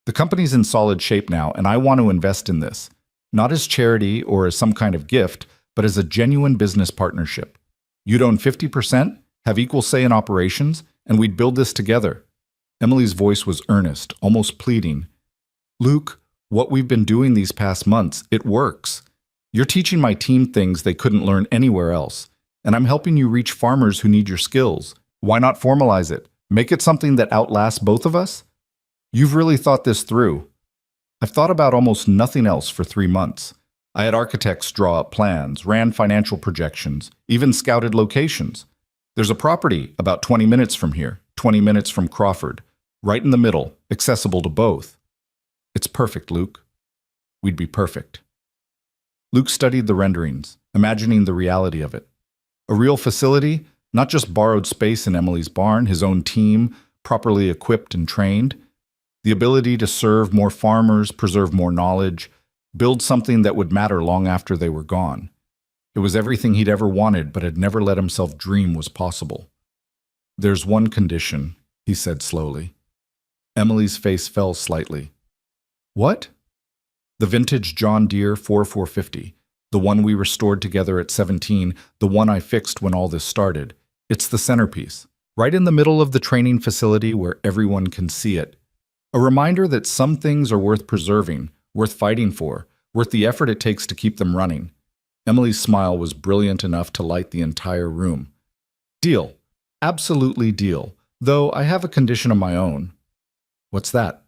The company's in solid shape now, and I want to invest in this, not as charity or as some kind of gift, but as a genuine business partnership. You'd own 50%, have equal say in operations, and we'd build this together. Emily's voice was earnest, almost pleading. Luke, what we've been doing these past months, it works. You're teaching my team things they couldn't learn anywhere else, and I'm helping you reach farmers who need your skills. Why not formalize it? Make it something that outlasts both of us? You've really thought this through. I've thought about almost nothing else for 3 months. I had architects draw up plans, ran financial projections, even scouted locations. There's a property about 20 minutes from here, 20 minutes from Crawford, right in the middle, accessible to both. It's perfect, Luke. We'd be perfect. Luke studied the renderings, imagining the reality of it. A real facility, not just borrowed space in Emily's barn, his own team, properly equipped and trained. The ability to serve more farmers, preserve more knowledge, build something that would matter long after they were gone. It was everything he'd ever wanted but had never let himself dream was possible. There's one condition, he said slowly. Emily's face fell slightly. What? The vintage John Deere 4450, the one we restored together at 17, the one I fixed when all this started. It's the centerpiece, right in the middle of the training facility where everyone can see it. A reminder that some things are worth preserving, worth fighting for, worth the effort it takes to keep them running. Emily's smile was brilliant enough to light the entire room. Deal. Absolutely deal. Though I have a condition of my own. What's that?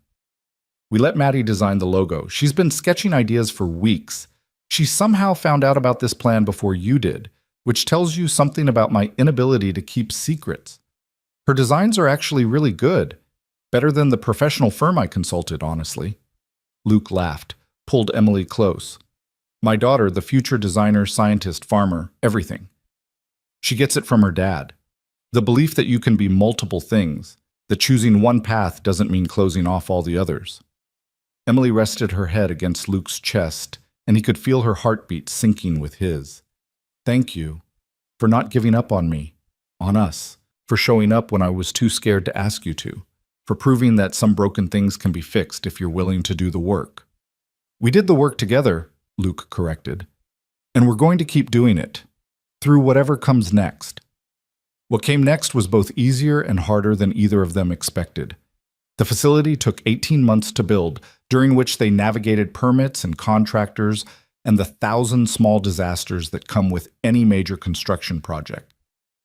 We let Maddie design the logo. She's been sketching ideas for weeks. She somehow found out about this plan before you did, which tells you something about my inability to keep secrets. Her designs are actually really good. Better than the professional firm I consulted, honestly. Luke laughed, pulled Emily close. My daughter, the future designer, scientist, farmer, everything. She gets it from her dad. The belief that you can be multiple things, that choosing one path doesn't mean closing off all the others. Emily rested her head against Luke's chest, and he could feel her heartbeat sinking with his. Thank you for not giving up on me, on us, for showing up when I was too scared to ask you to, for proving that some broken things can be fixed if you're willing to do the work. We did the work together, Luke corrected, and we're going to keep doing it, through whatever comes next. What came next was both easier and harder than either of them expected. The facility took 18 months to build, during which they navigated permits and contractors and the 1,000 small disasters that come with any major construction project.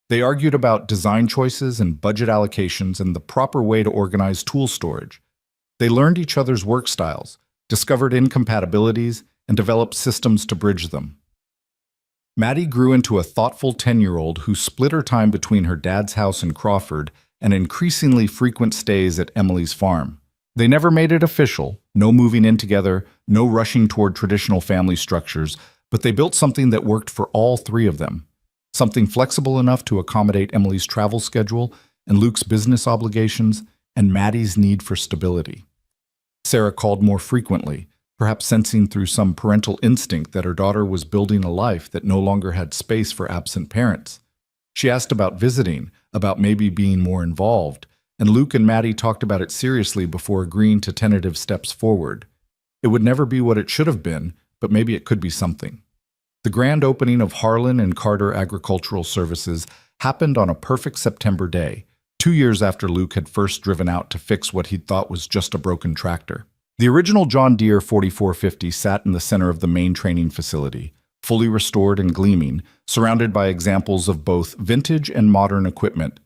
They argued about design choices and budget allocations and the proper way to organize tool storage. They learned each other's work styles, discovered incompatibilities, and developed systems to bridge them. Maddie grew into a thoughtful 10-year-old who split her time between her dad's house in Crawford and increasingly frequent stays at Emily's farm. They never made it official, no moving in together, no rushing toward traditional family structures, but they built something that worked for all three of them. Something flexible enough to accommodate Emily's travel schedule and Luke's business obligations and Maddie's need for stability. Sarah called more frequently, perhaps sensing through some parental instinct that her daughter was building a life that no longer had space for absent parents. She asked about visiting, about maybe being more involved, and Luke and Maddie talked about it seriously before agreeing to tentative steps forward. It would never be what it should have been, but maybe it could be something. The grand opening of Harlan and Carter Agricultural Services happened on a perfect September day, 2 years after Luke had first driven out to fix what he'd thought was just a broken tractor. The original John Deere 4450 sat in the center of the main training facility, fully restored and gleaming, surrounded by examples of both vintage and modern equipment.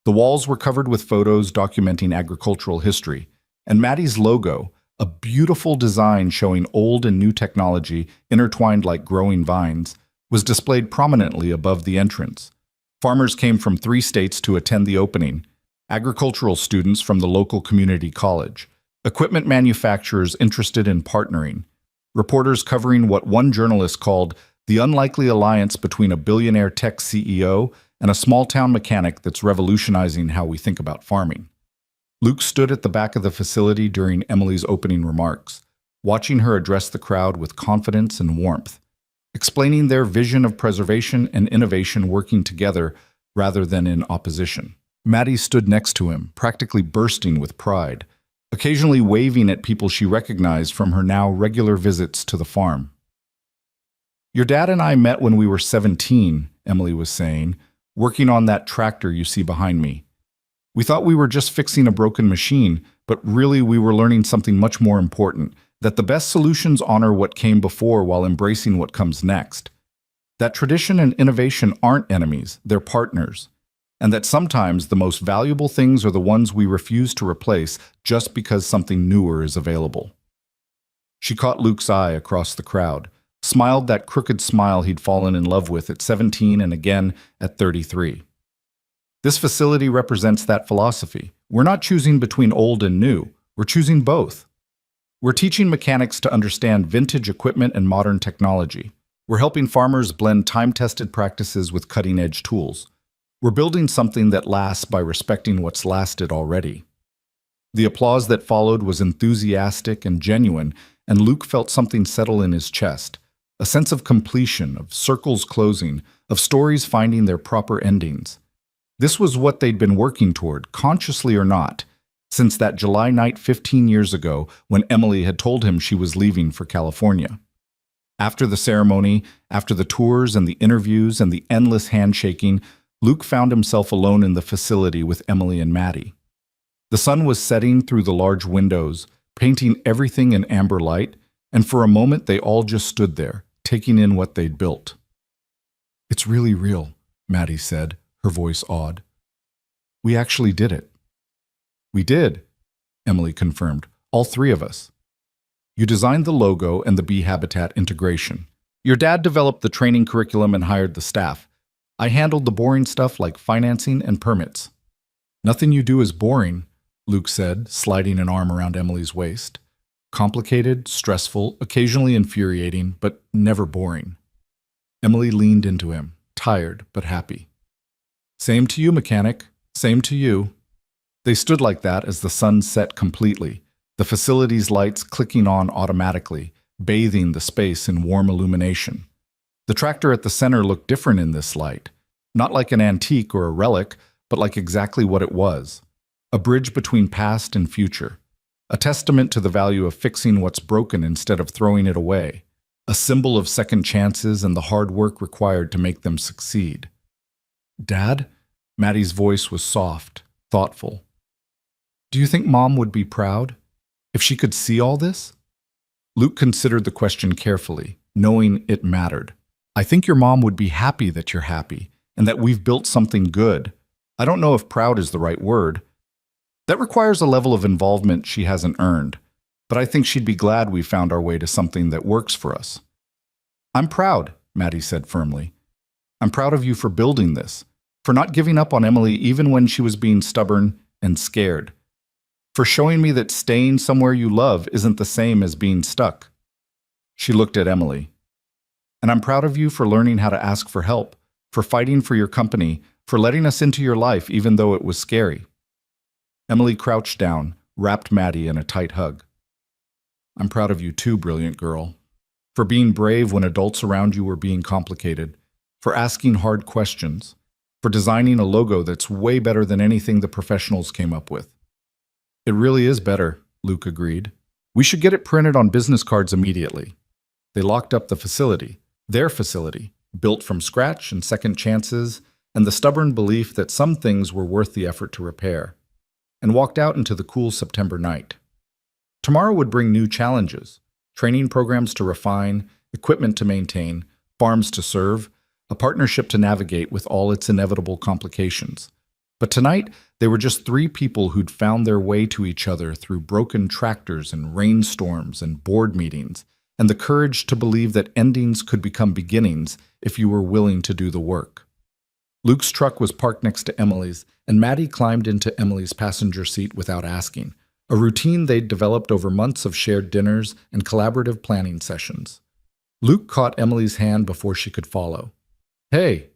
The walls were covered with photos documenting agricultural history, and Maddie's logo, a beautiful design showing old and new technology intertwined like growing vines, was displayed prominently above the entrance. Farmers came from 3 states to attend the opening, agricultural students from the local community college, equipment manufacturers interested in partnering, reporters covering what one journalist called the unlikely alliance between a billionaire tech CEO and a small-town mechanic that's revolutionizing how we think about farming. Luke stood at the back of the facility during Emily's opening remarks, watching her address the crowd with confidence and warmth, explaining their vision of preservation and innovation working together rather than in opposition. Maddie stood next to him, practically bursting with pride, occasionally waving at people she recognized from her now regular visits to the farm. Your dad and I met when we were 17, Emily was saying, working on that tractor you see behind me. We thought we were just fixing a broken machine, but really we were learning something much more important, that the best solutions honor what came before while embracing what comes next. That tradition and innovation aren't enemies, they're partners. And that sometimes the most valuable things are the ones we refuse to replace just because something newer is available. She caught Luke's eye across the crowd, smiled that crooked smile he'd fallen in love with at 17 and again at 33. This facility represents that philosophy. We're not choosing between old and new, we're choosing both. We're teaching mechanics to understand vintage equipment and modern technology. We're helping farmers blend time-tested practices with cutting-edge tools. We're building something that lasts by respecting what's lasted already. The applause that followed was enthusiastic and genuine, and Luke felt something settle in his chest, a sense of completion, of circles closing, of stories finding their proper endings. This was what they'd been working toward, consciously or not, since that July night 15 years ago when Emily had told him she was leaving for California. After the ceremony, after the tours and the interviews and the endless handshaking, Luke found himself alone in the facility with Emily and Maddie. The sun was setting through the large windows, painting everything in amber light, and for a moment they all just stood there, taking in what they'd built. "It's really real," Maddie said, her voice awed. "We actually did it." "We did," Emily confirmed, "all three of us. You designed the logo and the bee habitat integration. Your dad developed the training curriculum and hired the staff. I handled the boring stuff like financing and permits." "Nothing you do is boring," Luke said, sliding an arm around Emily's waist. "Complicated, stressful, occasionally infuriating, but never boring." Emily leaned into him, tired but happy. "Same to you, mechanic. Same to you." They stood like that as the sun set completely, the facility's lights clicking on automatically, bathing the space in warm illumination. The tractor at the center looked different in this light, not like an antique or a relic, but like exactly what it was. A bridge between past and future. A testament to the value of fixing what's broken instead of throwing it away. A symbol of second chances and the hard work required to make them succeed. "Dad?" Maddie's voice was soft, thoughtful. "Do you think Mom would be proud? If she could see all this?" Luke considered the question carefully, knowing it mattered. "I think your mom would be happy that you're happy, and that we've built something good. I don't know if proud is the right word. That requires a level of involvement she hasn't earned, but I think she'd be glad we found our way to something that works for us." "I'm proud," Maddie said firmly. "I'm proud of you for building this, for not giving up on Emily even when she was being stubborn and scared, for showing me that staying somewhere you love isn't the same as being stuck." She looked at Emily. "And I'm proud of you for learning how to ask for help, for fighting for your company, for letting us into your life even though it was scary." Emily crouched down, wrapped Maddie in a tight hug. "I'm proud of you too, brilliant girl. For being brave when adults around you were being complicated, for asking hard questions, for designing a logo that's way better than anything the professionals came up with." "It really is better," Luke agreed. "We should get it printed on business cards immediately." They locked up the facility, their facility, built from scratch and second chances, and the stubborn belief that some things were worth the effort to repair, and walked out into the cool September night. Tomorrow would bring new challenges, training programs to refine, equipment to maintain, farms to serve, a partnership to navigate with all its inevitable complications. But tonight, they were just three people who'd found their way to each other through broken tractors and rainstorms and board meetings, and the courage to believe that endings could become beginnings if you were willing to do the work. Luke's truck was parked next to Emily's, and Maddie climbed into Emily's passenger seat without asking, a routine they'd developed over months of shared dinners and collaborative planning sessions. Luke caught Emily's hand before she could follow. "Hey,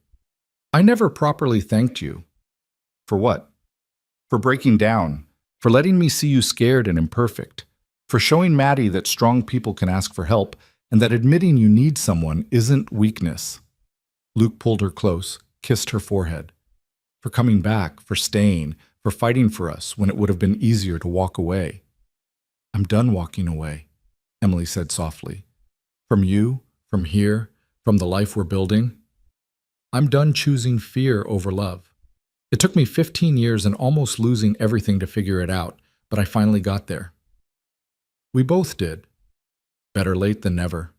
I never properly thanked you." "For what?" "For breaking down, for letting me see you scared and imperfect, for showing Maddie that strong people can ask for help and that admitting you need someone isn't weakness." Luke pulled her close, kissed her forehead. "For coming back, for staying, for fighting for us when it would have been easier to walk away." "I'm done walking away," Emily said softly. "From you, from here, from the life we're building. I'm done choosing fear over love. It took me 15 years and almost losing everything to figure it out, but I finally got there. We both did. Better late than never.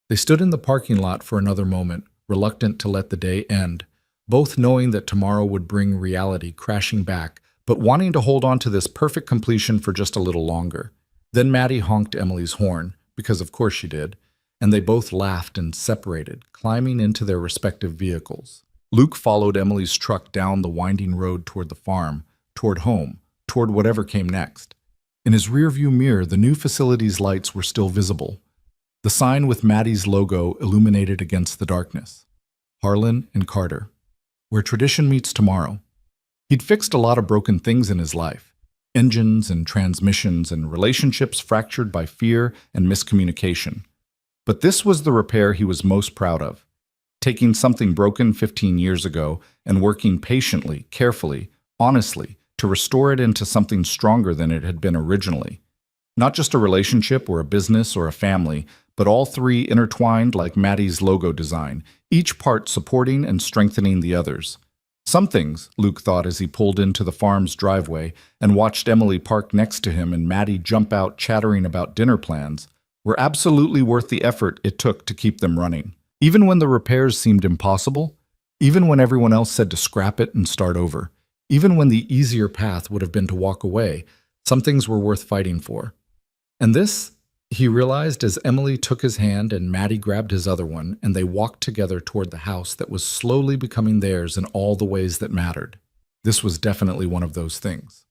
They stood in the parking lot for another moment, reluctant to let the day end, both knowing that tomorrow would bring reality crashing back, but wanting to hold on to this perfect completion for just a little longer. Then Maddie honked Emily's horn, because of course she did, and they both laughed and separated, climbing into their respective vehicles. Luke followed Emily's truck down the winding road toward the farm, toward home, toward whatever came next. In his rearview mirror, the new facility's lights were still visible. The sign with Maddie's logo illuminated against the darkness. Harlan and Carter. Where tradition meets tomorrow. He'd fixed a lot of broken things in his life. Engines and transmissions and relationships fractured by fear and miscommunication. But this was the repair he was most proud of. Taking something broken 15 years ago and working patiently, carefully, honestly, to restore it into something stronger than it had been originally. Not just a relationship or a business or a family, but all three intertwined like Maddie's logo design, each part supporting and strengthening the others. Some things, Luke thought as he pulled into the farm's driveway and watched Emily park next to him and Maddie jump out chattering about dinner plans, were absolutely worth the effort it took to keep them running. Even when the repairs seemed impossible, even when everyone else said to scrap it and start over, even when the easier path would have been to walk away, some things were worth fighting for. And this, he realized as Emily took his hand and Maddie grabbed his other one, and they walked together toward the house that was slowly becoming theirs in all the ways that mattered. This was definitely one of those things.